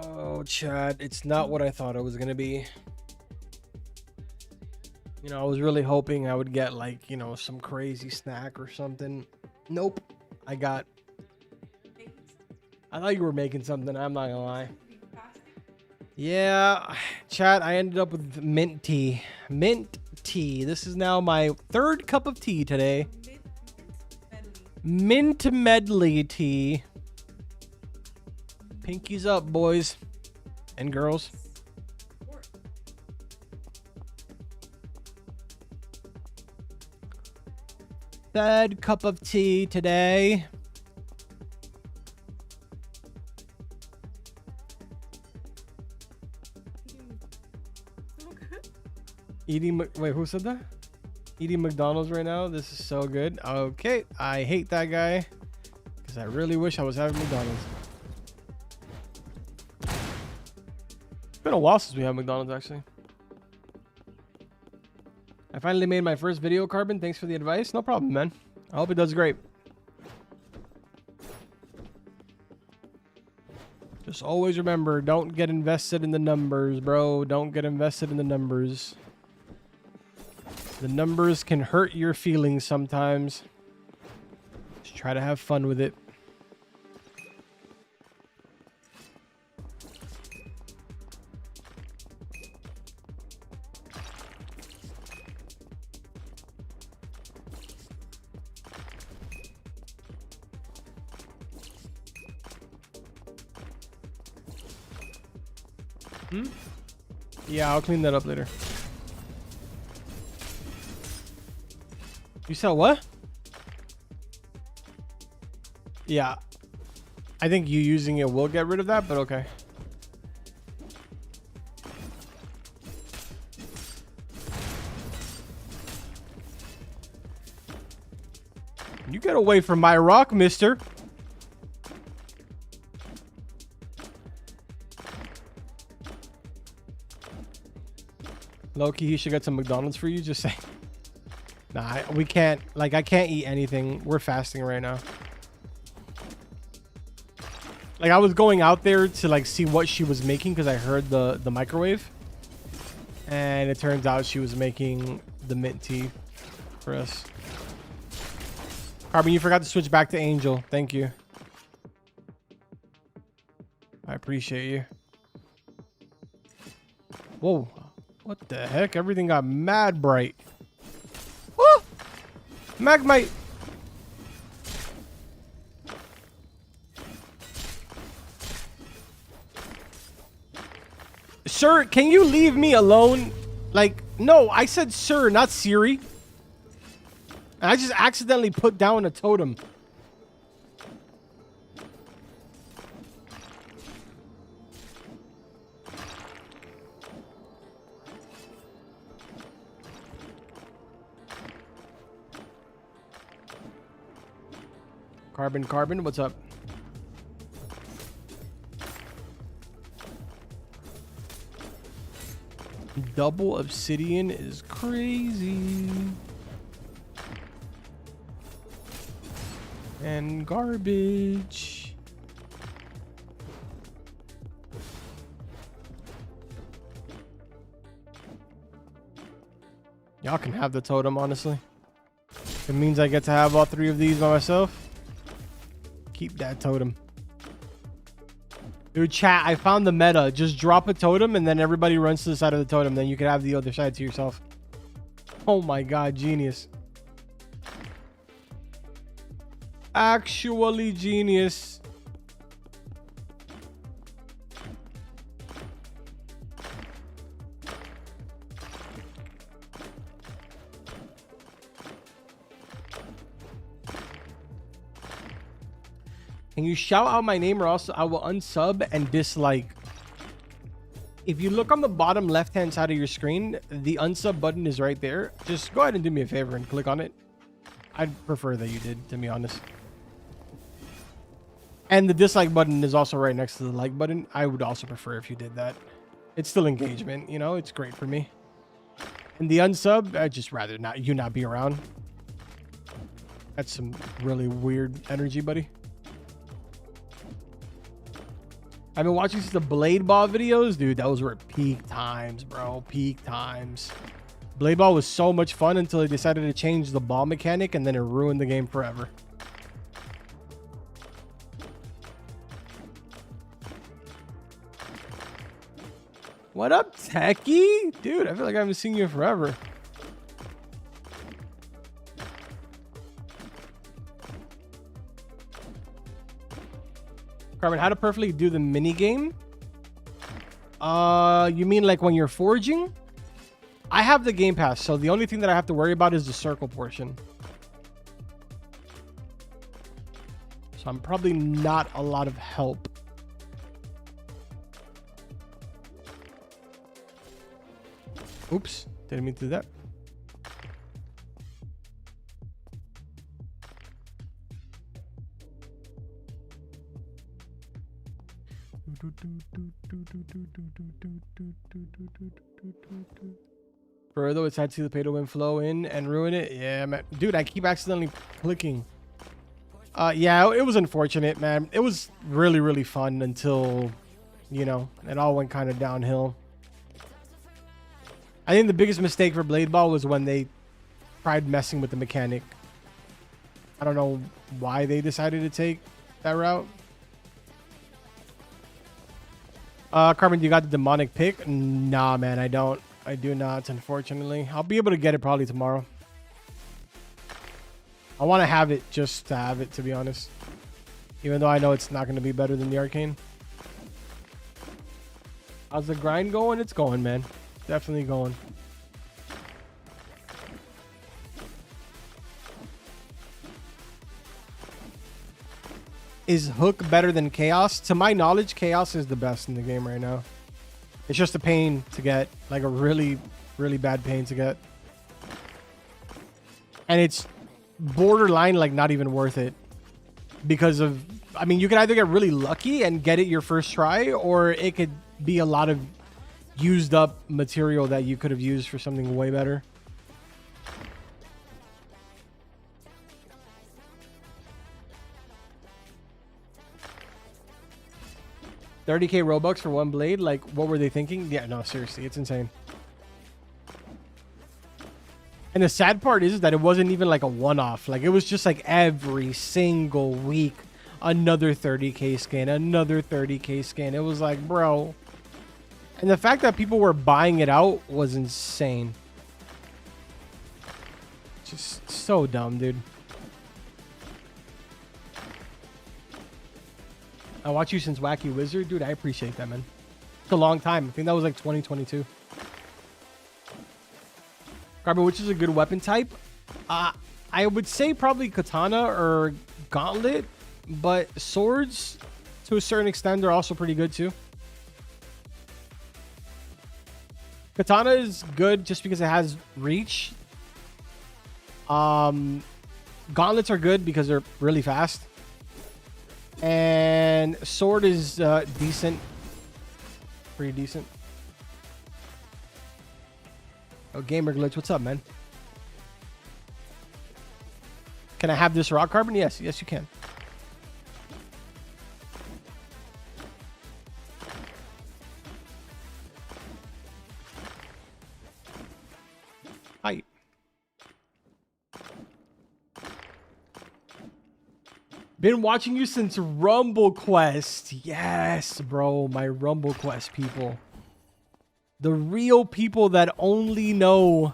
B: Oh, Chad, it's not what I thought it was gonna be. You know, I was really hoping I would get like, you know, some crazy snack or something. Nope. I thought you were making something, I'm not gonna lie. Yeah, Chad, I ended up with mint tea. Mint tea. This is now my third cup of tea today. Mint medley tea. Pinkies up, boys and girls. Third cup of tea today. Wait, who said that? Eating McDonald's right now. This is so good. Okay, I hate that guy because I really wish I was having McDonald's. It's been a while since we had McDonald's, actually. I finally made my first video, Carbon. Thanks for the advice. No problem, man. I hope it does great. Just always remember, don't get invested in the numbers, bro. Don't get invested in the numbers. The numbers can hurt your feelings sometimes. Just try to have fun with it. Yeah, I'll clean that up later. You said what? Yeah. I think you using it will get rid of that, but okay. You get away from my rock, mister. Loki, he should get some McDonald's for you, just saying. Nah, we can't. Like, I can't eat anything. We're fasting right now. Like, I was going out there to, like, see what she was making because I heard the microwave. And it turns out she was making the mint tea for us. Carbon, you forgot to switch back to Angel. Thank you. I appreciate you. Whoa. What the heck? Everything got mad bright. Oh! Magmite. Sir, can you leave me alone? Like, no, I said sir, not Siri. And I just accidentally put down a totem. Carbon, what's up? Double obsidian is crazy. And garbage. Y'all can have the totem, honestly. It means I get to have all three of these by myself. Keep that totem. Dude, chat, I found the meta. Just drop a totem and then everybody runs to the side of the totem. Then you can have the other side to yourself. Oh my god, genius. Actually genius. Can you shout out my name or else I will unsub and dislike? If you look on the bottom left-hand side of your screen, the unsub button is right there. Just go ahead and do me a favor and click on it. I'd prefer that you did, to be honest. And the dislike button is also right next to the like button. I would also prefer if you did that. It's still engagement, you know? It's great for me. And the unsub, I'd just rather not be around. That's some really weird energy, buddy. I've been watching the Blade Ball videos. Dude, those were peak times, bro. Peak times. Blade Ball was so much fun until they decided to change the ball mechanic, and then it ruined the game forever. What up, Techie? Dude, I feel like I haven't seen you in forever. Carmen, how to perfectly do the mini game? You mean like when you're forging? I have the game pass, so the only thing that I have to worry about is the circle portion. So I'm probably not a lot of help. Oops, didn't mean to do that. Further, it's had to see the pay to win flow in and ruin it. Yeah, man. Dude, I keep accidentally clicking. Yeah, it was unfortunate, man. It was really, really fun until, you know, it all went kind of downhill. I think the biggest mistake for Blade Ball was when they tried messing with the mechanic. I don't know why they decided to take that route. Carmen, you got the demonic pick? Nah, man, I don't. I do not, unfortunately. I'll be able to get it probably tomorrow. I want to have it just to have it, to be honest. Even though I know it's not going to be better than the arcane. How's the grind going? It's going, man. Definitely going. Is Hook better than Chaos? To my knowledge, Chaos is the best in the game right now. It's just a pain to get. Like a really, really bad pain to get. And it's borderline like not even worth it. Because of... I mean, you can either get really lucky and get it your first try, or it could be a lot of used up material that you could have used for something way better. $30K Robux for one blade? Like, what were they thinking? Yeah, no, seriously, it's insane. And the sad part is that it wasn't even like a one-off. Like, it was just like every single week, another 30K skin, another 30K skin. It was like, bro. And the fact that people were buying it out was insane. Just so dumb, dude. I watch you since Wacky Wizard. Dude, I appreciate that, man. It's a long time. I think that was like 2022. Carbon, which is a good weapon type? I would say probably Katana or Gauntlet. But swords, to a certain extent, are also pretty good too. Katana is good just because it has reach. Gauntlets are good because they're really fast. And sword is decent. Pretty decent. Oh, Gamer Glitch, what's up, man? Can I have this rock carbon? Yes, yes you can. Hi. Been watching you since Rumble Quest. Yes, bro, my Rumble Quest people. The real people that only know.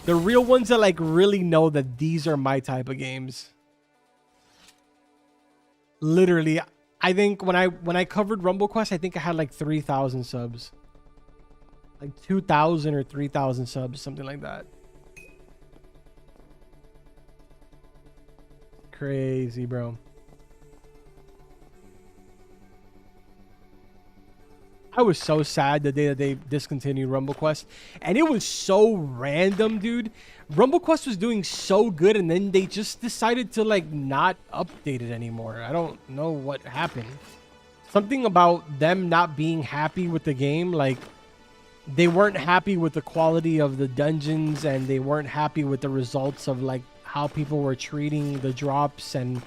B: The real ones that like really know that these are my type of games. Literally, I think when I covered Rumble Quest, I think I had like 3,000 subs. Like 2,000 or 3,000 subs, something like that. Crazy, bro. I was so sad the day that they discontinued Rumble Quest. And it was so random, dude. Rumble Quest was doing so good, and then they just decided to, like, not update it anymore. I don't know what happened. Something about them not being happy with the game. Like, they weren't happy with the quality of the dungeons, and they weren't happy with the results of, like, how people were treating the drops and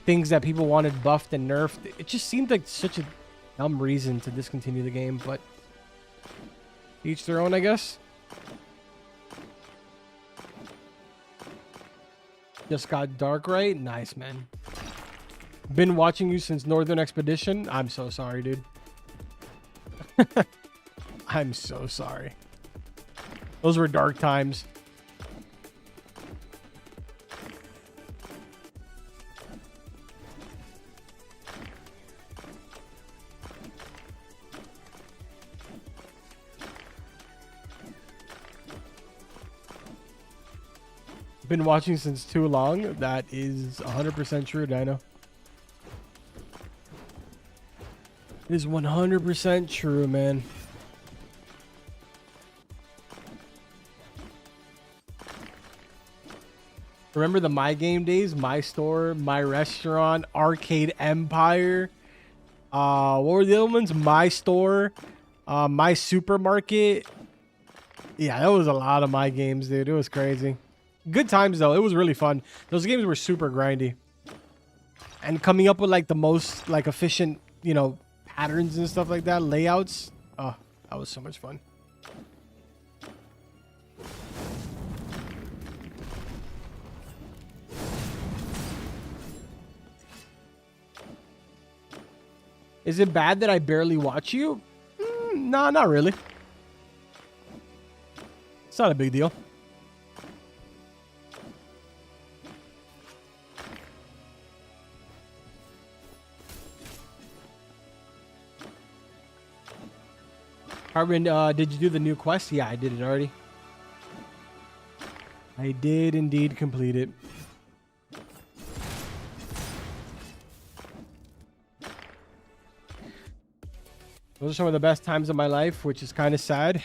B: things that people wanted buffed and nerfed. It just seemed like such a dumb reason to discontinue the game, but each their own, I guess. Just got dark, right? Nice, man. Been watching you since Northern Expedition. I'm so sorry, dude. I'm so sorry. Those were dark times. Been watching since too long. That is 100% true, Dino. It is 100% true, man. Remember the My Game days? My Store, My Restaurant, Arcade Empire. What were the other ones? My Store, My Supermarket. Yeah, that was a lot of My Games, dude. It was crazy. Good times, though. It was really fun. Those games were super grindy. And coming up with, like, the most, like, efficient, you know, patterns and stuff like that, layouts. Oh, that was so much fun. Is it bad that I barely watch you? Nah, not really. It's not a big deal. Arvin, did you do the new quest? Yeah, I did it already. I did indeed complete it. Those are some of the best times of my life, which is kind of sad.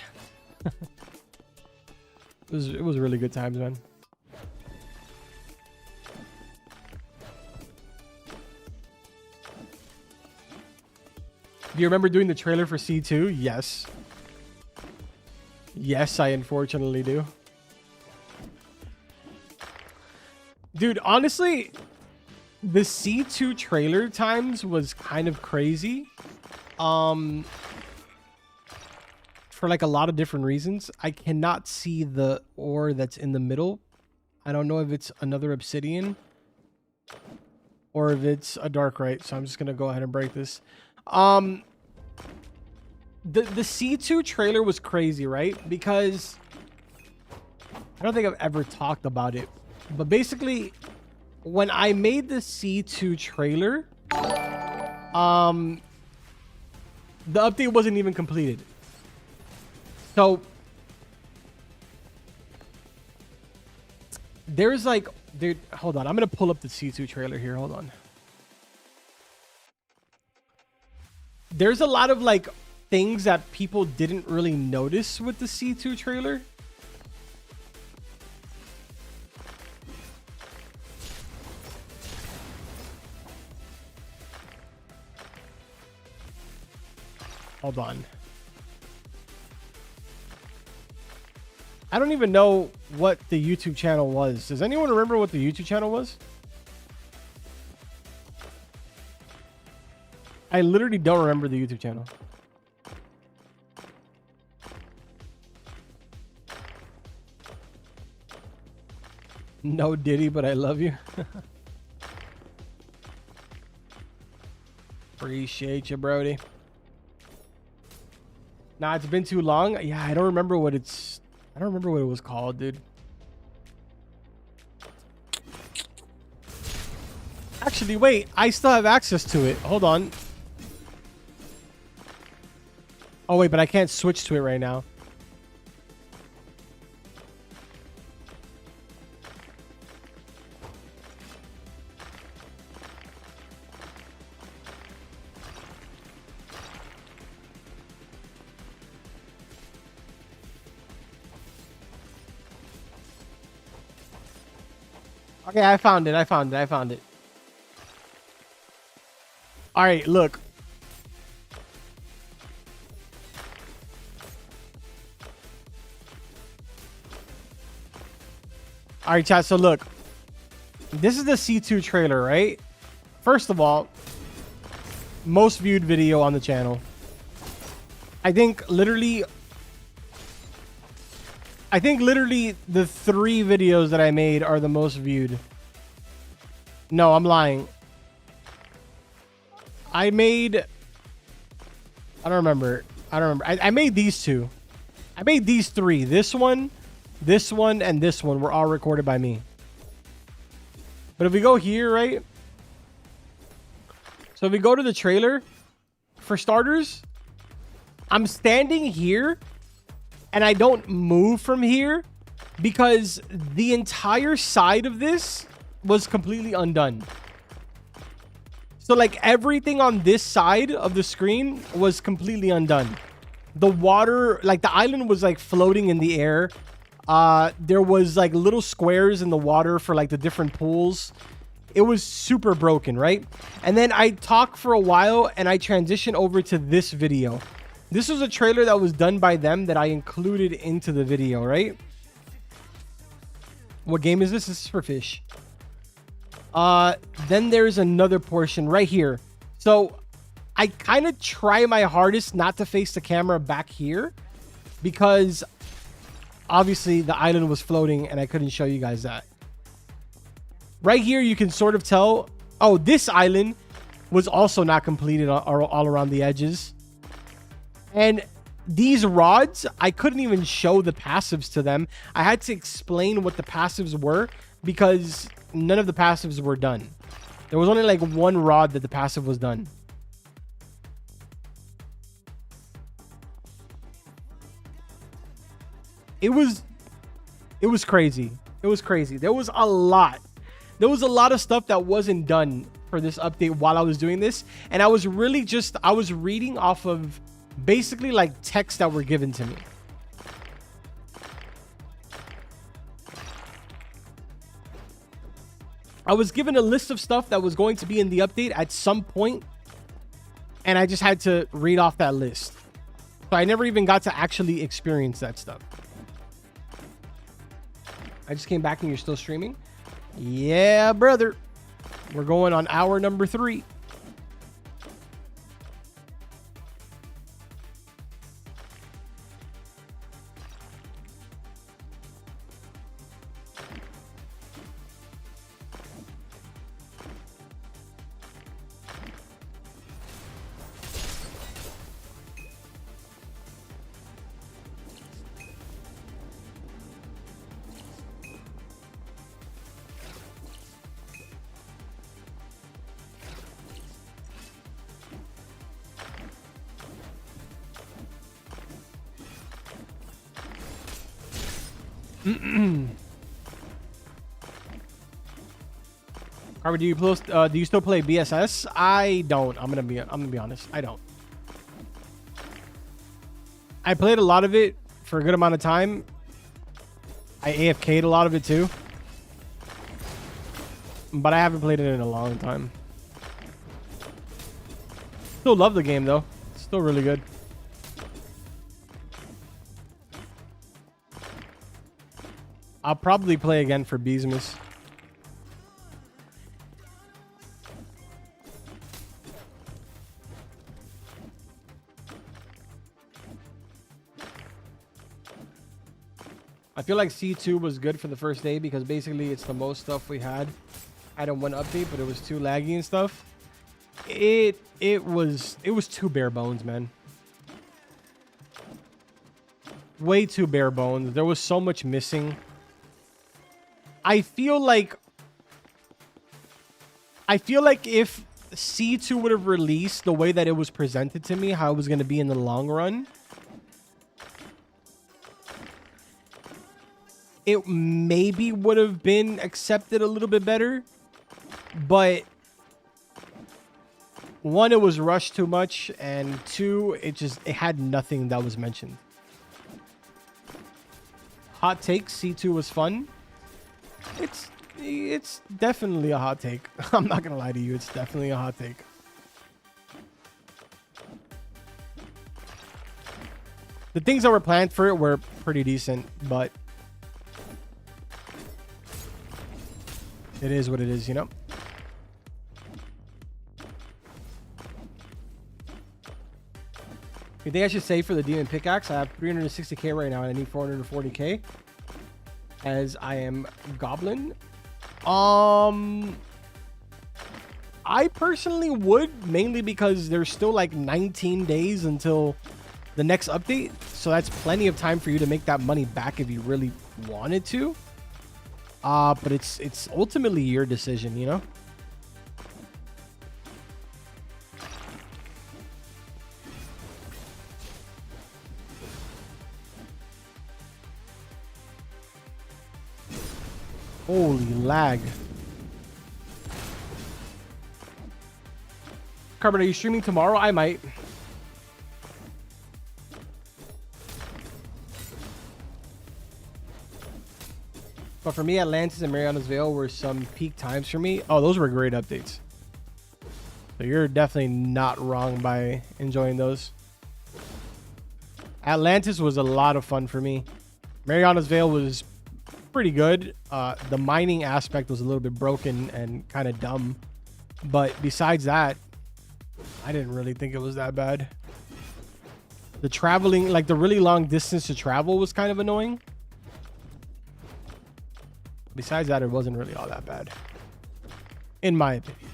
B: It was really good times, man. Do you remember doing the trailer for C2? Yes. Yes, I unfortunately do. Dude, honestly, the C2 trailer times was kind of crazy. For like a lot of different reasons. I cannot see the ore that's in the middle. I don't know if it's another obsidian or if it's a dark right. So I'm just going to go ahead and break this. The C2 trailer was crazy, right? Because I don't think I've ever talked about it. But basically, when I made the C2 trailer, the update wasn't even completed. So there's like, dude, hold on. I'm going to pull up the C2 trailer here. Hold on. There's a lot of like things that people didn't really notice with the C2 trailer. Hold on. I don't even know what the YouTube channel was. Does anyone remember what the YouTube channel was? I literally don't remember the YouTube channel. No Diddy, but I love you. Appreciate you, Brody. Nah, it's been too long. Yeah, I don't remember what it's... I don't remember what it was called, dude. Actually, wait. I still have access to it. Hold on. Oh, wait, but I can't switch to it right now. Okay, I found it. I found it. I found it. All right, look. All right, chat. So look, this is the C2 trailer, right? First of all, most viewed video on the channel. I think literally the 3 videos that I made are the most viewed. No, I'm lying. I don't remember. I made these 2. I made these 3. This one, and this one were all recorded by me. But if we go here, right? So if we go to the trailer, for starters, I'm standing here and I don't move from here because the entire side of this was completely undone. So like everything on this side of the screen was completely undone. The water, like the island was like floating in the air. There was like little squares in the water for like the different pools. It was super broken, right? And then I talked for a while and I transitioned over to this video. This was a trailer that was done by them that I included into the video, right? What game is this? This is for fish. Then there's another portion right here. So I kind of try my hardest not to face the camera back here because obviously the island was floating and I couldn't show you guys that. Right here, you can sort of tell, oh, this island was also not completed all around the edges. And these rods, I couldn't even show the passives to them. I had to explain what the passives were because none of the passives were done. There was only like 1 rod that the passive was done. It was crazy. It was crazy. There was a lot of stuff that wasn't done for this update while I was doing this. And I was really I was reading off of basically like texts that were given to me. I was given a list of stuff that was going to be in the update at some point, and I just had to read off that list. So I never even got to actually experience that stuff. I just came back and you're still streaming? Yeah, brother. We're going on hour number 3. Carver, do you still play BSS? I don't. I'm gonna be honest. I don't. I played a lot of it for a good amount of time. I AFK'd a lot of it too. But I haven't played it in a long time. Still love the game though. It's still really good. I'll probably play again for Beesmas. I feel like C2 was good for the first day because basically it's the most stuff we had in one update, but it was too laggy and stuff. It was too bare bones, man. Way too bare bones. There was so much missing. I feel like if C2 would have released the way that it was presented to me, how it was going to be in the long run, it maybe would have been accepted a little bit better. But 1, it was rushed too much, and 2, it had nothing that was mentioned. Hot take, C2 was fun. It's definitely a hot take. I'm not gonna lie to you, it's definitely a hot take. The things that were planned for it were pretty decent, but it is what it is, you know? You think I should save for the demon pickaxe? I have 360k right now and I need 440k as I am goblin. I personally would, mainly because there's still like 19 days until the next update, so that's plenty of time for you to make that money back if you really wanted to. But it's ultimately your decision, you know. Holy lag. Carbon, are you streaming tomorrow? I might. But for me, Atlantis and Mariana's Vale were some peak times for me. Oh, those were great updates. So you're definitely not wrong by enjoying those. Atlantis was a lot of fun for me. Mariana's Vale was pretty good. The mining aspect was a little bit broken and kind of dumb. But besides that, I didn't really think it was that bad. The traveling, like the really long distance to travel was kind of annoying. Besides that, it wasn't really all that bad, in my opinion.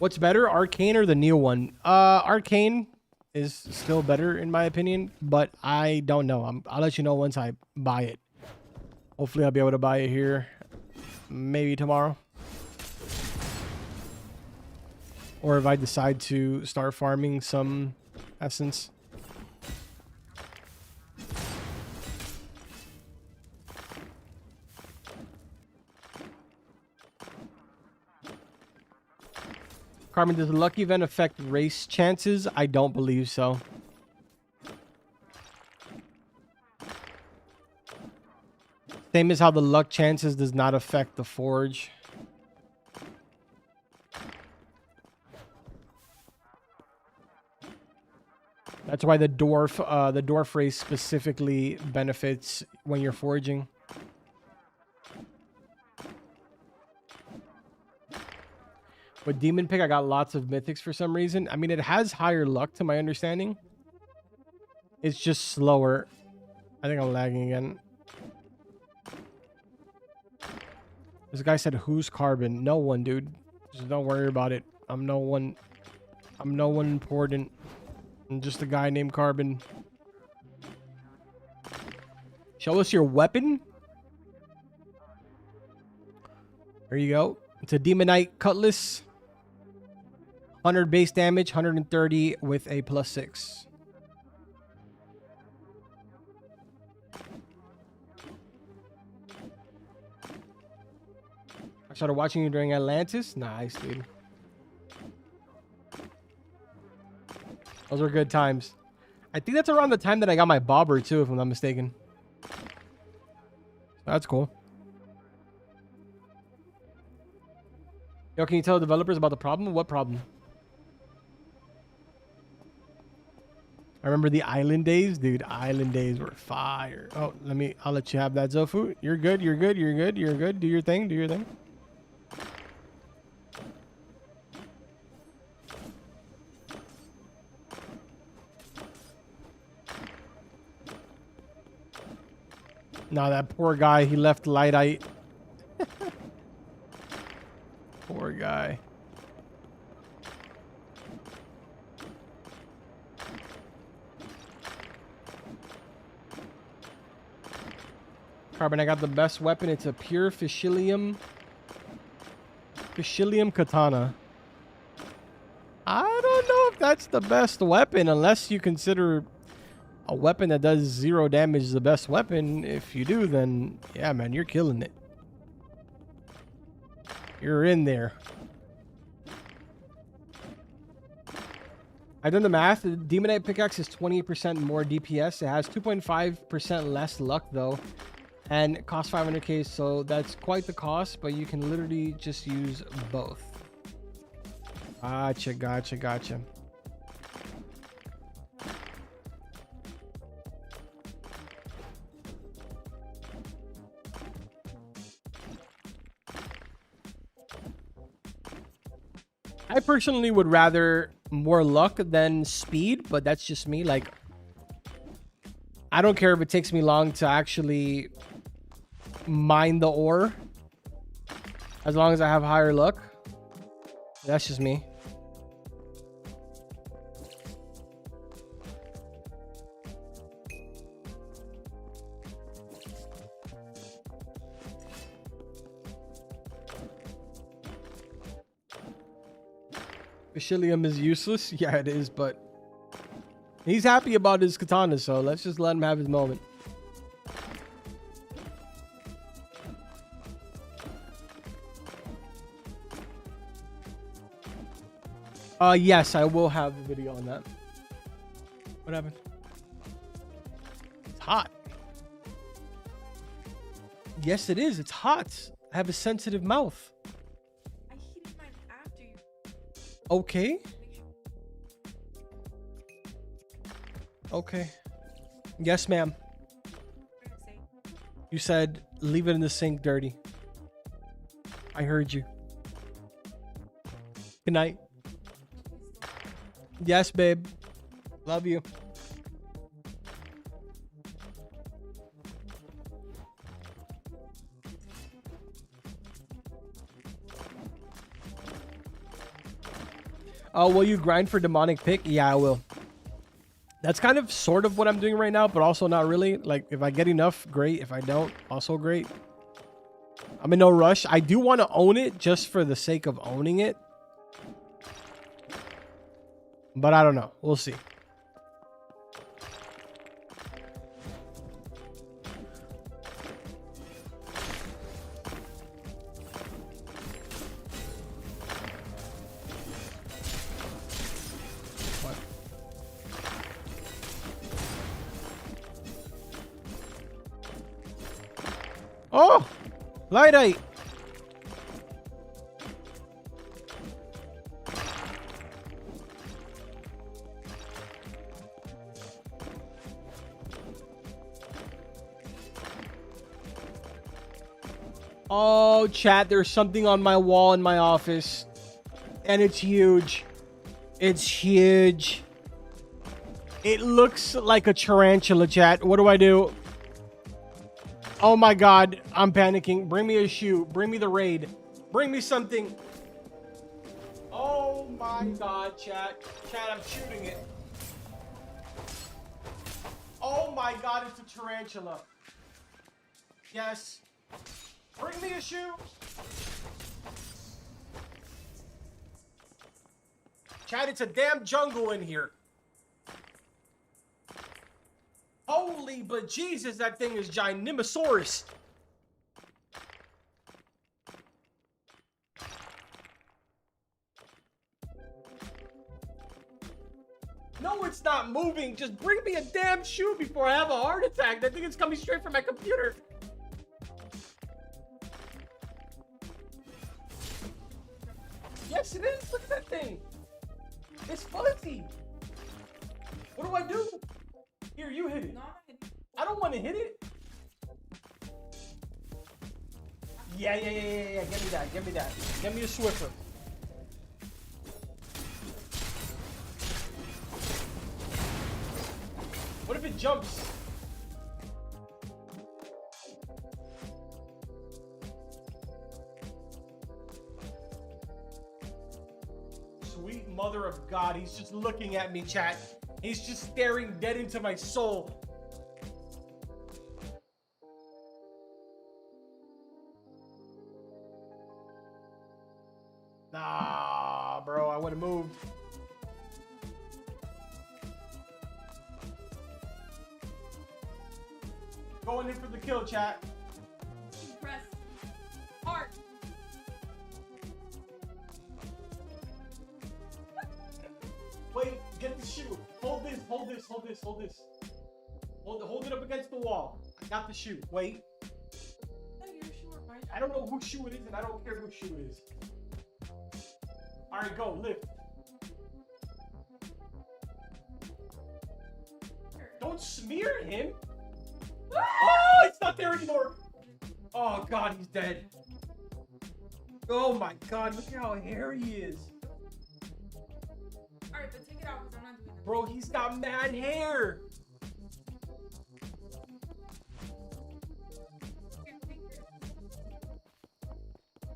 B: What's better, Arcane or the new one? Arcane is still better in my opinion, but I don't know. I'll let you know once I buy it. Hopefully, I'll be able to buy it here, maybe tomorrow, or if I decide to start farming some essence. Carmen, does the lucky event affect race chances? I don't believe so. Same as how the luck chances does not affect the forge. That's why the dwarf race specifically benefits when you're forging. With Demon Pick, I got lots of mythics for some reason. I mean, it has higher luck to my understanding. It's just slower. I think I'm lagging again. This guy said, who's Carbon? No one, dude. Just don't worry about it. I'm no one important. I'm just a guy named Carbon. Show us your weapon. There you go. It's a Demonite Cutlass. 100 base damage, 130 with a +6. I started watching you during Atlantis. Nice, dude. Those were good times. I think that's around the time that I got my bobber too, if I'm not mistaken. That's cool. Yo, can you tell the developers about the problem? What problem? I remember the island days, dude. Island days were fire. Oh, I'll let you have that, Zofu. You're good. You're good. You're good. You're good. Do your thing. Do your thing. Nah, that poor guy. He left Lightite. Poor guy. Carbon, I got the best weapon. It's a pure Fishilium katana. I don't know if that's the best weapon unless you consider a weapon that does 0 damage is the best weapon. If you do, then yeah, man, you're killing it. You're in there. I've done the math. The Demonite pickaxe is 20% more DPS. It has 2.5% less luck though, and it costs 500k. So that's quite the cost. But you can literally just use both. Gotcha, gotcha, gotcha. I personally would rather more luck than speed, but that's just me. Like, I don't care if it takes me long to actually mine the ore, as long as I have higher luck. That's just me. Bachilium is useless. Yeah, it is, but he's happy about his katana, so let's just let him have his moment. Yes, I will have a video on that. What happened? It's hot. Yes, it is. It's hot. I have a sensitive mouth.
D: I heated mine after you.
B: Okay. Okay. Yes, ma'am. You said leave it in the sink dirty. I heard you. Good night. Yes, babe. Love you. Will you grind for demonic pick? Yeah, I will. That's kind of sort of what I'm doing right now, but also not really. Like, if I get enough, great. If I don't, also great. I'm in no rush. I do want to own it just for the sake of owning it. But I don't know. We'll see. What? Oh! Lightite! Oh, chat, there's something on my wall in my office. And it's huge. It's huge. It looks like a tarantula, chat. What do I do? Oh my god, I'm panicking. Bring me a shoe. Bring me the raid. Bring me something. Oh my god, chat. Chat, I'm shooting it. Oh my god, it's a tarantula. Yes. Bring me a shoe. Chat, it's a damn jungle in here. Holy but Jesus, that thing is ginormous. No, it's not moving. Just bring me a damn shoe before I have a heart attack. That thing is coming straight from my computer. Yes, it is. Look at that thing. It's fuzzy. What do I do? Here, you hit it. I don't want to hit it. Yeah. Give me that. Give me that. Give me a Swiffer. What if it jumps? Sweet mother of God, he's just looking at me, chat. He's just staring dead into my soul. Nah, bro, I would have moved. Going in for the kill, chat.
D: Press heart.
B: Wait, get the shoe. Hold this. Hold it up against the wall. I got the shoe. Wait. I don't know whose shoe it is, and I don't care whose shoe it is. All right, go. Lift. Don't smear him. Oh, it's not there anymore. Oh, God, he's dead. Oh, my God. Look at how hairy he is.
D: Alright, but take it out because I'm not doing that.
B: Bro, he's got mad hair.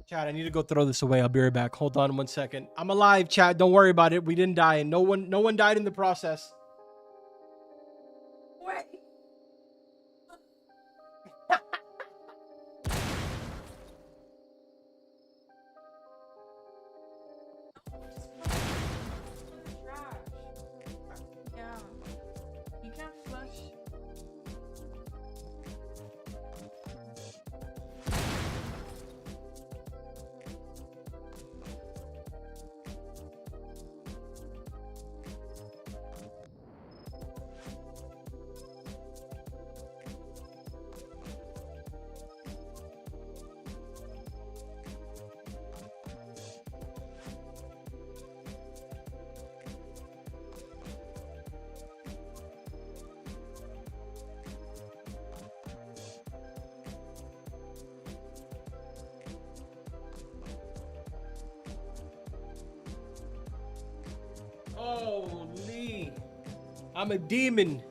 B: Chat, I need to go throw this away. I'll be right back. Hold on 1 second. I'm alive, chat. Don't worry about it. We didn't die. No one died in the process.
D: Wait. Yeah. You can't flush.
B: Holy. I'm a demon.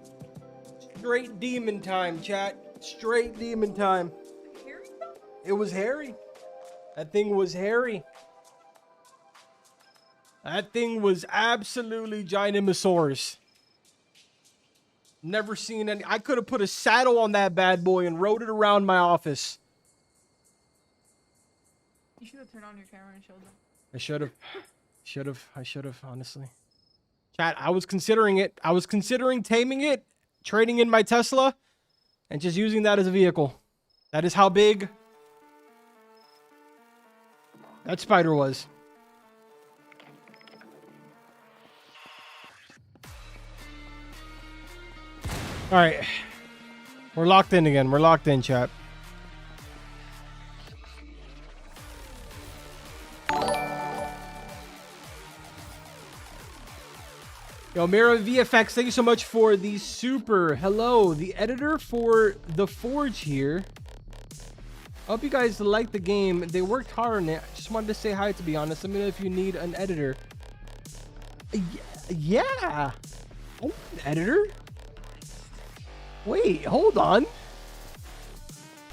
B: Straight demon time, chat. Straight demon time.
D: Hairy though?
B: It was hairy. That thing was hairy. That thing was absolutely Ginormosaurus. Never seen any. I could have put a saddle on that bad boy and rode it around my office.
D: You should have turned on your camera and showed them.
B: I should have. I should have, honestly. Chat, I was considering it. I was considering taming it, trading in my Tesla, and just using that as a vehicle. That is how big that spider was. All right. We're locked in again. We're locked in, chat. Yo, Mira VFX, thank you so much for the super. Hello, the editor for The Forge here. I hope you guys like the game. They worked hard on it. I just wanted to say hi, to be honest. Let me know if you need an editor. Yeah. I need an editor? Wait, hold on.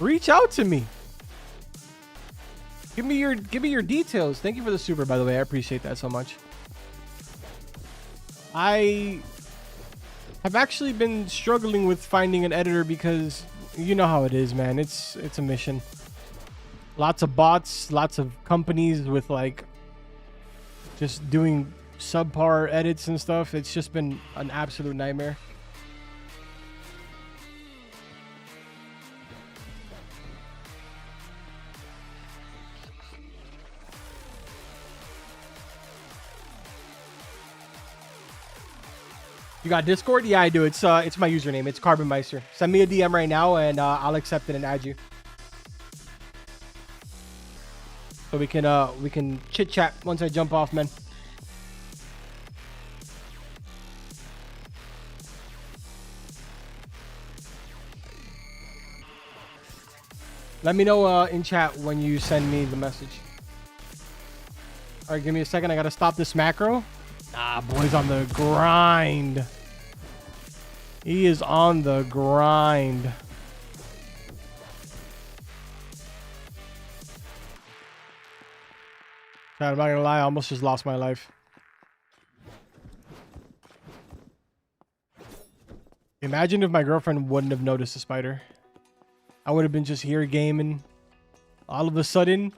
B: Reach out to me. Give me your details. Thank you for the super, by the way. I appreciate that so much. I have actually been struggling with finding an editor because you know how it is, man. It's a mission. Lots of bots, lots of companies with like just doing subpar edits and stuff. It's just been an absolute nightmare. You got Discord? Yeah, I do. It's my username. It's Carbonmeister. Send me a DM right now, and I'll accept it and add you. So we can chit chat once I jump off, man. Let me know in chat when you send me the message. All right, give me a second. I gotta stop this macro. Ah, boy's on the grind. He is on the grind. God, I'm not gonna lie, I almost just lost my life. Imagine if my girlfriend wouldn't have noticed the spider. I would have been just here gaming. All of a sudden,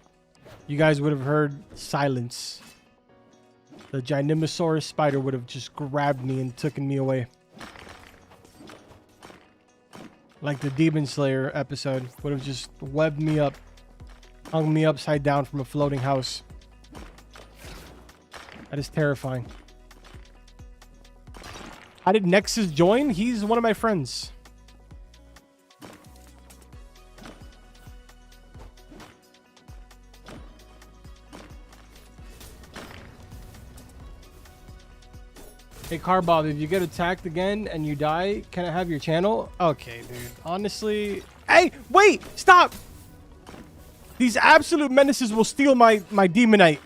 B: you guys would have heard silence. The Ginormosaurus spider would have just grabbed me and taken me away. Like the Demon Slayer episode. Would have just webbed me up. Hung me upside down from a floating house. That is terrifying. How did Nexus join? He's one of my friends. Hey, Carbob, if you get attacked again and you die, can I have your channel? Okay, dude. Honestly... Hey, wait! Stop! These absolute menaces will steal my Demonite.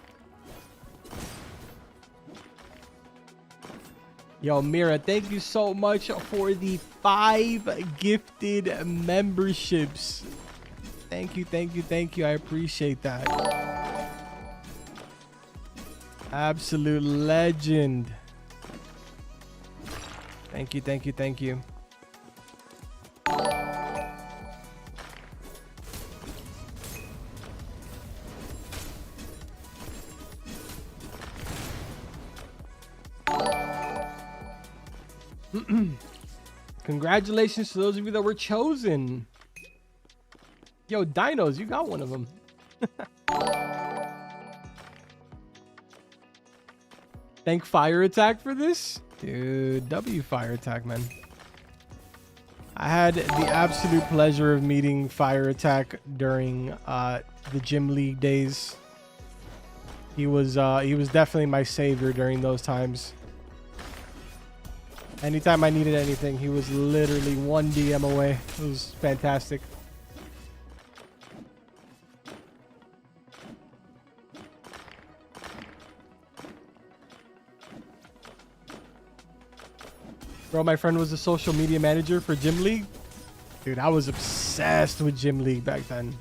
B: Yo, Mira, thank you so much for the 5 gifted memberships. Thank you, thank you, thank you. I appreciate that. Absolute legend. Thank you, thank you, thank you. Congratulations to those of you that were chosen. Yo, Dinos, you got one of them. Thank Fire Attack for this. Dude, W Fire Attack, man. I had the absolute pleasure of meeting Fire Attack during the gym league days. He was definitely my savior during those times. Anytime I needed anything, he was literally 1 DM away. It was fantastic. Bro, my friend was a social media manager for Gym League. Dude, I was obsessed with Gym League back then.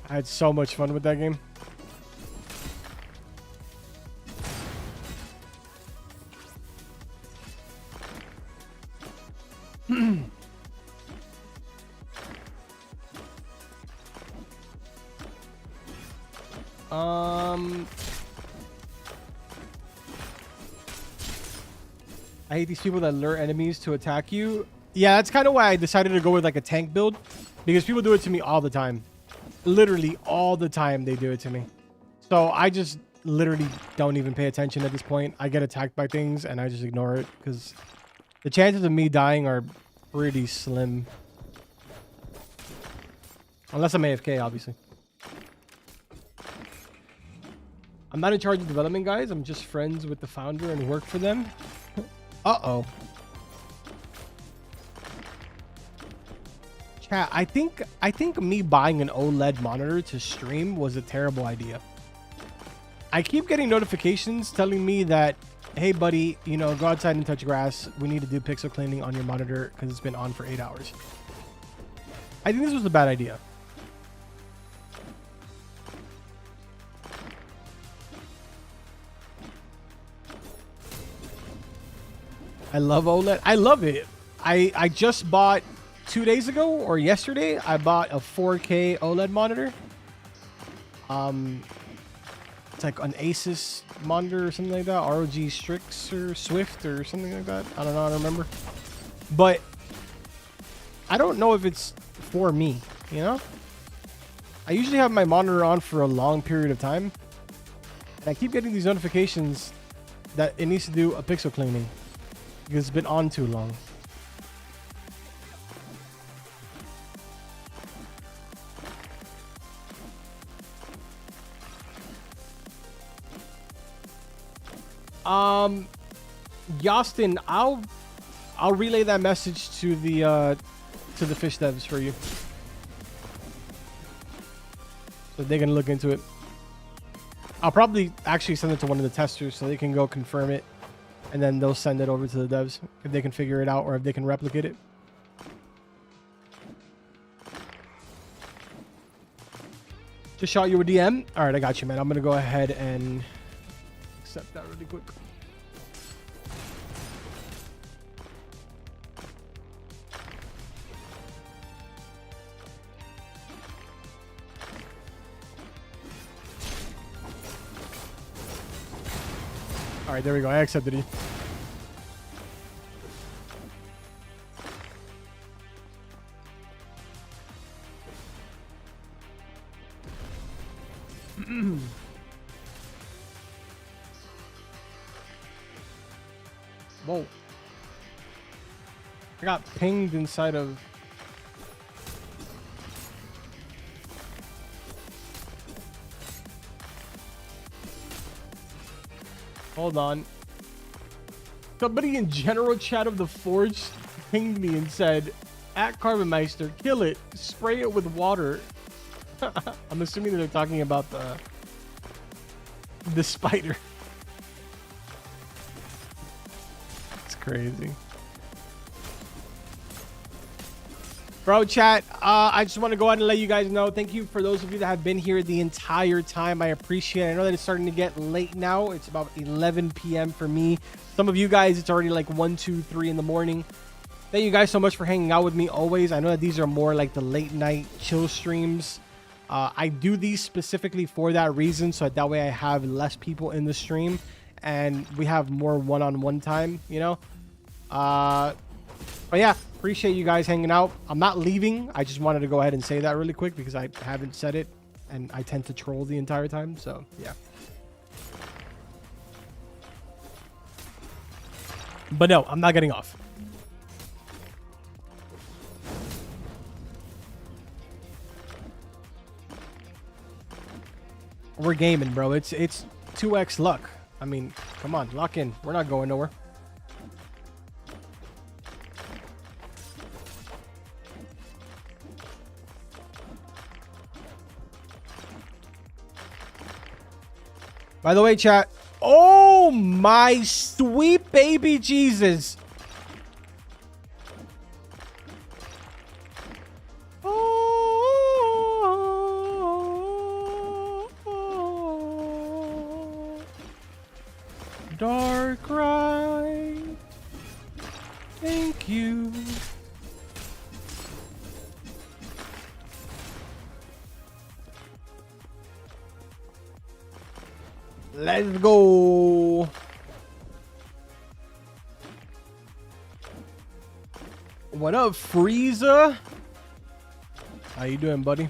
B: I had so much fun with that game. I hate these people that lure enemies to attack you. Yeah, that's kind of why I decided to go with like a tank build, because people do it to me all the time. Literally all the time they do it to me. So I just literally don't even pay attention at this point. I get attacked by things and I just ignore it because the chances of me dying are pretty slim. Unless I'm AFK, obviously. I'm not in charge of development, guys. I'm just friends with the founder and work for them. Uh-oh. Chat, I think me buying an OLED monitor to stream was a terrible idea. I keep getting notifications telling me that, hey, buddy, you know, go outside and touch grass. We need to do pixel cleaning on your monitor because it's been on for 8 hours. I think this was a bad idea. I love OLED. I love it. I just bought 2 days ago or yesterday. I bought a 4K OLED monitor. It's like an Asus monitor or something like that. ROG Strix or Swift or something like that. I don't know. I don't remember. But I don't know if it's for me, you know? I usually have my monitor on for a long period of time. And I keep getting these notifications that it needs to do a pixel cleaning because it's been on too long. Yostin, I'll relay that message to the fish devs for you, so they can look into it. I'll probably actually send it to one of the testers so they can go confirm it, and then they'll send it over to the devs if they can figure it out or if they can replicate it. Just shot you a DM. All right, I got you, man. I'm gonna go ahead and accept that really quick. All right, there we go. I accepted you. Whoa. I got pinged inside of... Hold on. Somebody in general chat of the Forge pinged me and said, at Carbonmeister, kill it. Spray it with water. I'm assuming they're talking about the spider. It's crazy. Bro, chat, I just want to go ahead and let you guys know. Thank you for those of you that have been here the entire time. I appreciate it. I know that it's starting to get late now. It's about 11 p.m. for me. Some of you guys, it's already like 1, 2, 3 in the morning. Thank you guys so much for hanging out with me always. I know that these are more like the late night chill streams. I do these specifically for that reason, so that way I have less people in the stream and we have more one-on-one time, you know? But yeah, appreciate you guys hanging out. I'm not leaving. I just wanted to go ahead and say that really quick because I haven't said it and I tend to troll the entire time. So yeah. But no, I'm not getting off. We're gaming, bro. It's 2x luck. I mean, come on, lock in. We're not going nowhere. By the way, chat. Oh my sweet baby Jesus. Dark ride. Thank you. Let's go. What up, Frieza? How you doing, buddy?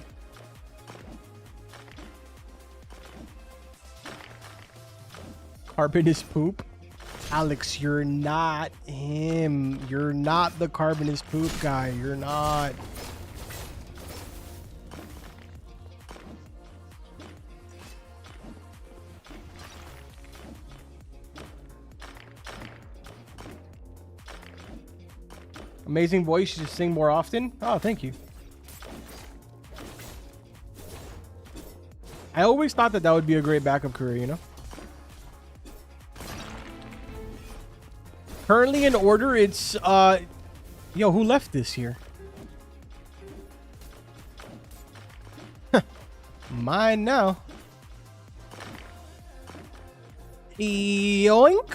B: Carbon is poop. Alex, you're not him. You're not the carbon is poop guy. You're not. Amazing voice. You should sing more often. Oh, thank you. I always thought that would be a great backup career, you know? Currently in order, it's, yo, who left this here? Mine now. Yoink.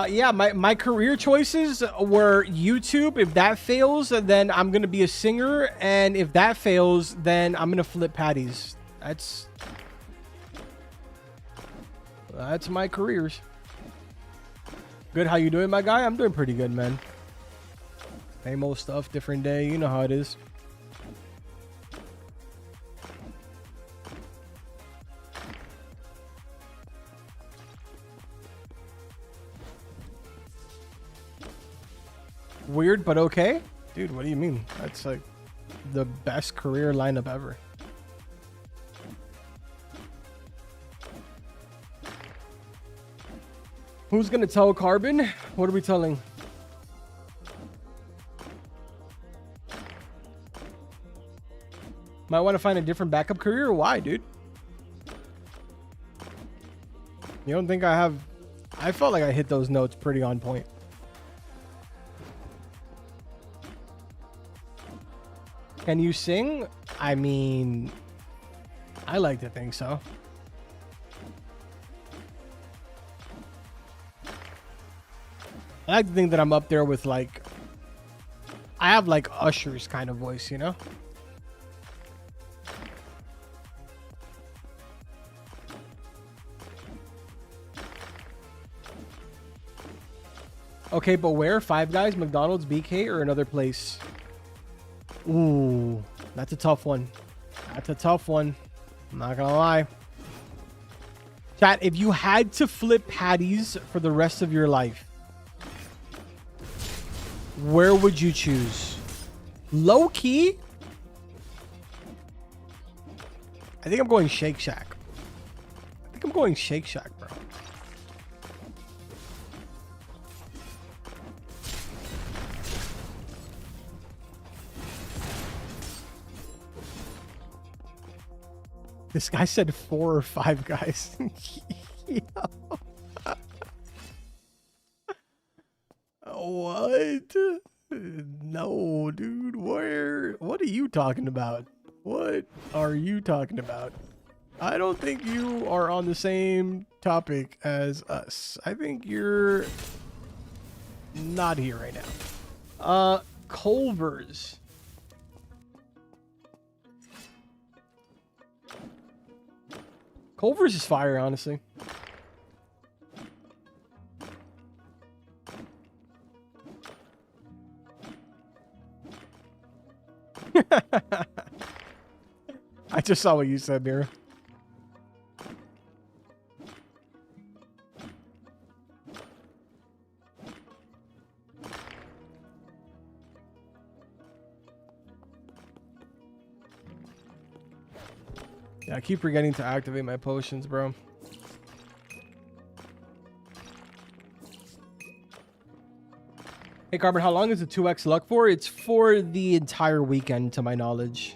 B: Yeah, my career choices were YouTube. If that fails, then I'm gonna be a singer, and if that fails, then I'm gonna flip patties. That's my careers. Good, how you doing, my guy? I'm doing pretty good, man. Same old stuff, different day. You know how it is. Weird, but okay. Dude, what do you mean? That's like the best career lineup ever. Who's gonna tell Carbon? What are we telling? Might want to find a different backup career? Why, dude? You don't think I have... I felt like I hit those notes pretty on point. Can you sing? I mean, I like to think so. I like to think that I'm up there with, like, I have like Usher's kind of voice, you know? Okay, but where? Five Guys, McDonald's, BK, or another place? Ooh, that's a tough one. That's a tough one. I'm not gonna lie. Chat, if you had to flip patties for the rest of your life, where would you choose? Low key? I think I'm going Shake Shack. I think I'm going Shake Shack, bro. This guy said 4 or 5 guys. Yo. What? No, dude. What are you talking about? What are you talking about? I don't think you are on the same topic as us. I think you're not here right now. Culver's. Culver's is fire, honestly. I just saw what you said, Mira. Yeah, I keep forgetting to activate my potions, bro. Hey, Carbon, how long is the 2x luck for? It's for the entire weekend, to my knowledge.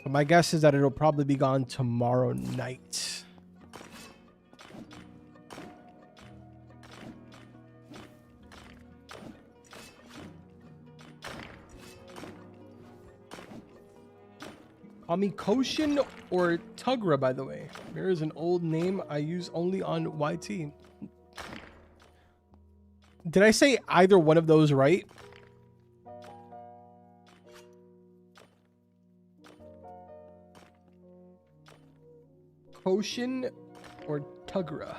B: But my guess is that it'll probably be gone tomorrow night. Call me Koshin or Tugra, by the way. There is an old name I use only on YT. Did I say either one of those right? Koshin or Tugra?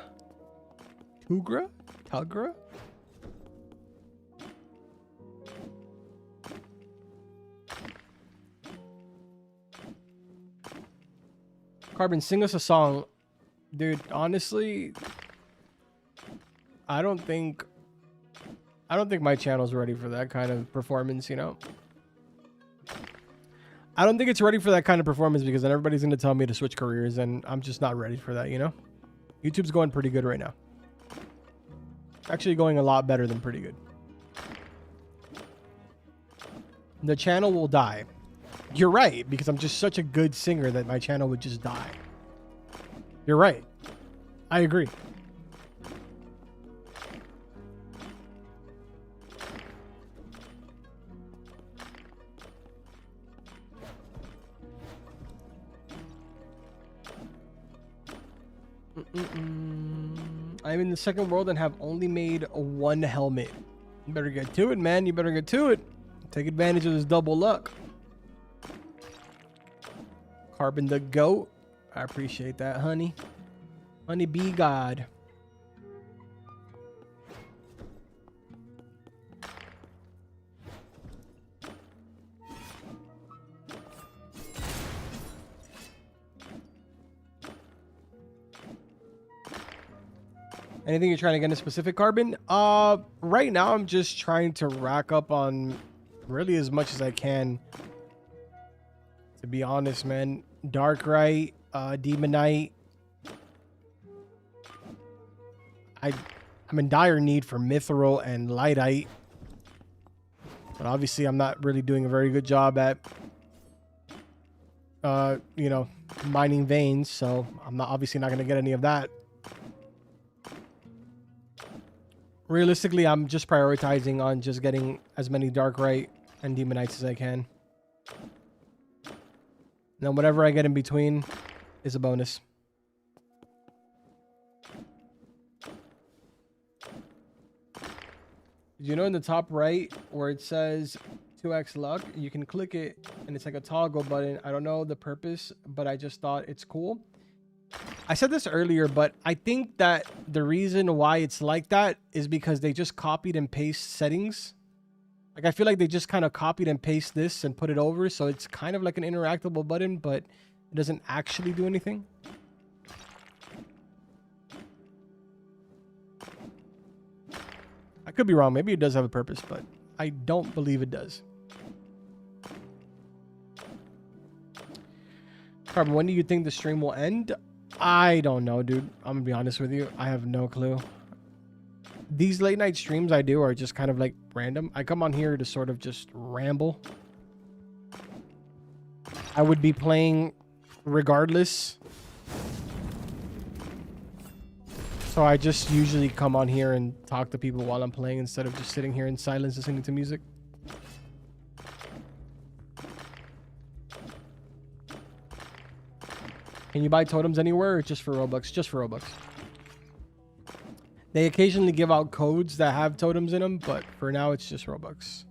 B: Tugra? Tugra? Carbon, sing us a song. Dude, honestly, I don't think my channel's ready for that kind of performance, you know? I don't think it's ready for that kind of performance because then everybody's going to tell me to switch careers and I'm just not ready for that, you know? YouTube's going pretty good right now. Actually going a lot better than pretty good. The channel will die. You're right, because I'm just such a good singer that my channel would just die. You're right. I agree. I'm in the second world and have only made 1 helmet. You better get to it, man. You better get to it. Take advantage of this double luck. Carbon the goat. I appreciate that, honey. Honey bee god. Anything you're trying to get in specific, Carbon? Right now I'm just trying to rack up on really as much as I can. To be honest, man. Darkrai, Demonite. I'm in dire need for Mithril and Lightite. But obviously I'm not really doing a very good job at you know, mining veins, so I'm not obviously not going to get any of that. Realistically, I'm just prioritizing on just getting as many Darkrai and Demonites as I can. Then whatever I get in between is a bonus. Did you know in the top right where it says 2x luck, you can click it and it's like a toggle button. I don't know the purpose, but I just thought it's cool. I said this earlier, but I think that the reason why it's like that is because they just copied and paste settings. Like, I feel like they just kind of copied and paste this and put it over. So it's kind of like an interactable button, but it doesn't actually do anything. I could be wrong. Maybe it does have a purpose, but I don't believe it does. Carbon, when do you think the stream will end? I don't know, dude. I'm gonna be honest with you. I have no clue. These late night streams I do are just kind of like random. I come on here to sort of just ramble. I would be playing regardless. So I just usually come on here and talk to people while I'm playing instead of just sitting here in silence listening to music. Can you buy totems anywhere or just for Robux? Just for Robux. They occasionally give out codes that have totems in them, but for now it's just Robux.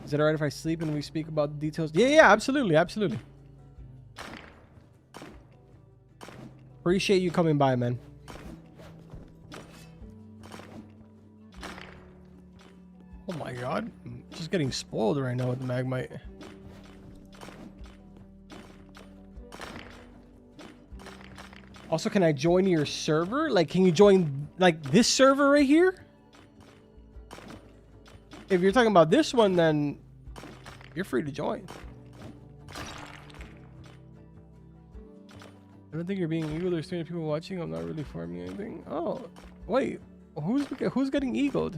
B: Is it alright if I sleep and we speak about the details? Yeah, absolutely, absolutely. Appreciate you coming by, man. Oh my god. I'm just getting spoiled right now with the Magmite. Also, can I join your server? Like, can you join, like, this server right here? If you're talking about this one, then you're free to join. I don't think you're being eagled. There's 300 people watching. I'm not really farming anything. Oh, wait. Who's getting eagled?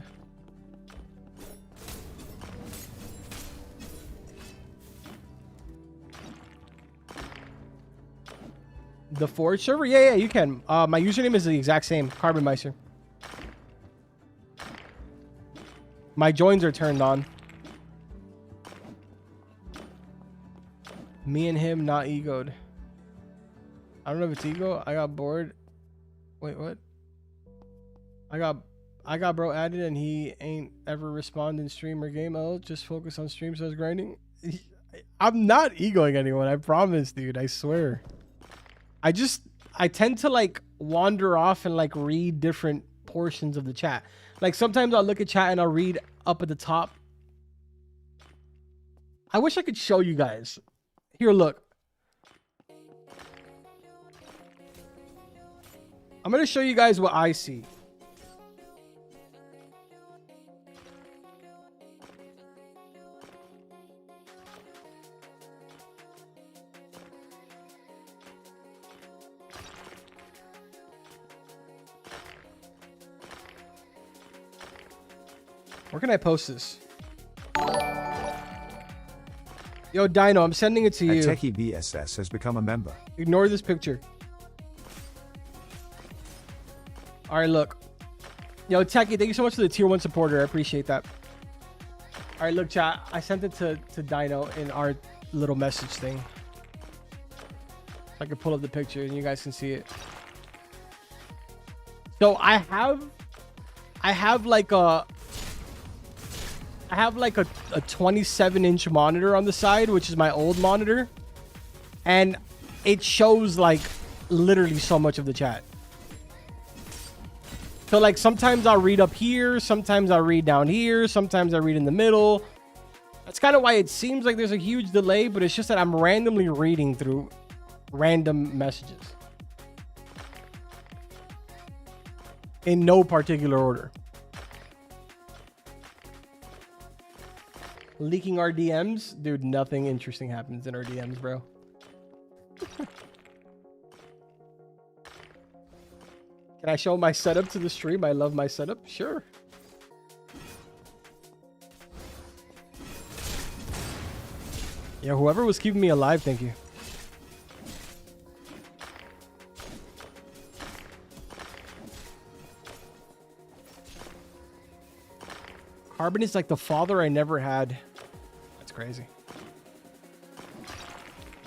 B: The Forge server? Yeah, you can. My username is the exact same. Carbon Meister. My joins are turned on. Me and him not egoed. I don't know if it's ego. I got bored. Wait, what? I got bro added and he ain't ever respond in stream or game. Oh, just focus on stream, says grinding. I'm not egoing anyone. I promise, dude. I swear. I tend to like wander off and like read different portions of the chat. Like sometimes I'll look at chat and I'll read up at the top. I wish I could show you guys. Here, look. I'm going to show you guys what I see. Where can I post this? Yo, Dino, I'm sending it to you.
C: Techie BSS has become a member.
B: Ignore this picture. All right, look. Yo, Techie, thank you so much for the tier 1 supporter. I appreciate that. All right, look, chat. I sent it to Dino in our little message thing. I can pull up the picture and you guys can see it. So I have like a 27-inch monitor on the side, which is my old monitor, and it shows like literally so much of the chat. So like sometimes I'll read up here, sometimes I'll read down here, sometimes I read in the middle. That's kind of why it seems like there's a huge delay, but it's just that I'm randomly reading through random messages in no particular order. Leaking our DMs? Dude, nothing interesting happens in our DMs, bro. Can I show my setup to the stream? I love my setup. Sure. Yeah, whoever was keeping me alive, thank you. Carbon is like the father I never had. That's crazy.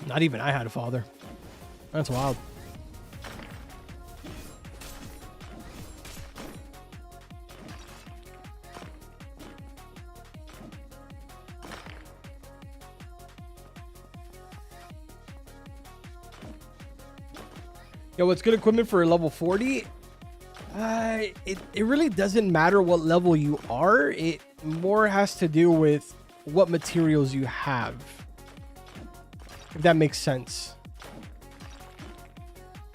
B: Not even I had a father. That's wild. Yo, what's good equipment for level 40? It really doesn't matter what level you are. It more has to do with what materials you have. If that makes sense.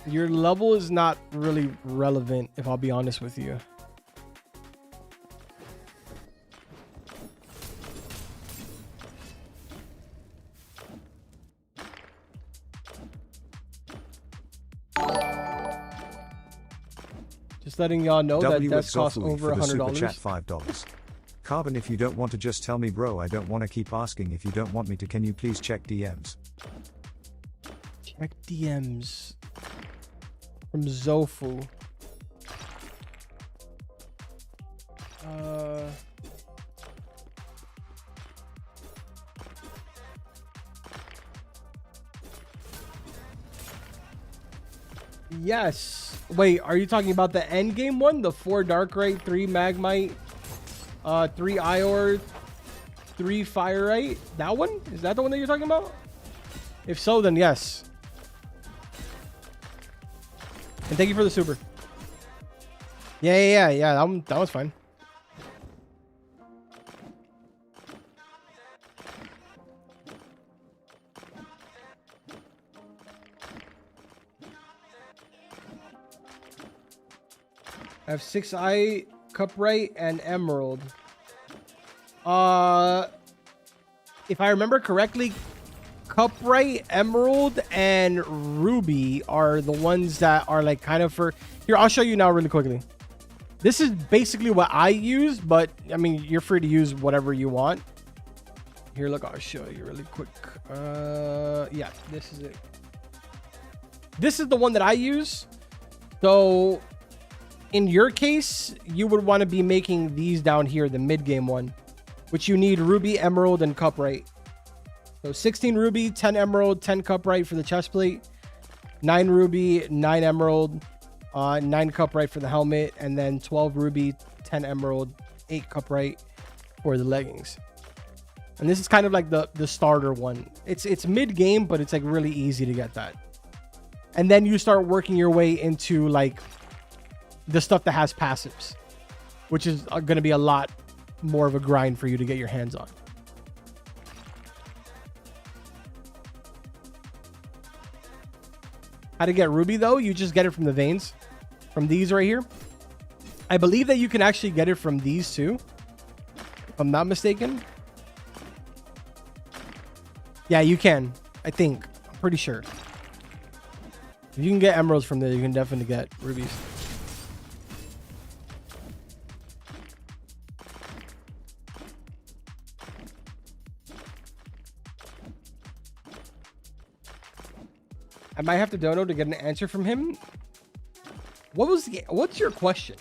B: Your level is not really relevant, if I'll be honest with you. Just letting y'all know that
C: W with
B: deaths cost
C: Zofui
B: over
C: for the super
B: $100.
C: chat $5. Carbon, if you don't want to just tell me, bro, I don't want to keep asking. If you don't want me to, can you please check DMs?
B: Check DMs from Zofu. Yes. Wait, are you talking about the end game one? The 4 Darkrai, 3 Magmite, 3 Ior, 3 Firite? That one? Is that the one that you're talking about? If so, then yes. And thank you for the super. Yeah. That was fine. I have 6-eye, Cuprite, and Emerald. If I remember correctly, Cuprite, Emerald, and Ruby are the ones that are like kind of for... Here, I'll show you now really quickly. This is basically what I use, but I mean, you're free to use whatever you want. Here, look, I'll show you really quick. Yeah, this is it. This is the one that I use. So in your case, you would want to be making these down here, the mid-game one, which you need Ruby, Emerald, and Cuprite. So 16 Ruby, 10 Emerald, 10 Cuprite for the chest plate, 9 Ruby, 9 Emerald, 9 Cuprite for the helmet, and then 12 Ruby, 10 Emerald, 8 Cuprite for the leggings. And this is kind of like the starter one. It's mid-game, but it's like really easy to get that. And then you start working your way into like the stuff that has passives, which is going to be a lot more of a grind for you to get your hands on. How to get Ruby though? You just get it from the veins, from these right here. I believe that you can actually get it from these too, if I'm not mistaken. Yeah, you can. I think. I'm pretty sure. If you can get emeralds from there, you can definitely get rubies. I might have to dono to get an answer from him. What's your question?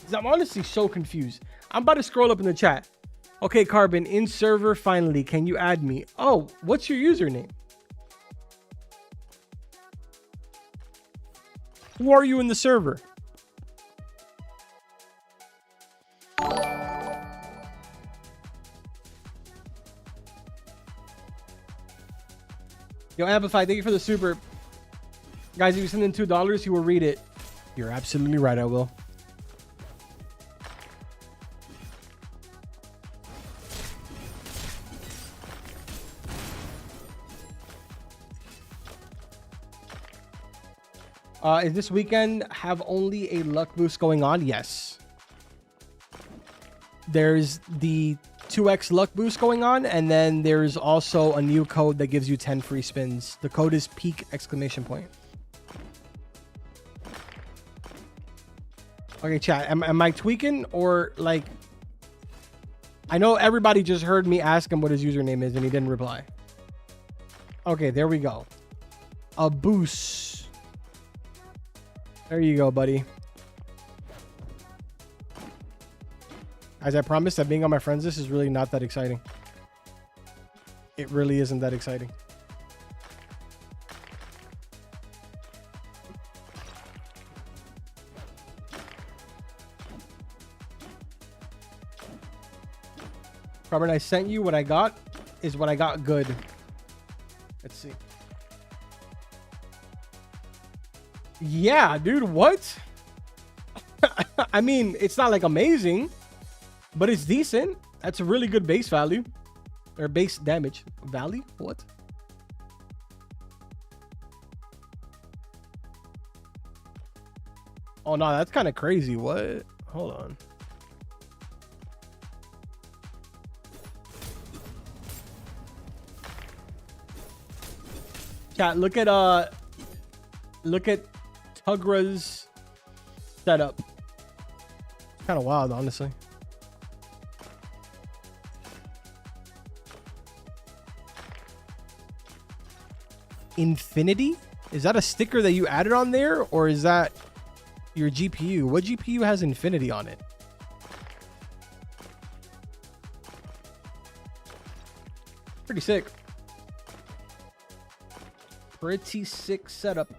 B: 'Cause I'm honestly so confused. I'm about to scroll up in the chat. Okay, Carbon, in server finally. Can you add me? Oh, what's your username? Who are you in the server? Yo, Amplify, thank you for the super. Guys, if you send in $2, he will read it. You're absolutely right, I will. Is this weekend have only a luck boost going on? Yes. There's the 2x luck boost going on, and then there's also a new code that gives you 10 free spins. The code is peak exclamation point. Okay, chat, am I tweaking or like... I know everybody just heard me ask him what his username is and he didn't reply. Okay, there we go. A boost. There you go, buddy. Guys, I promise that being on my friends list is really not that exciting. It really isn't that exciting. Robert, I sent you what I got is what I got good. Let's see. Yeah, dude, what? I mean, it's not like amazing, but it's decent. That's a really good base value. Or base damage. Value? What? Oh, no, that's kind of crazy. What? Hold on. Chat, look at Look at Tugra's setup. Kind of wild, honestly. Infinity? Is that a sticker that you added on there, or is that your GPU? What GPU has Infinity on it? Pretty sick. Pretty sick setup.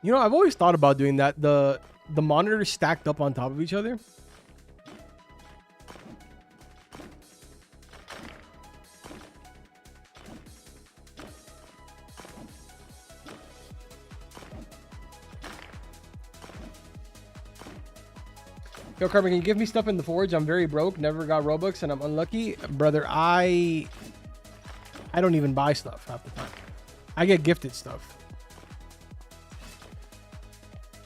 B: You know, I've always thought about doing that. The monitors stacked up on top of each other. Yo, Carbon, can you give me stuff in the forge? I'm very broke, never got Robux, and I'm unlucky. Brother, I don't even buy stuff half the time. I get gifted stuff.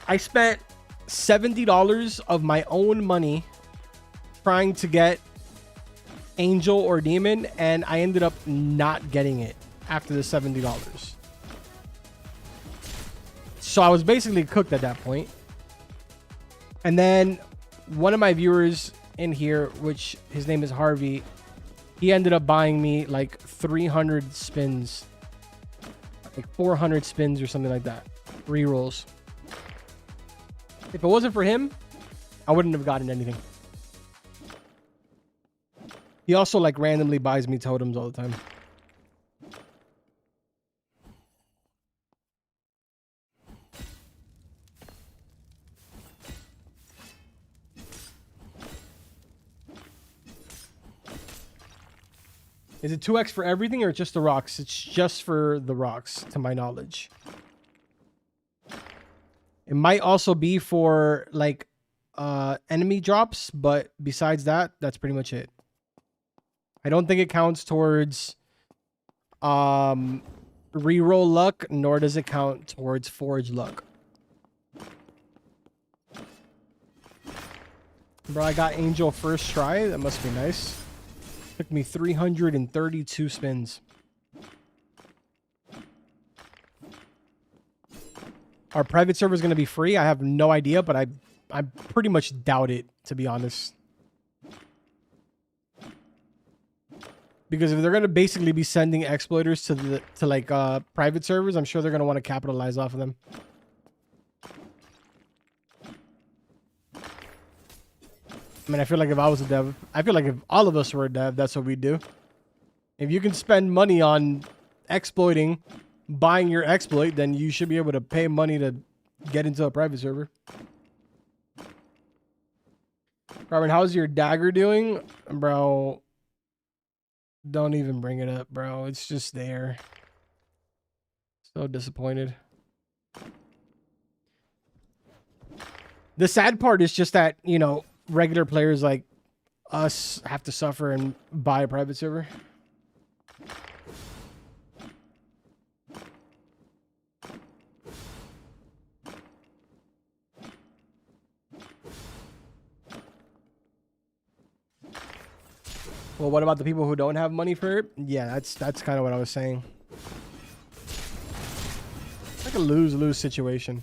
B: I spent $70 of my own money trying to get Angel or Demon, and I ended up not getting it after the $70. So I was basically cooked at that point. And then one of my viewers in here, which his name is Harvey, he ended up buying me like 300 spins, like 400 spins or something like that, rerolls. If it wasn't for him, I wouldn't have gotten anything. He also like randomly buys me totems all the time. Is it 2x for everything or just the rocks? It's just for the rocks, to my knowledge. It might also be for like enemy drops, but besides that, that's pretty much it. I don't think it counts towards reroll luck, nor does it count towards forge luck. Bro, I got Angel first try. That must be nice. Took me 332 spins. Our private server is going to be free. I have no idea, but I pretty much doubt it, to be honest. Because if they're going to basically be sending exploiters to private servers, I'm sure they're going to want to capitalize off of them. I mean, I feel like if I was a dev, I feel like if all of us were a dev, that's what we'd do. If you can spend money on exploiting, buying your exploit, then you should be able to pay money to get into a private server. Robin, how's your dagger doing? Bro, don't even bring it up, bro. It's just there. So disappointed. The sad part is just that, you know, regular players like us have to suffer and buy a private server. Well, what about the people who don't have money for it? Yeah, that's kind of what I was saying. It's like a lose-lose situation.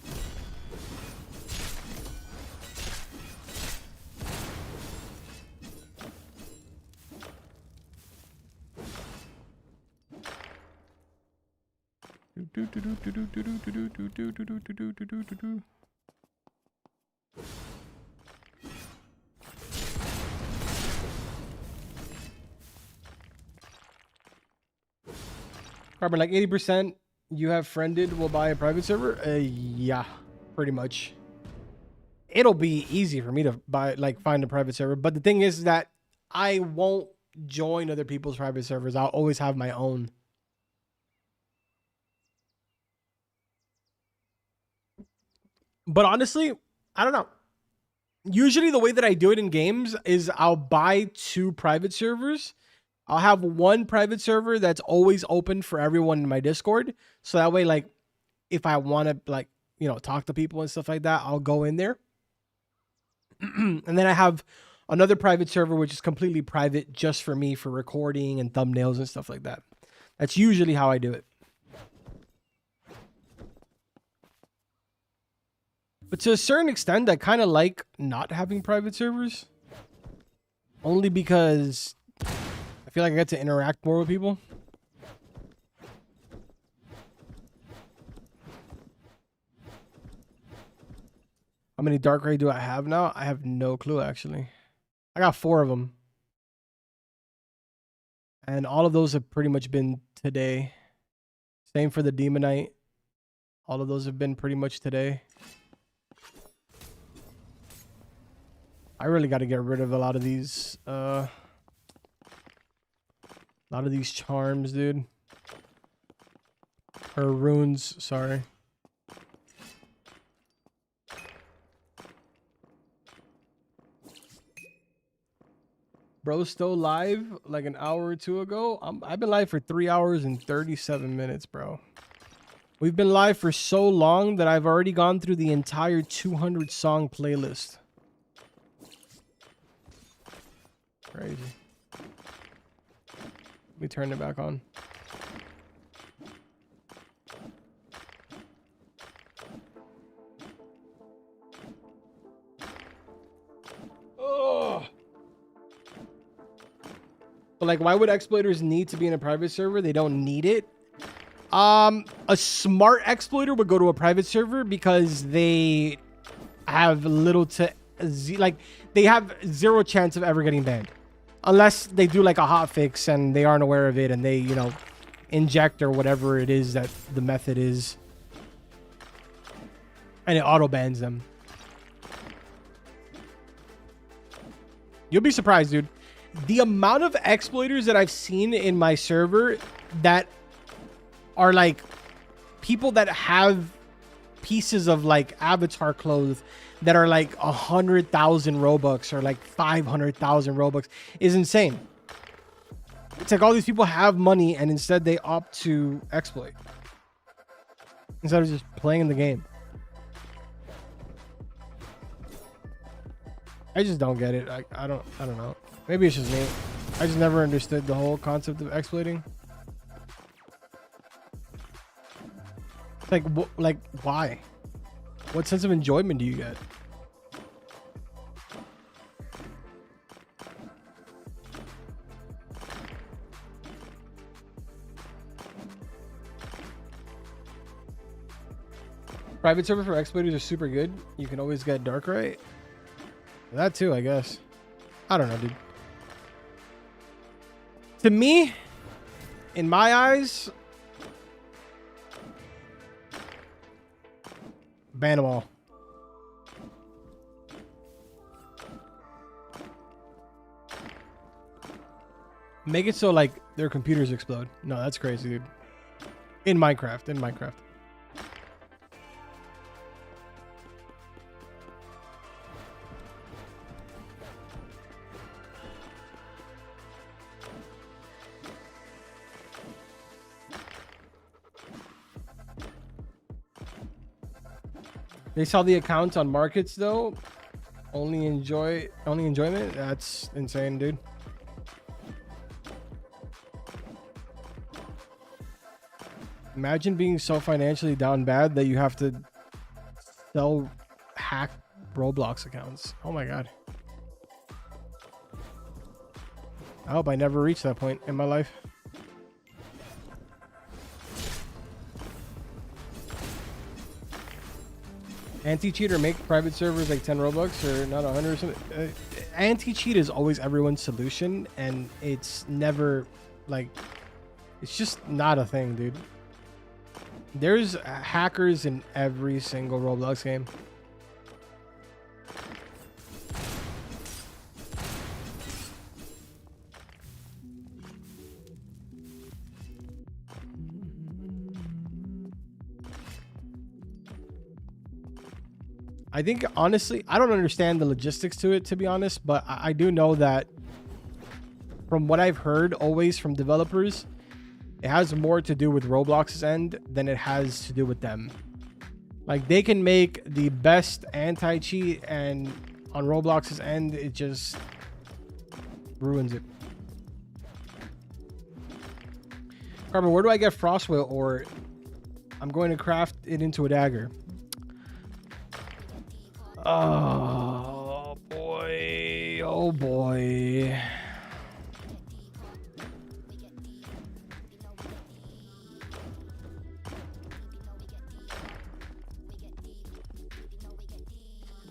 B: Carbon, like 80% you have friended will buy a private server? Yeah, pretty much. It'll be easy for me to buy, like, find a private server. But the thing is that I won't join other people's private servers. I'll always have my own. But honestly, I don't know. Usually the way that I do it in games is I'll buy 2 private servers. I'll have one private server that's always open for everyone in my Discord. So that way, like, if I want to, like, you know, talk to people and stuff like that, I'll go in there. And then I have another private server, which is completely private just for me for recording and thumbnails and stuff like that. That's usually how I do it. But to a certain extent, I kind of like not having private servers. Only because I feel like I get to interact more with people. How many dark ray do I have now? I have no clue, actually. I got 4 of them. And all of those have pretty much been today. Same for the Demonite. All of those have been pretty much today. I really got to get rid of a lot of these charms, dude. Or runes, sorry. Bro, still live like an hour or two ago. I've been live for 3 hours and 37 minutes, bro. We've been live for so long that I've already gone through the entire 200 song playlist. Crazy. Let me turn it back on. Oh. But like, why would exploiters need to be in a private server? They don't need it. A smart exploiter would go to a private server because they have little to like they have 0 chance of ever getting banned. Unless they do like a hotfix and they aren't aware of it and they, you know, inject or whatever it is that the method is. And it auto bans them. You'll be surprised, dude. The amount of exploiters that I've seen in my server that are like people that have pieces of like avatar clothes that are like 100,000 Robux or like 500,000 Robux is insane. It's like all these people have money and instead they opt to exploit instead of just playing the game. I just don't get it. I don't know. Maybe it's just me. I just never understood the whole concept of exploiting. Like why? What sense of enjoyment do you get? Private server for exploiters are super good. You can always get dark right. That too, I guess. I don't know, dude. To me, in my eyes, ban them all. Make it so like their computers explode. No, that's crazy, dude. In Minecraft. They saw the accounts on markets though. Only enjoyment. That's insane, dude. Imagine being so financially down bad that you have to sell hack Roblox accounts. Oh my god. I hope I never reach that point in my life. Anti-cheat or make private servers like 10 Robux or not 100 or something. Anti-cheat is always everyone's solution, and it's never like, it's just not a thing, dude. There's hackers in every single Roblox game. I think, honestly, I don't understand the logistics to it, to be honest, but I do know that from what I've heard always from developers, it has more to do with Roblox's end than it has to do with them. Like, they can make the best anti-cheat and on Roblox's end, it just ruins it. Carbon, where do I get Frostwhale ore? I'm going to craft it into a dagger. Oh boy. Oh boy.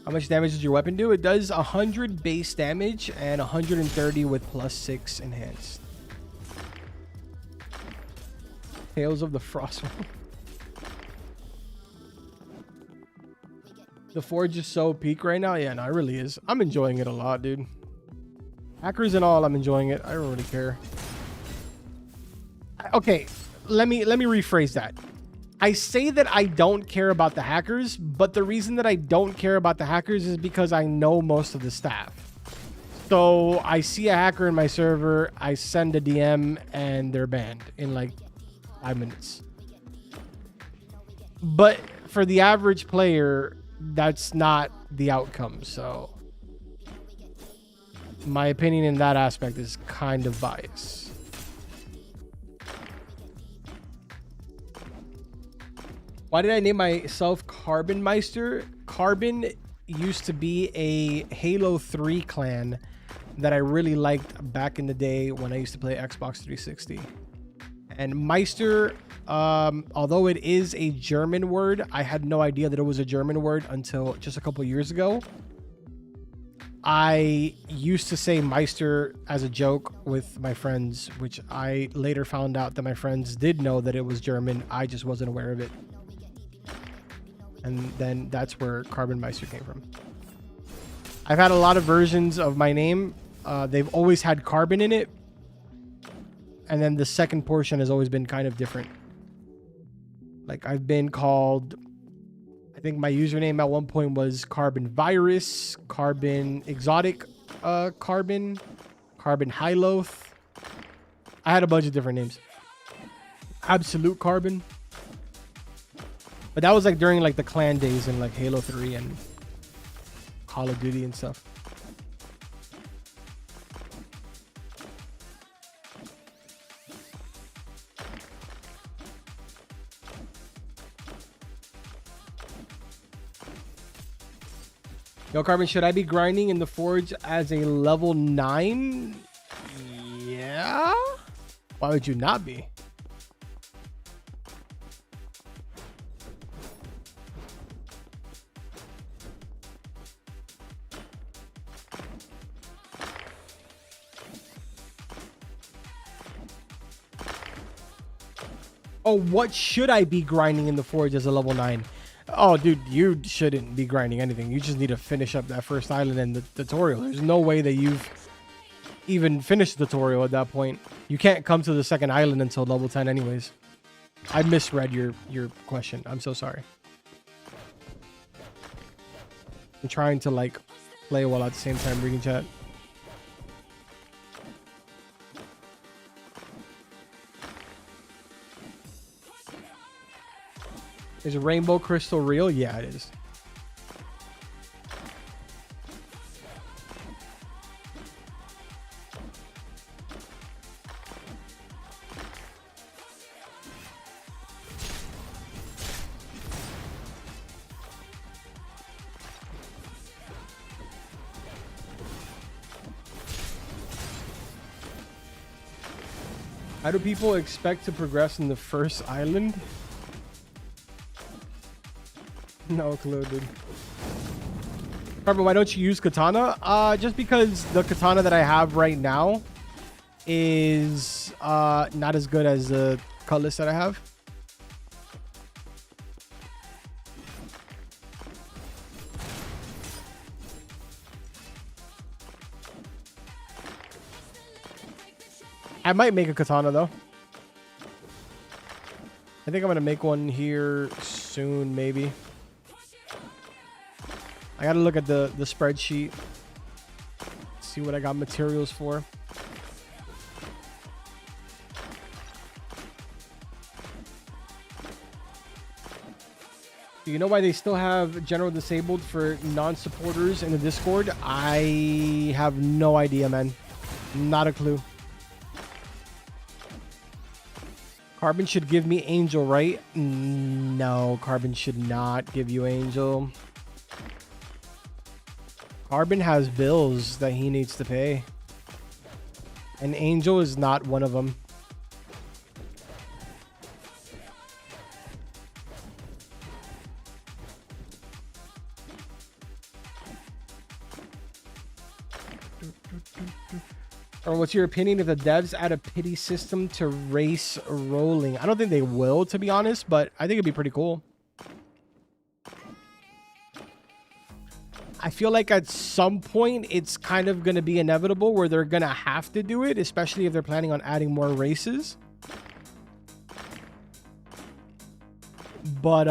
B: How much damage does your weapon do? It does 100 base damage and 130 with +6 enhanced. Tales of the Frostwheel. The Forge is so peak right now. Yeah, no, it really is. I'm enjoying it a lot, dude. Hackers and all, I'm enjoying it. I don't really care. Okay, let me rephrase that. I say that I don't care about the hackers, but the reason that I don't care about the hackers is because I know most of the staff. So I see a hacker in my server, I send a DM, and they're banned in like 5 minutes. But for the average player, that's not the outcome. So my opinion in that aspect is kind of biased. Why did I name myself Carbon Meister? Carbon used to be a Halo 3 clan that I really liked back in the day when I used to play Xbox 360. And Meister, although it is a German word, I had no idea that it was a German word until just a couple years ago. I used to say Meister as a joke with my friends, which I later found out that my friends did know that it was German. I just wasn't aware of it. And then that's where Carbon Meister came from. I've had a lot of versions of my name. They've always had carbon in it. And then the second portion has always been kind of different. Like I've been called, I think my username at one point was Carbon Virus, Carbon Exotic, Carbon High Loath. I had a bunch of different names. Absolute Carbon. But that was like during like the clan days in like Halo 3 and Call of Duty and stuff. Yo, Carbon, should I be grinding in the Forge as a level 9? Yeah. Why would you not be? Oh, what should I be grinding in the Forge as a level 9? Oh, dude, you shouldn't be grinding anything. You just need to finish up that first island and the tutorial. There's no way that you've even finished the tutorial at that point. You can't come to the second island until level 10 anyways. I misread your question. I'm so sorry. I'm trying to like play while at the same time reading chat. Is Rainbow Crystal real? Yeah, it is. How do people expect to progress in the first island? No clue, dude. Carbon, why don't you use katana? Just because the katana that I have right now is not as good as the cutlass that I have. I might make a katana though. I think I'm gonna make one here soon, maybe. I gotta look at the spreadsheet, see what I got materials for. See Do you know why they still have general disabled for non-supporters in the Discord? I have no idea, man. Not a clue. Carbon should give me Angel, right? No, Carbon should not give you Angel. Carbon has bills that he needs to pay. And Angel is not one of them. Or what's your opinion if the devs add a pity system to race rolling? I don't think they will, to be honest, but I think it'd be pretty cool. I feel like at some point it's kind of going to be inevitable where they're going to have to do it, especially if they're planning on adding more races. But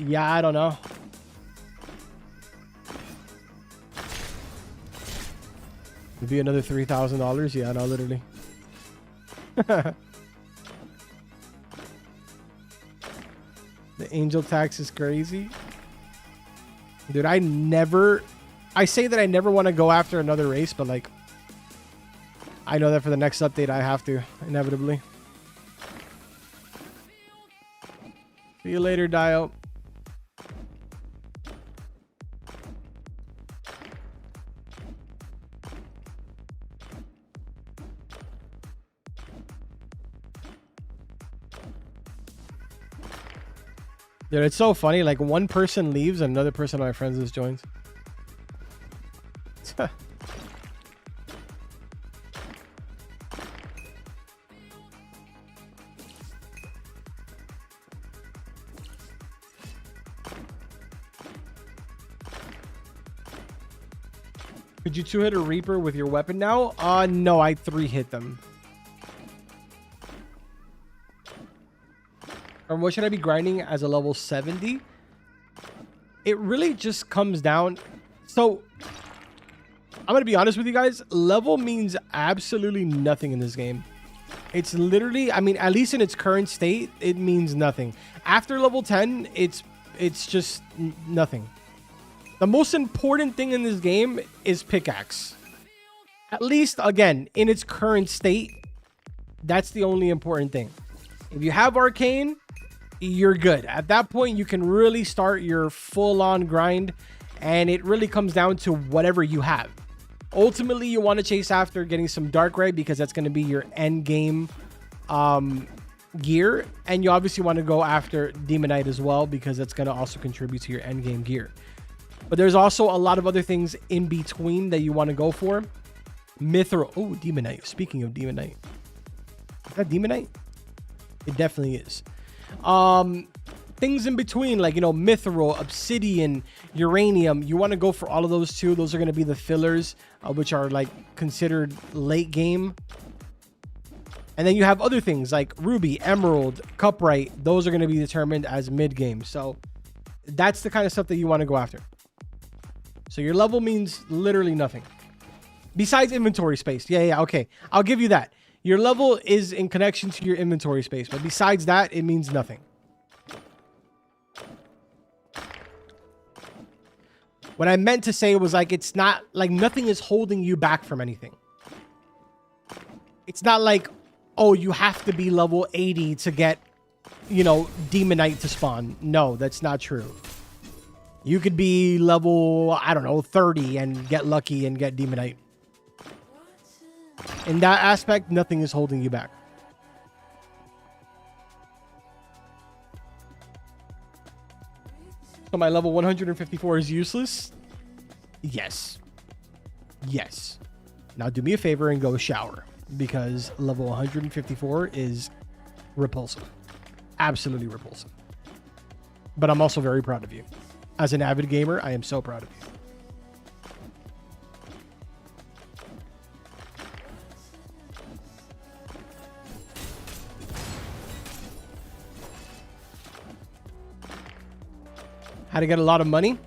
B: yeah, I don't know. It'd be another $3,000. Yeah, no, literally. The angel tax is crazy. Dude, I say that I never want to go after another race, but like, I know that for the next update, I have to, inevitably. See you later, Dio. Dude, it's so funny. Like, one person leaves and another person on my friends list joins. Could you 2-hit a Reaper with your weapon now? No, I 3-hit them. Or what should I be grinding as a level 70? It really just comes down. So, I'm going to be honest with you guys. Level means absolutely nothing in this game. It's literally, I mean, at least in its current state, it means nothing. After level 10, it's just nothing. The most important thing in this game is pickaxe. At least, again, in its current state, that's the only important thing. If you have arcane, you're good. At that point, you can really start your full-on grind, and it really comes down to whatever you have. Ultimately, you want to chase after getting some dark ray because that's going to be your end game gear, and you obviously want to go after demonite as well because that's going to also contribute to your end game gear. But there's also a lot of other things in between that you want to go for. Mithril. Oh, demonite. Speaking of demonite, is that demonite? It definitely is. Things in between, like, you know, mithril, obsidian, uranium. You want to go for all of those too. Those are going to be the fillers, which are like considered late game. And then you have other things like ruby, emerald, cuprite. Those are going to be determined as mid game. So that's the kind of stuff that you want to go after. So your level means literally nothing besides inventory space. Yeah, okay, I'll give you that. Your level is in connection to your inventory space, but besides that, it means nothing. What I meant to say was, like, it's not like nothing is holding you back from anything. It's not like, oh, you have to be level 80 to get, you know, demonite to spawn. No, that's not true. You could be level, I don't know, 30 and get lucky and get demonite. In that aspect, nothing is holding you back. So my level 154 is useless? Yes. Yes. Now do me a favor and go shower, because level 154 is repulsive. Absolutely repulsive. But I'm also very proud of you. As an avid gamer, I am so proud of you. How to get a lot of money?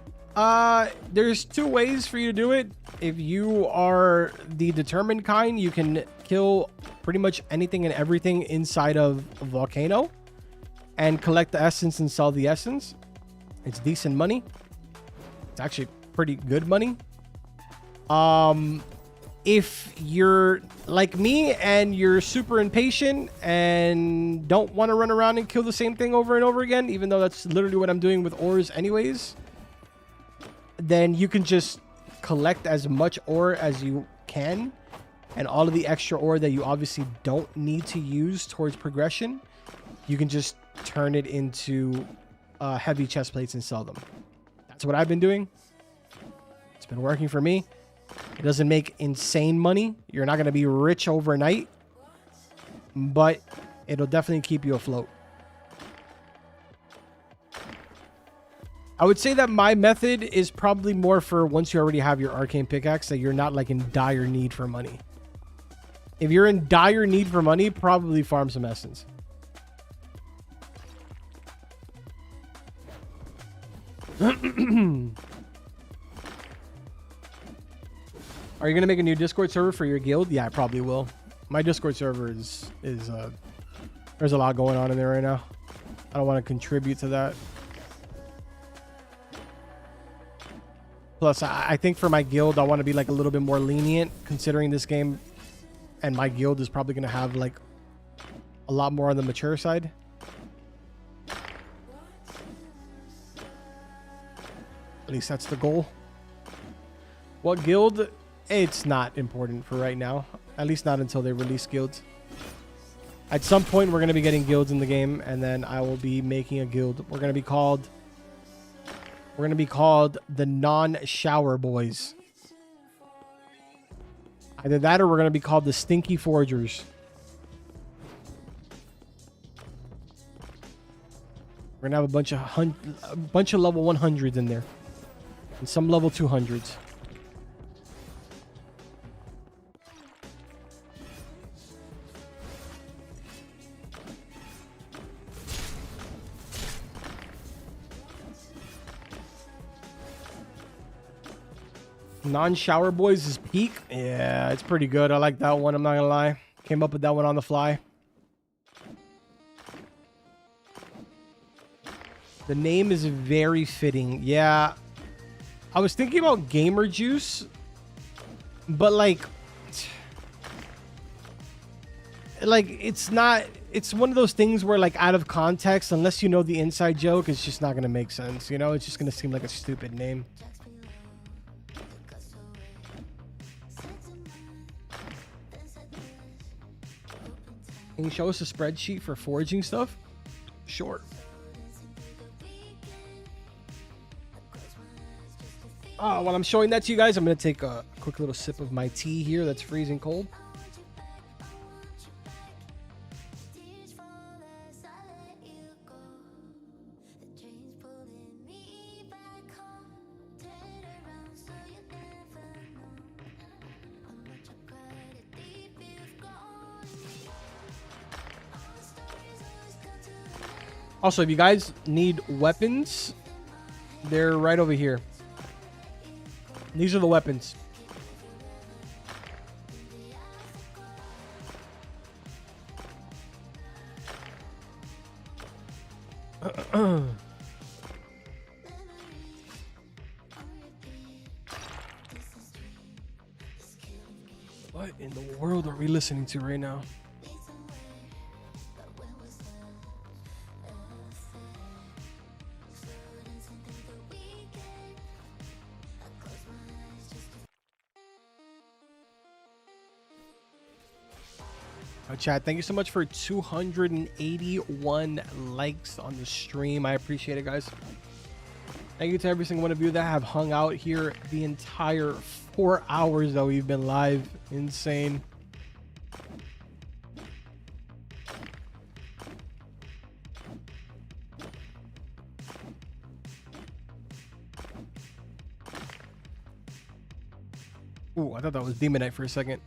B: There's two ways for you to do it. If you are the determined kind, you can kill pretty much anything and everything inside of a volcano and collect the essence and sell the essence. It's decent money. It's actually pretty good money. If you're like me and you're super impatient and don't want to run around and kill the same thing over and over again, even though that's literally what I'm doing with ores anyways, then you can just collect as much ore as you can, and all of the extra ore that you obviously don't need to use towards progression, you can just turn it into heavy chest plates and sell them. That's what I've been doing. It's been working for me. It doesn't make insane money. You're not going to be rich overnight, but it'll definitely keep you afloat. I would say that my method is probably more for once you already have your arcane pickaxe, that you're not like in dire need for money. If you're in dire need for money, probably farm some essence. Are you going to make a new Discord server for your guild? Yeah, I probably will. My Discord server is there's a lot going on in there right now. I don't want to contribute to that. Plus, I think for my guild, I want to be like a little bit more lenient, considering this game and my guild is probably going to have like a lot more on the mature side. At least that's the goal. What guild? It's not important for right now. At least not until they release guilds. At some point, we're going to be getting guilds in the game, and then I will be making a guild. We're going to be called the Non-Shower Boys. Either that or we're going to be called the Stinky Forgers. We're going to have a bunch of level 100s in there. And some level 200s. Non-Shower Boys is peak. Yeah, it's pretty good. I like that one. I'm not gonna lie. Came up with that one on the fly. The name is very fitting. Yeah. I was thinking about Gamer Juice, but like it's not, it's one of those things where like out of context, unless you know the inside joke, it's just not gonna make sense, you know? It's just gonna seem like a stupid name. Can you show us a spreadsheet for foraging stuff? Sure. Oh, while I'm showing that to you guys, I'm going to take a quick little sip of my tea here that's freezing cold. Also, if you guys need weapons, they're right over here. These are the weapons. What in the world are we listening to right now? Chat, thank you so much for 281 likes on the stream. I appreciate it, guys. Thank you to every single one of you that have hung out here the entire 4 hours that we've been live. Insane. Ooh, I thought that was Demonite for a second.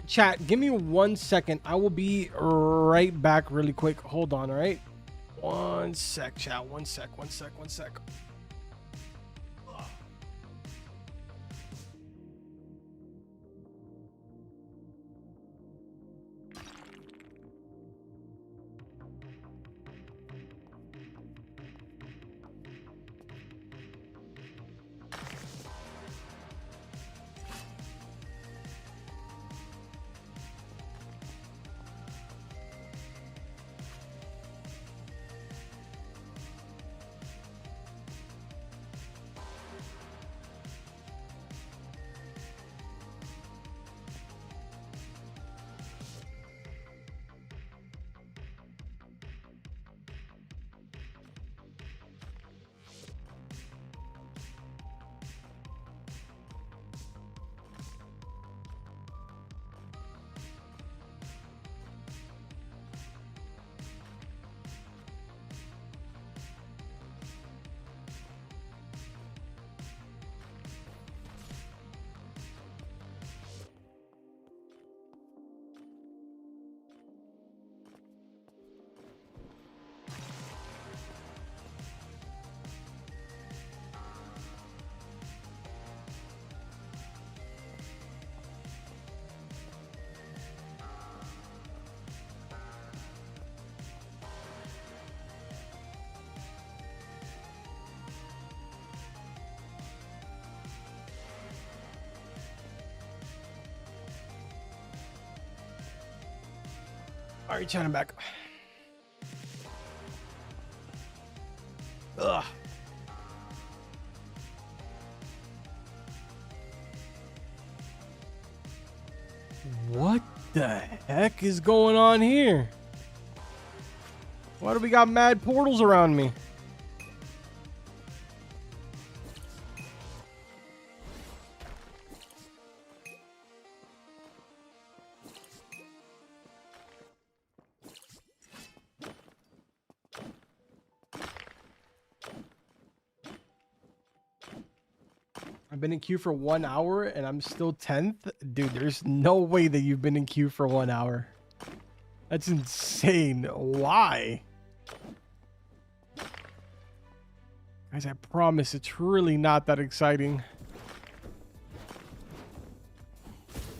B: Chat, give me 1 second. I will be right back really quick. Hold on, all right? 1 sec, chat. 1 sec. All right, China back. Ugh. What the heck is going on here? Why do we got mad portals around me? I've been in queue for 1 hour and I'm still 10th. Dude, there's no way that you've been in queue for 1 hour. That's insane. Why? Guys, I promise it's really not that exciting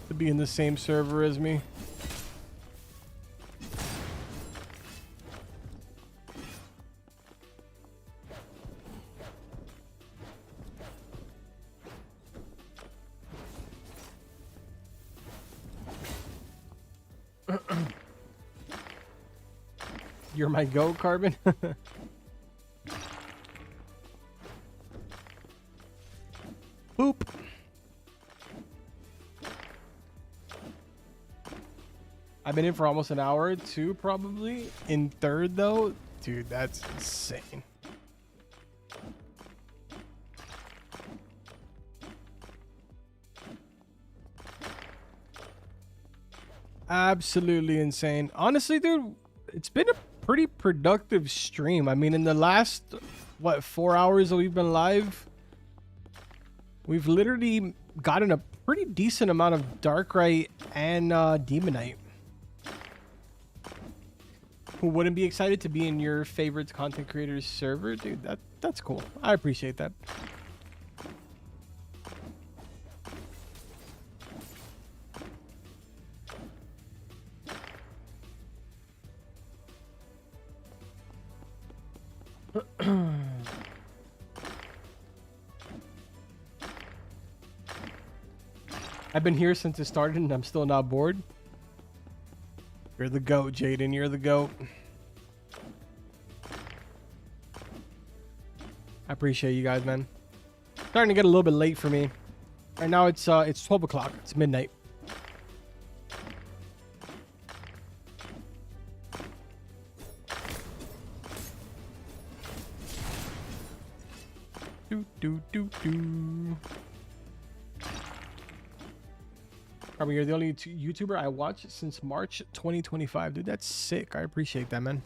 B: to be in the same server as me. You're my goat, Carbon. Boop. I've been in for almost an hour too, probably. In third, though. Dude, that's insane. Absolutely insane. Honestly, dude, it's been a pretty productive stream. I mean, in the last, what, 4 hours that we've been live, we've literally gotten a pretty decent amount of Darkrai and Demonite. Who wouldn't be excited to be in your favorite content creators server? Dude, that's cool. I appreciate that. I've been here since it started and I'm still not bored. You're the GOAT, Jaden. You're the GOAT. I appreciate you guys, man. Starting to get a little bit late for me. Right now it's 12 o'clock. It's midnight. Do. I mean, you're the only YouTuber I watched since March 2025. Dude, that's sick. I appreciate that, man.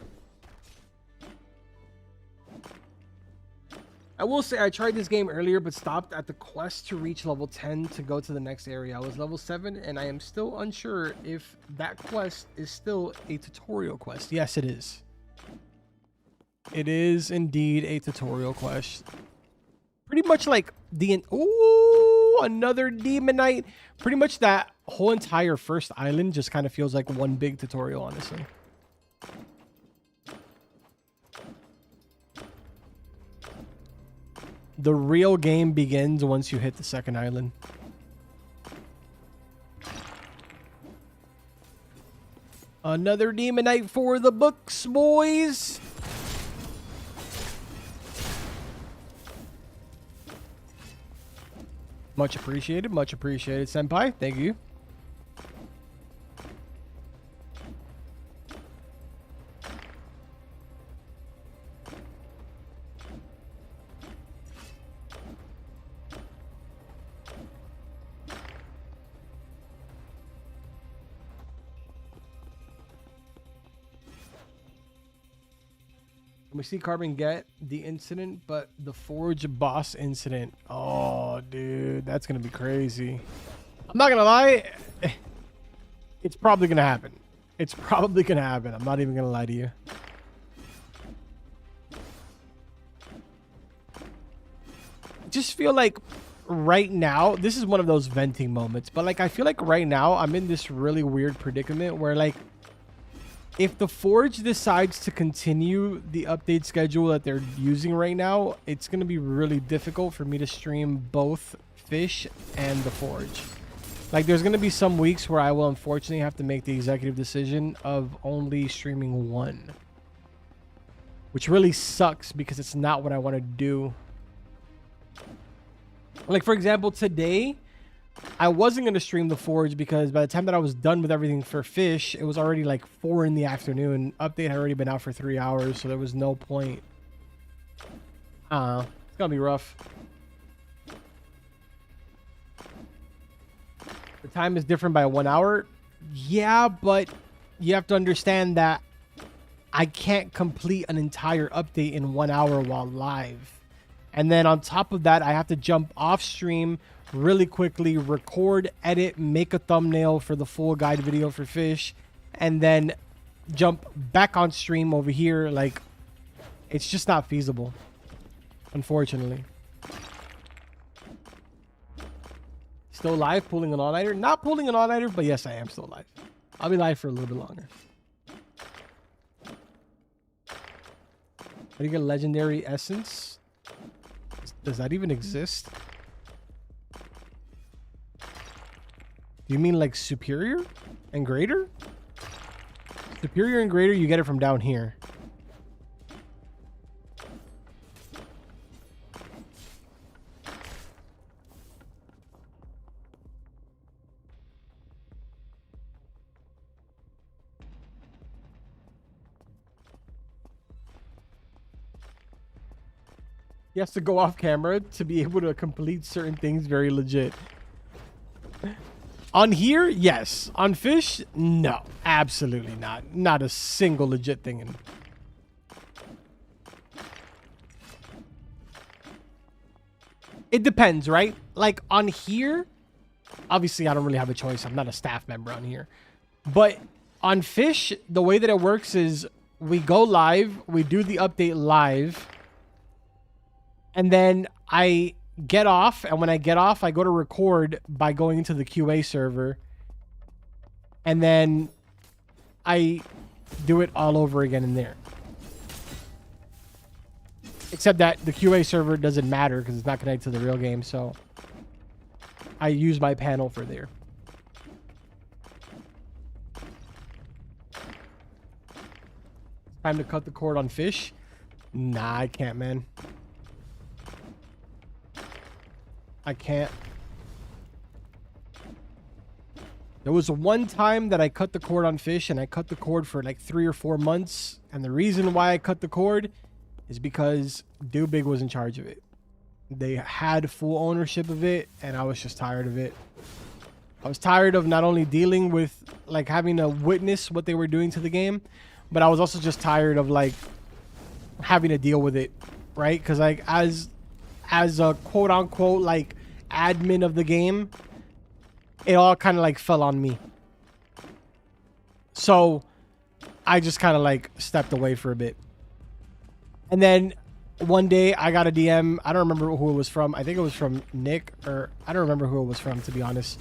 B: I will say I tried this game earlier, but stopped at the quest to reach level 10 to go to the next area. I was level 7, and I am still unsure if that quest is still a tutorial quest. Yes, it is. It is indeed a tutorial quest. Pretty much like the... Ooh, another Demonite. Pretty much that whole entire first island just kind of feels like one big tutorial, honestly. The real game begins once you hit the second island. Another Demonite for the books, boys. Much appreciated, senpai. Thank you. We see Carbon get the incident, but the Forge boss incident. Oh, dude, that's going to be crazy. I'm not going to lie. It's probably going to happen. It's probably going to happen. I'm not even going to lie to you. I just feel like right now, this is one of those venting moments, but like, I feel like right now I'm in this really weird predicament where like, if the Forge decides to continue the update schedule that they're using right now, it's going to be really difficult for me to stream both Fish and the Forge. Like, there's gonna be some weeks where I will unfortunately have to make the executive decision of only streaming one, which really sucks because it's not what I want to do. Like, for example, today I wasn't going to stream the Forge because by the time that I was done with everything for fish, it was already like 4 in the afternoon. Update had already been out for 3 hours, so there was no point. It's gonna be rough. The time is different by 1 hour. Yeah, but you have to understand that I can't complete an entire update in 1 hour while live. And then on top of that, I have to jump off stream really quickly, record, edit, make a thumbnail for the full guide video for fish, and then jump back on stream over here. Like, it's just not feasible, unfortunately. Still live, pulling an all-nighter. Not pulling an all-nighter, but yes, I am still live. I'll be live for a little bit longer. How do you get legendary essence? Does that even exist? Do you mean like superior and greater? Superior and greater, you get it from down here. He has to go off camera to be able to complete certain things. Very legit. On here, yes. On fish, no. Absolutely not. Not a single legit thing in. It depends, right? Like on here, obviously I don't really have a choice. I'm not a staff member on here. But on fish, the way that it works is we go live, we do the update live, and then I get off, and when I get off, I go to record by going into the QA server, and then I do it all over again in there. Except that the QA server doesn't matter because it's not connected to the real game, so I use my panel for there. Time to cut the cord on fish? Nah, I can't, man. I can't. There was one time that I cut the cord on fish, and I cut the cord for like 3 or 4 months. And the reason why I cut the cord is because Dubig was in charge of it. They had full ownership of it, and I was just tired of it. I was tired of not only dealing with like having to witness what they were doing to the game, but I was also just tired of like having to deal with it, right? Because like as a quote unquote like admin of the game, it all kind of like fell on me. So I just kind of like stepped away for a bit. And then one day I got a DM. I don't remember who it was from. I think it was from Nick, or I don't remember who it was from, to be honest.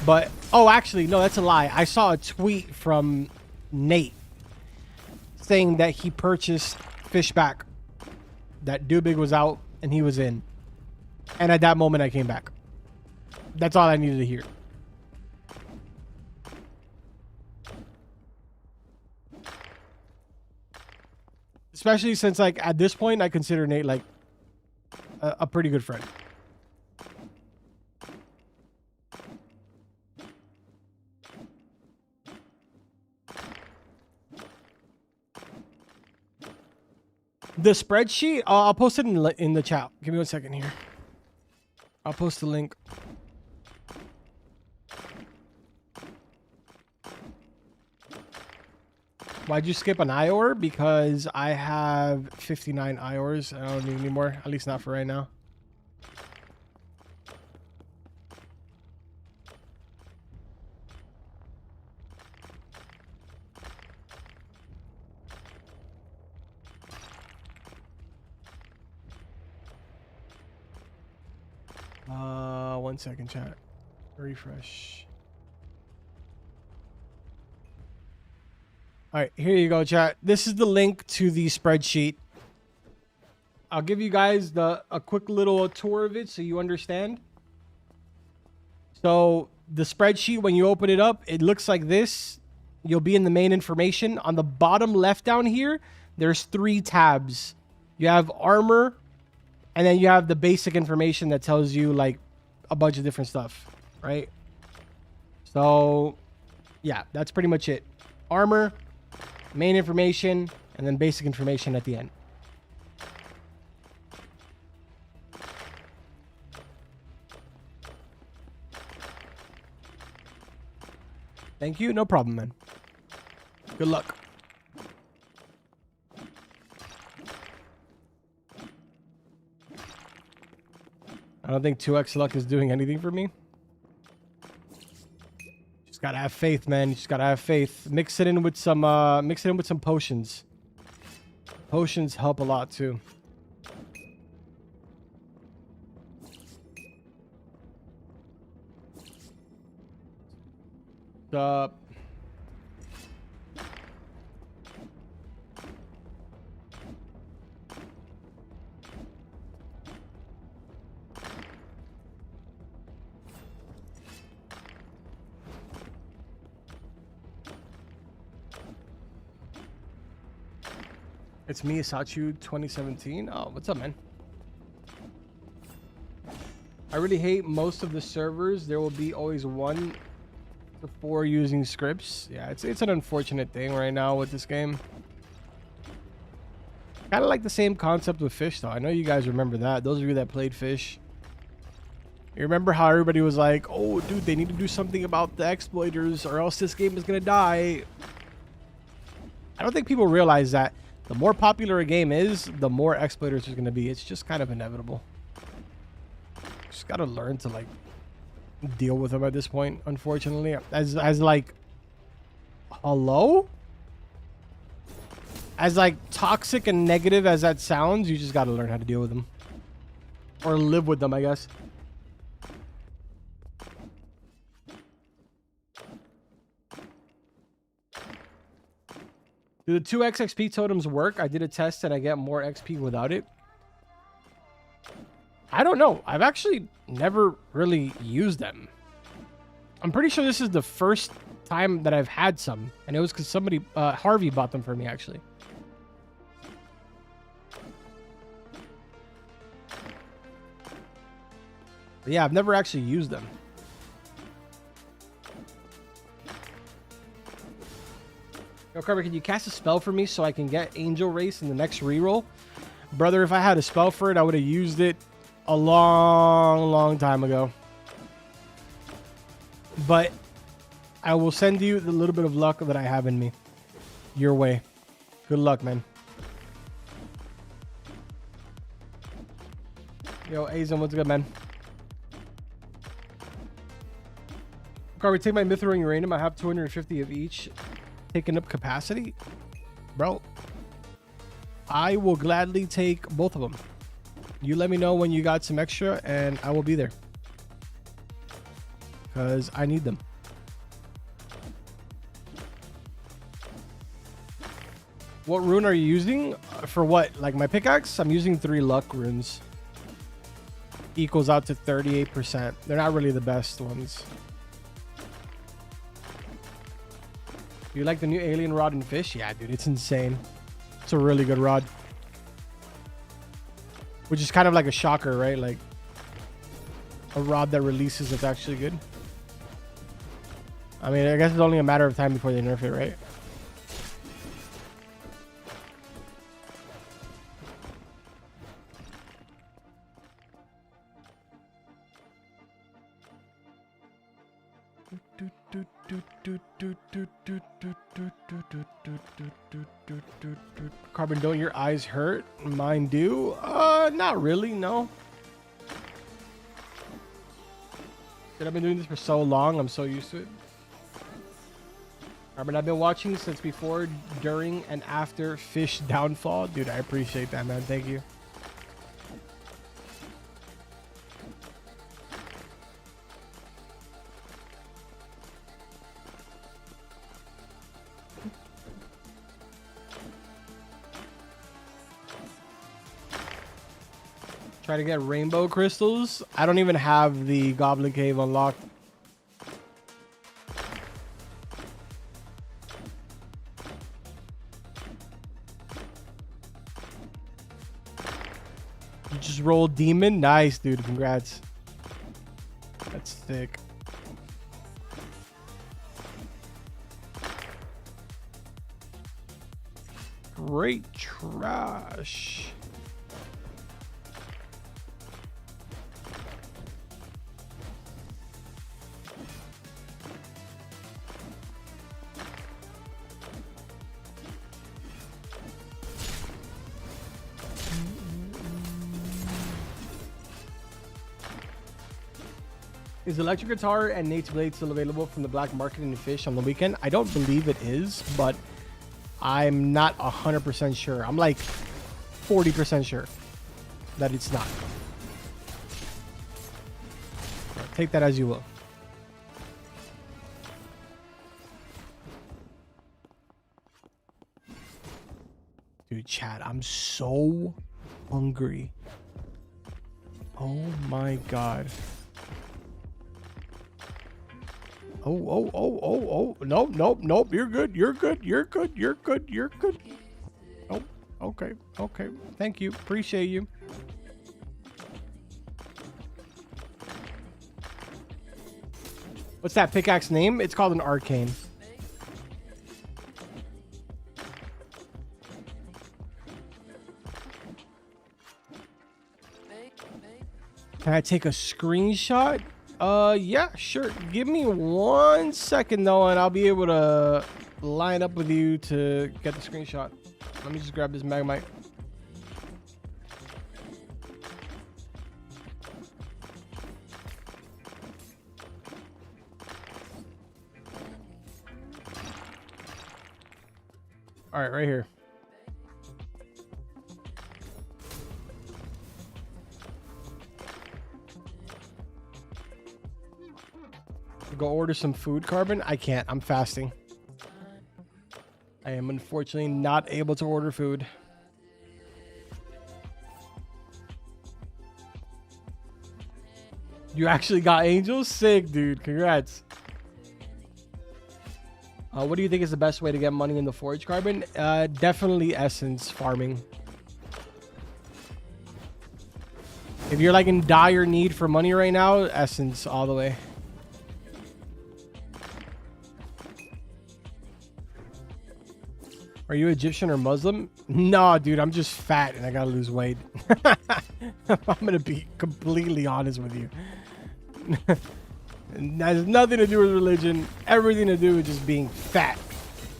B: But, oh, actually, no, that's a lie. I saw a tweet from Nate saying that he purchased fish back, that Dubig was out and he was in. And at that moment, I came back. That's all I needed to hear. Especially since, like, at this point, I consider Nate, like, a pretty good friend. The spreadsheet, I'll post it in the chat. Give me 1 second here. I'll post the link. Why'd you skip an IOR? Because I have 59 IORs. I don't need any more. At least not for right now. One second, chat. Refresh. All right, here you go, chat. This is the link to the spreadsheet. I'll give you guys a quick little tour of it so you understand. So the spreadsheet, when you open it up, it looks like this. You'll be in the main information. On the bottom left down here, there's 3 tabs. You have armor, and then you have the basic information that tells you like a bunch of different stuff, right? So yeah, that's pretty much it. Armor, main information, and then basic information at the end. Thank you. No problem, man. Good luck. I don't think 2x luck is doing anything for me. Just gotta have faith, man. You just gotta have faith. Mix it in with some potions. Potions help a lot too. It's me, Sachu 2017. Oh, what's up, man? I really hate most of the servers. There will be always 1 to 4 using scripts. Yeah, it's an unfortunate thing right now with this game. Kind of like the same concept with Fish, though. I know you guys remember that. Those of you that played Fish. You remember how everybody was like, oh, dude, they need to do something about the exploiters or else this game is going to die. I don't think people realize that the more popular a game is, the more exploiters there's going to be. It's just kind of inevitable. Just got to learn to, like, deal with them at this point, unfortunately. As like, hello? As, like, toxic and negative as that sounds, you just got to learn how to deal with them. Or live with them, I guess. Do the 2x XP totems work? I did a test and I get more XP without it. I don't know. I've actually never really used them. I'm pretty sure this is the first time that I've had some. And it was because somebody, Harvey bought them for me, actually. But yeah, I've never actually used them. Yo, Carver, can you cast a spell for me so I can get Angel Race in the next reroll? Brother, if I had a spell for it, I would have used it a long time ago. But I will send you the little bit of luck that I have in me. Your way. Good luck, man. Yo, Azam, what's good, man? Carver, take my Mithril and Uranium. I have 250 of each. Taking up capacity? Bro, I will gladly take both of them. You let me know when you got some extra and I will be there. Because I need them. What rune are you using? For what? Like my pickaxe? I'm using 3 luck runes. Equals out to 38%. They're not really the best ones. You like the new alien rod and fish? Yeah, dude, it's insane. It's a really good rod. Which is kind of like a shocker, right? Like a rod that releases that's actually good. I mean, I guess it's only a matter of time before they nerf it, right? Carbon, don't your eyes hurt? Mine do. Not really, no. Dude, I've been doing this for so long, I'm so used to it. Carbon, I've been watching since before, during, and after Fish downfall. Dude, I appreciate that, man. Thank you. Try to get rainbow crystals. I don't even have the Goblin Cave unlocked. You just rolled demon. Nice, dude. Congrats. That's sick. Great trash. Is electric guitar and Nate's blade still available from the black market in the fish on the weekend? I don't believe it is, but I'm not 100% sure. I'm like 40% sure that it's not. Take that as you will. Dude, chat, I'm so hungry. Oh my god. Oh. Nope. You're good. Oh, okay. Thank you. Appreciate you. What's that pickaxe name? It's called an arcane. Can I take a screenshot? Yeah, sure. Give me 1 second though, and I'll be able to line up with you to get the screenshot. Let me just grab this magmite. All right, right here. Go order some food, Carbon. I can't. I'm fasting. I am unfortunately not able to order food. You actually got angels? Sick, dude. Congrats. What do you think is the best way to get money in the forge, Carbon? Definitely essence farming. If you're like in dire need for money right now, essence all the way. Are you Egyptian or Muslim? No, dude, I'm just fat and I gotta lose weight. I'm gonna be completely honest with you. It has nothing to do with religion. Everything to do with just being fat.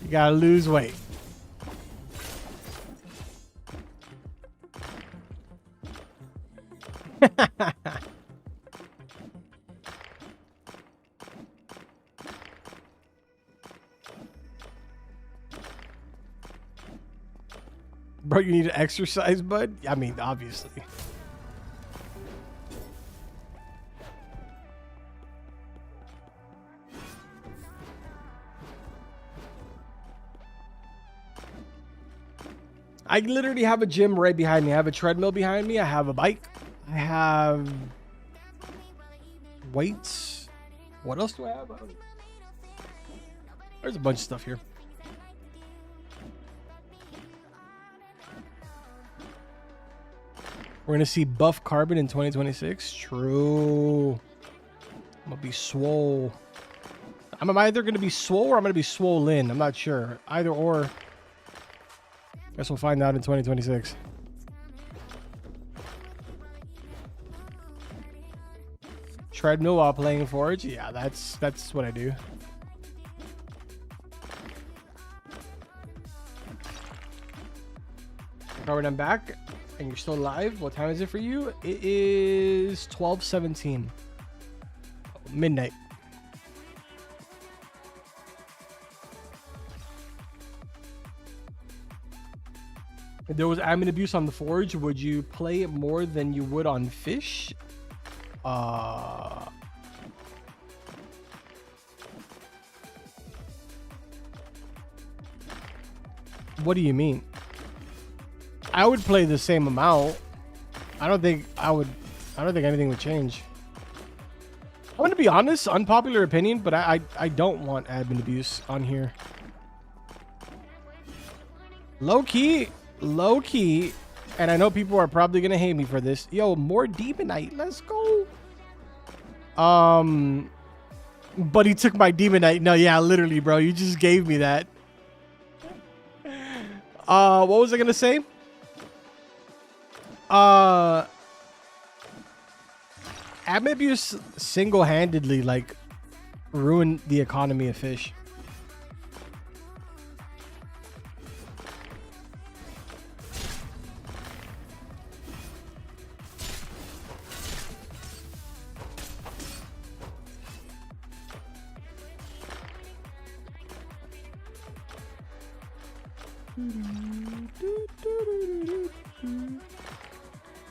B: You gotta lose weight. Bro, you need to exercise, bud? I mean, obviously. I literally have a gym right behind me. I have a treadmill behind me. I have a bike. I have weights. What else do I have? There's a bunch of stuff here. We're going to see buff Carbon in 2026. True. I'm going to be swole. I'm either going to be swole or I'm going to be swollen. I'm not sure. Either or. Guess we'll find out in 2026. Treadmill while playing Forge? Yeah, that's what I do. Carbon, I'm back. And you're still live. What time is it for you? It is 12:17. Midnight. If there was admin abuse on the Forge, would you play it more than you would on Fish? What do you mean? I would play the same amount. I don't think anything would change. I'm gonna be honest, unpopular opinion, but I don't want admin abuse on here. Low key, And I know people are probably gonna hate me for this. Yo, more Demonite. Let's go. But he took my Demonite. No, yeah, literally, bro. You just gave me that. What was I gonna say? Amebius single-handedly like ruined the economy of fish.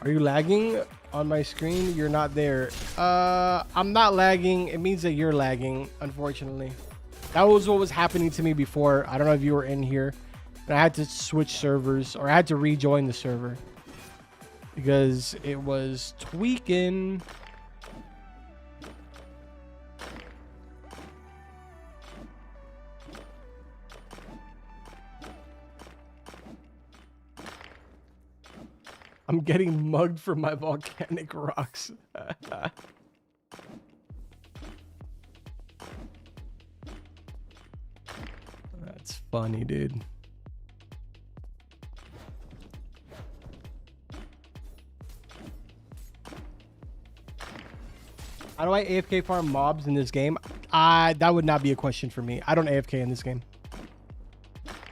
B: Are you lagging on my screen? You're not there. I'm not lagging. It means that you're lagging, unfortunately. That was what was happening to me before. I don't know if you were in here. And I had to switch servers, or I had to rejoin the server because it was tweaking. I'm getting mugged for my volcanic rocks. That's funny, dude. How do I AFK farm mobs in this game? That would not be a question for me. I don't AFK in this game,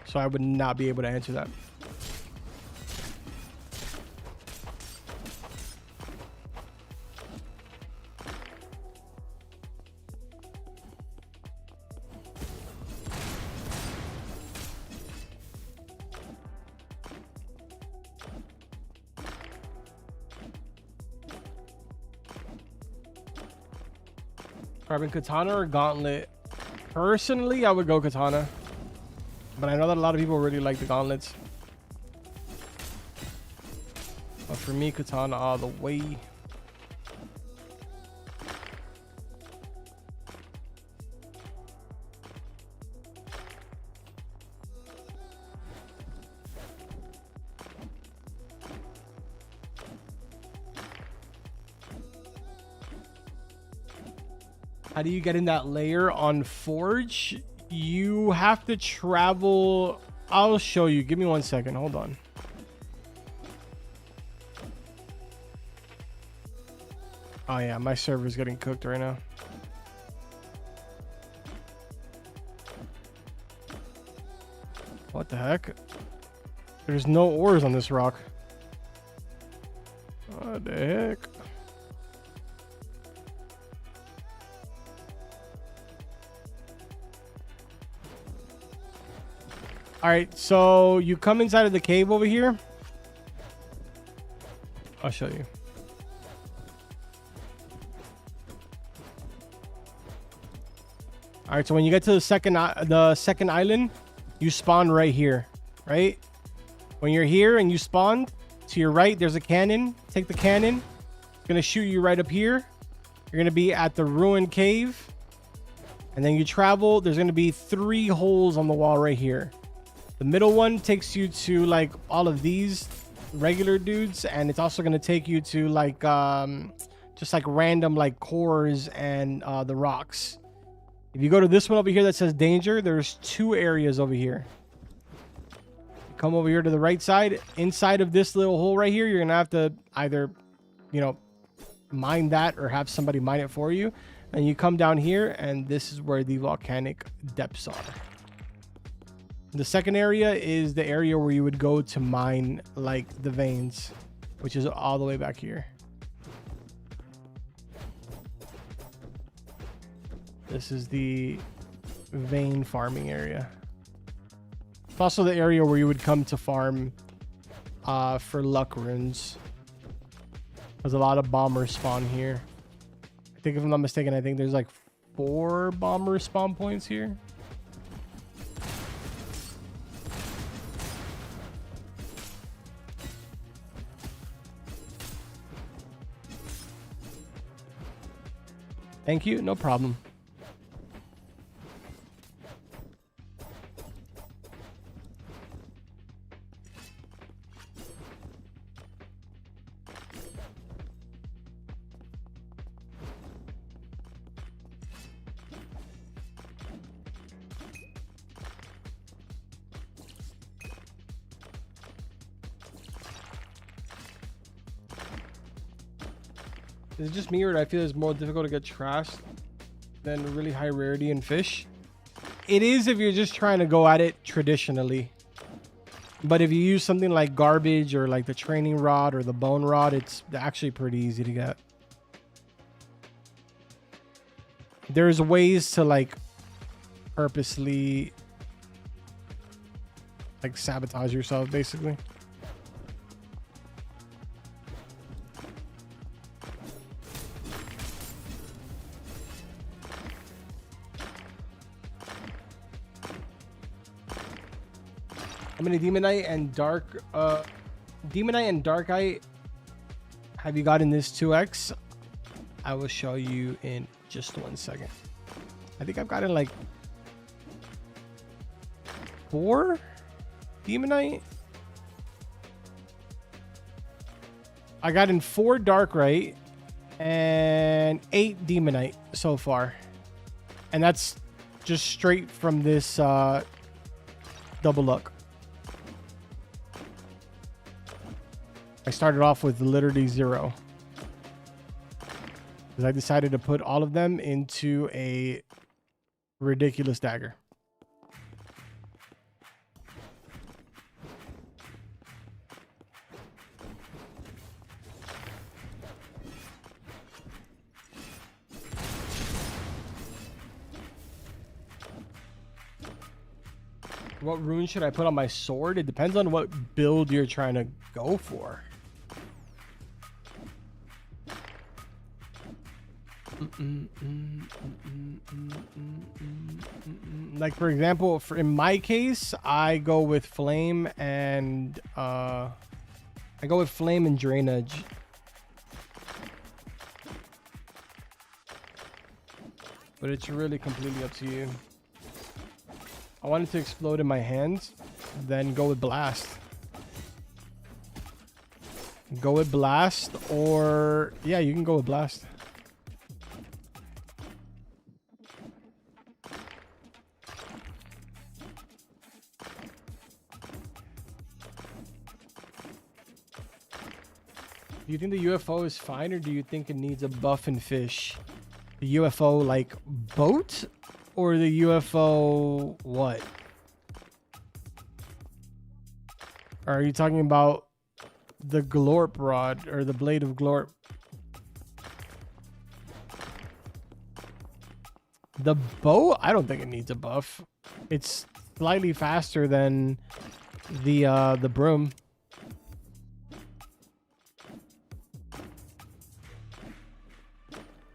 B: so I would not be able to answer that. Carbon Katana or Gauntlet? Personally, I would go Katana. But I know that a lot of people really like the Gauntlets. But for me, Katana all the way. How do you get in that layer on Forge? You have to travel. I'll show you. Give me 1 second. Hold on. Oh yeah, my server's getting cooked right now. What the heck? There's no ores on this rock. What the heck? All right, so you come inside of the cave over here. I'll show you. All right, so when you get to the second island, you spawn right here, right? When you're here and you spawn, to your right, there's a cannon. Take the cannon. It's gonna shoot you right up here. You're gonna be at the ruined cave, and then you travel. There's gonna be 3 holes on the wall right here. The middle one takes you to like all of these regular dudes, and it's also going to take you to like just like random like cores and the rocks. If you go to this one over here that says danger, there's 2 areas over here. Come over here to the right side. Inside of this little hole right here, you're going to have to either, you know, mine that or have somebody mine it for you. And you come down here, and this is where the volcanic depths are. The second area is the area where you would go to mine like the veins, which is all the way back here. This is the vein farming area. It's also the area where you would come to farm for luck runes. There's a lot of bombers spawn here. I think if I'm not mistaken, I think there's like 4 bomber spawn points here. Thank you. No problem. Is it just me, or do I feel it's more difficult to get trash than really high rarity in fish? It is if you're just trying to go at it traditionally. But if you use something like garbage or like the training rod or the bone rod, it's actually pretty easy to get. There's ways to like purposely like sabotage yourself, basically. How many Demonite and Dark Demonite and Darkite have you gotten this 2x? I will show you in just 1 second. I think I've gotten like 4 Demonite. I got in 4 Darkite and 8 Demonite so far. And that's just straight from this double luck. I started off with literally 0. Because I decided to put all of them into a ridiculous dagger. What rune should I put on my sword? It depends on what build you're trying to go for. Like for example, in my case, I go with flame and drainage. But it's really completely up to you. I wanted to explode in my hands, then go with blast. Go with blast, or yeah, you can go with blast. Do you think the UFO is fine, or do you think it needs a buff in fish? The UFO like boat, or the UFO what? Are you talking about the glorp rod or the blade of glorp? The bow, I don't think it needs a buff. It's slightly faster than the broom.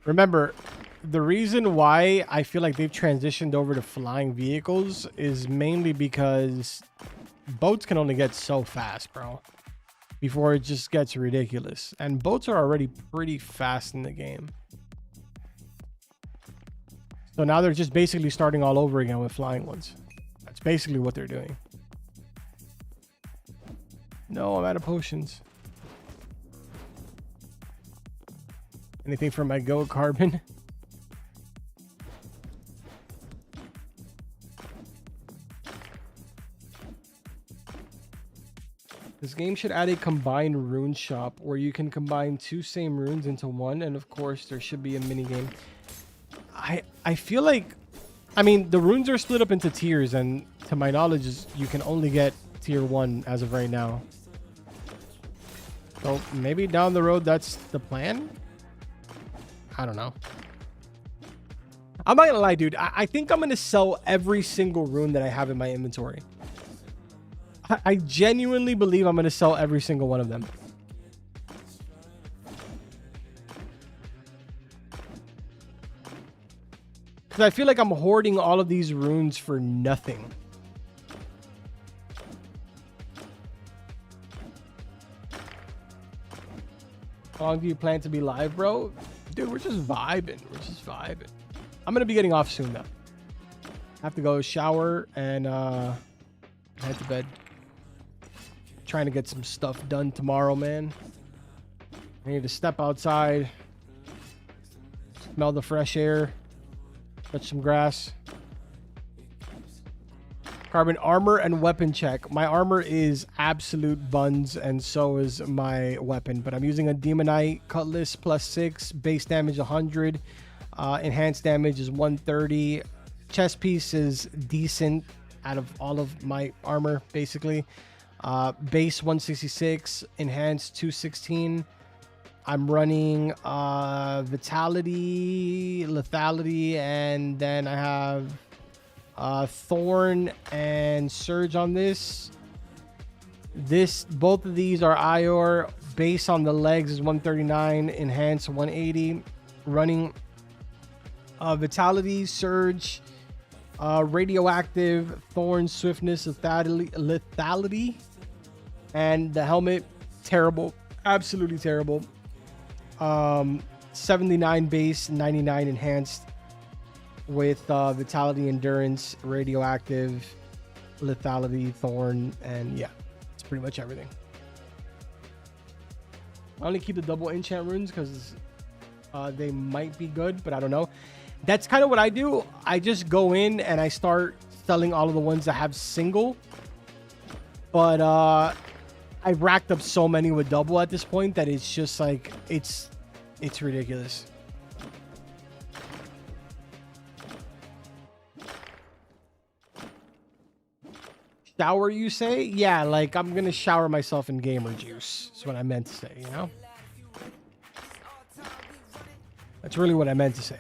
B: Remember, the reason why I feel like they've transitioned over to flying vehicles is mainly because boats can only get so fast, bro, before it just gets ridiculous. And boats are already pretty fast in the game. So now they're just basically starting all over again with flying ones. That's basically what they're doing. No, I'm out of potions. Anything from my Go Carbon? This game should add a combined rune shop where you can combine 2 same runes into one, and of course there should be a mini game. I feel like, I mean, the runes are split up into tiers, and to my knowledge you can only get tier 1 as of right now. So maybe down the road that's the plan. I don't know. I'm not gonna lie, dude. I think I'm gonna sell every single rune that I have in my inventory. I genuinely believe I'm gonna sell every single one of them. Because I feel like I'm hoarding all of these runes for nothing. How long do you plan to be live, bro? Dude, we're just vibing. We're just vibing. I'm going to be getting off soon, though. I have to go shower and head to bed. Trying to get some stuff done tomorrow, man. I need to step outside. Smell the fresh air. Touch some grass. Carbon armor and weapon check. My armor is absolute buns, and so is my weapon. But I'm using a Demonite Cutlass +6, base damage 100, enhanced damage is 130. Chest piece is decent out of all of my armor, basically. Base 166, enhanced 216. I'm running Vitality, Lethality, and then I have Thorn and Surge on this. Both of these are IOR. Base on the legs is 139, enhanced 180. Running Vitality, Surge, Radioactive, Thorn, Swiftness, Lethality, and the helmet, terrible, absolutely terrible. 79 base, 99 enhanced with Vitality, Endurance, Radioactive, Lethality, Thorn, and yeah, it's pretty much everything. I only keep the double enchant runes because they might be good, but I don't know. That's kind of what I do. I just go in and I start selling all of the ones that have single. But I've racked up so many with double at this point that it's just like, it's ridiculous. Shower, you say? Yeah, like I'm going to shower myself in gamer juice. That's what I meant to say, you know? That's really what I meant to say.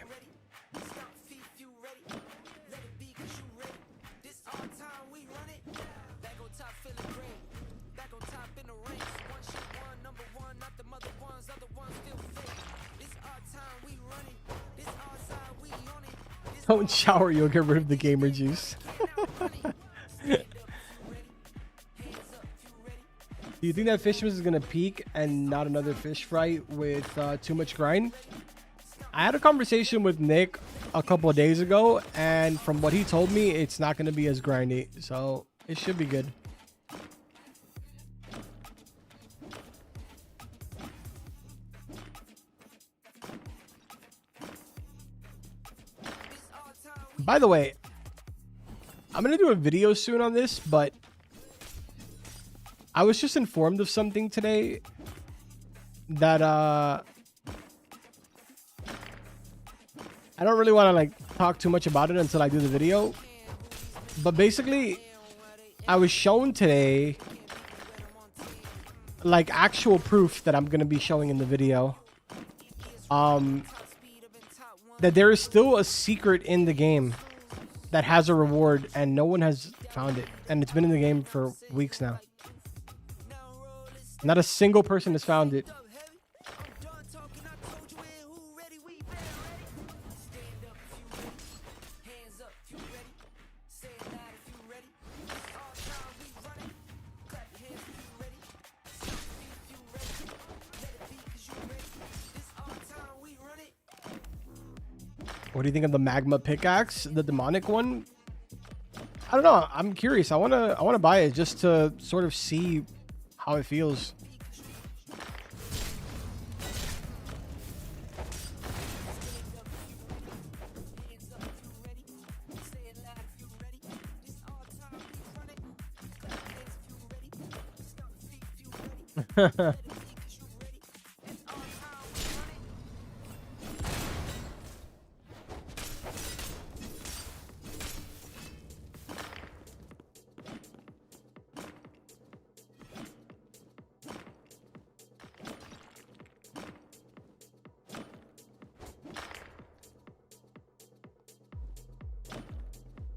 B: Don't shower, you'll get rid of the gamer juice. Do you think that Fishmas is going to peak and not another fish fry with too much grind? I had a conversation with Nick a couple of days ago, and from what he told me, it's not going to be as grindy. So it should be good. By the way, I'm going to do a video soon on this, but I was just informed of something today that I don't really want to like talk too much about it until I do the video. But basically, I was shown today like actual proof that I'm going to be showing in the video. That there is still a secret in the game that has a reward and no one has found it. And it's been in the game for weeks now. Not a single person has found it. What do you think of the magma pickaxe, the demonic one? I don't know. I'm curious. I wanna buy it just to sort of see how it feels.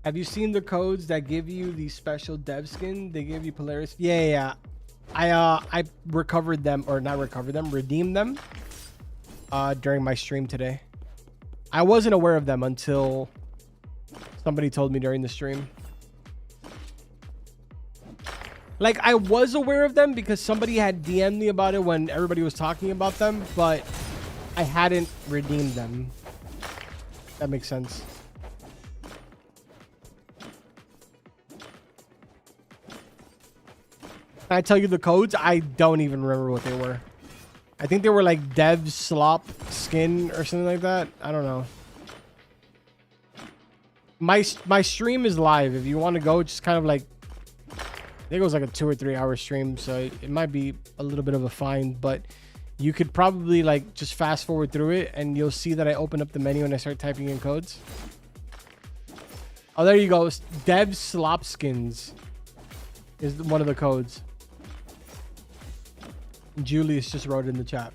B: Have you seen the codes that give you the special dev skin? They give you Polaris. Yeah. I recovered them, or not recovered them, redeemed them during my stream today. I wasn't aware of them until somebody told me during the stream. Like, I was aware of them because somebody had DM'd me about it when everybody was talking about them, but I hadn't redeemed them. That makes sense. Can I tell you the codes? I don't even remember what they were. I think they were like dev slop skin or something like that. I don't know. My stream is live. If you want to go, just kind of like, I think it was like a 2 or 3 hour stream, so it might be a little bit of a find, but you could probably like just fast forward through it and you'll see that I open up the menu and I start typing in codes. Oh, there you go. Dev Slopskins is one of the codes. Julius just wrote it in the chat.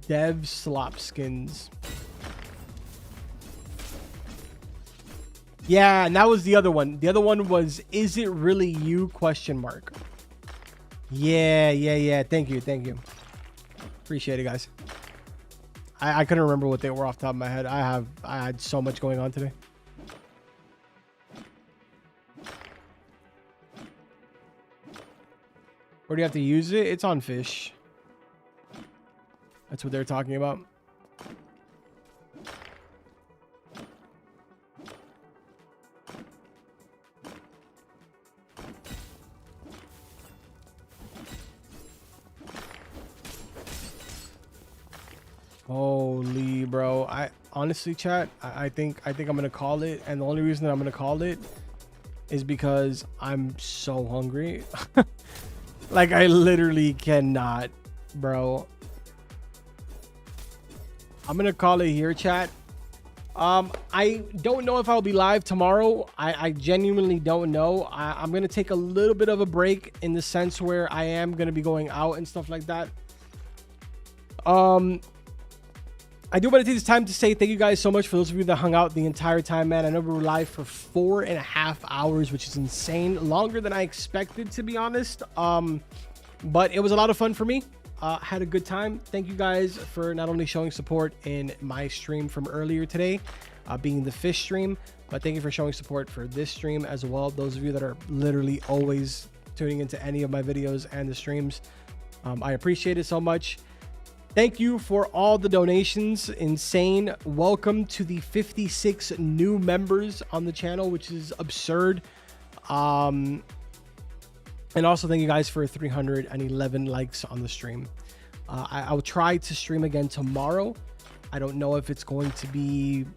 B: Dev Slopskins. Yeah, and that was the other one. The other one was, is it really you? Question mark. Yeah. Thank you. Appreciate it, guys. I couldn't remember what they were off the top of my head. I had so much going on today. Where do you have to use it? It's on fish. That's what they're talking about. Holy bro. I honestly, chat, I think I'm gonna call it, and the only reason that I'm gonna call it is because I'm so hungry. Like I literally cannot, bro. I'm gonna call it here, chat. I don't know if I'll be live tomorrow. I genuinely don't know. I'm gonna take a little bit of a break in the sense where I am gonna be going out and stuff like that. I do want to take this time to say thank you guys so much for those of you that hung out the entire time, man. I know we were live for 4.5 hours, which is insane. Longer than I expected, to be honest. But it was a lot of fun for me. Had a good time. Thank you guys for not only showing support in my stream from earlier today, being the fish stream, but thank you for showing support for this stream as well. Those of you that are literally always tuning into any of my videos and the streams, I appreciate it so much. Thank you for all the donations. Insane. Welcome to the 56 new members on the channel, which is absurd. And also thank you guys for 311 likes on the stream. I will try to stream again tomorrow. I don't know if it's going to be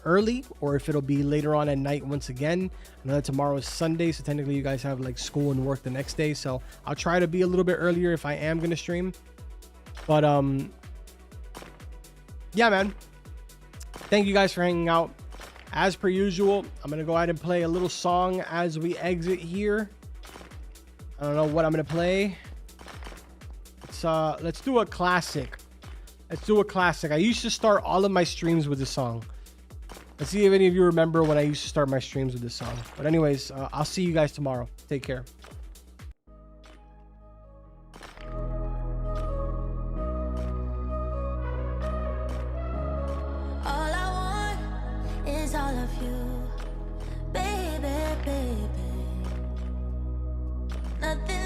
B: early or if it'll be later on at night once again. I know that tomorrow is Sunday, so technically you guys have like school and work the next day, so I'll try to be a little bit earlier if I am going to stream. But yeah, man, thank you guys for hanging out. As per usual, I'm gonna go ahead and play a little song as we exit here. I don't know what I'm gonna play. Let's do a classic. I used to start all of my streams with this song. Let's see if any of you remember when I used to start my streams with this song. But anyways, I'll see you guys tomorrow. Take care.
E: All I want is all of you, baby, baby. Nothing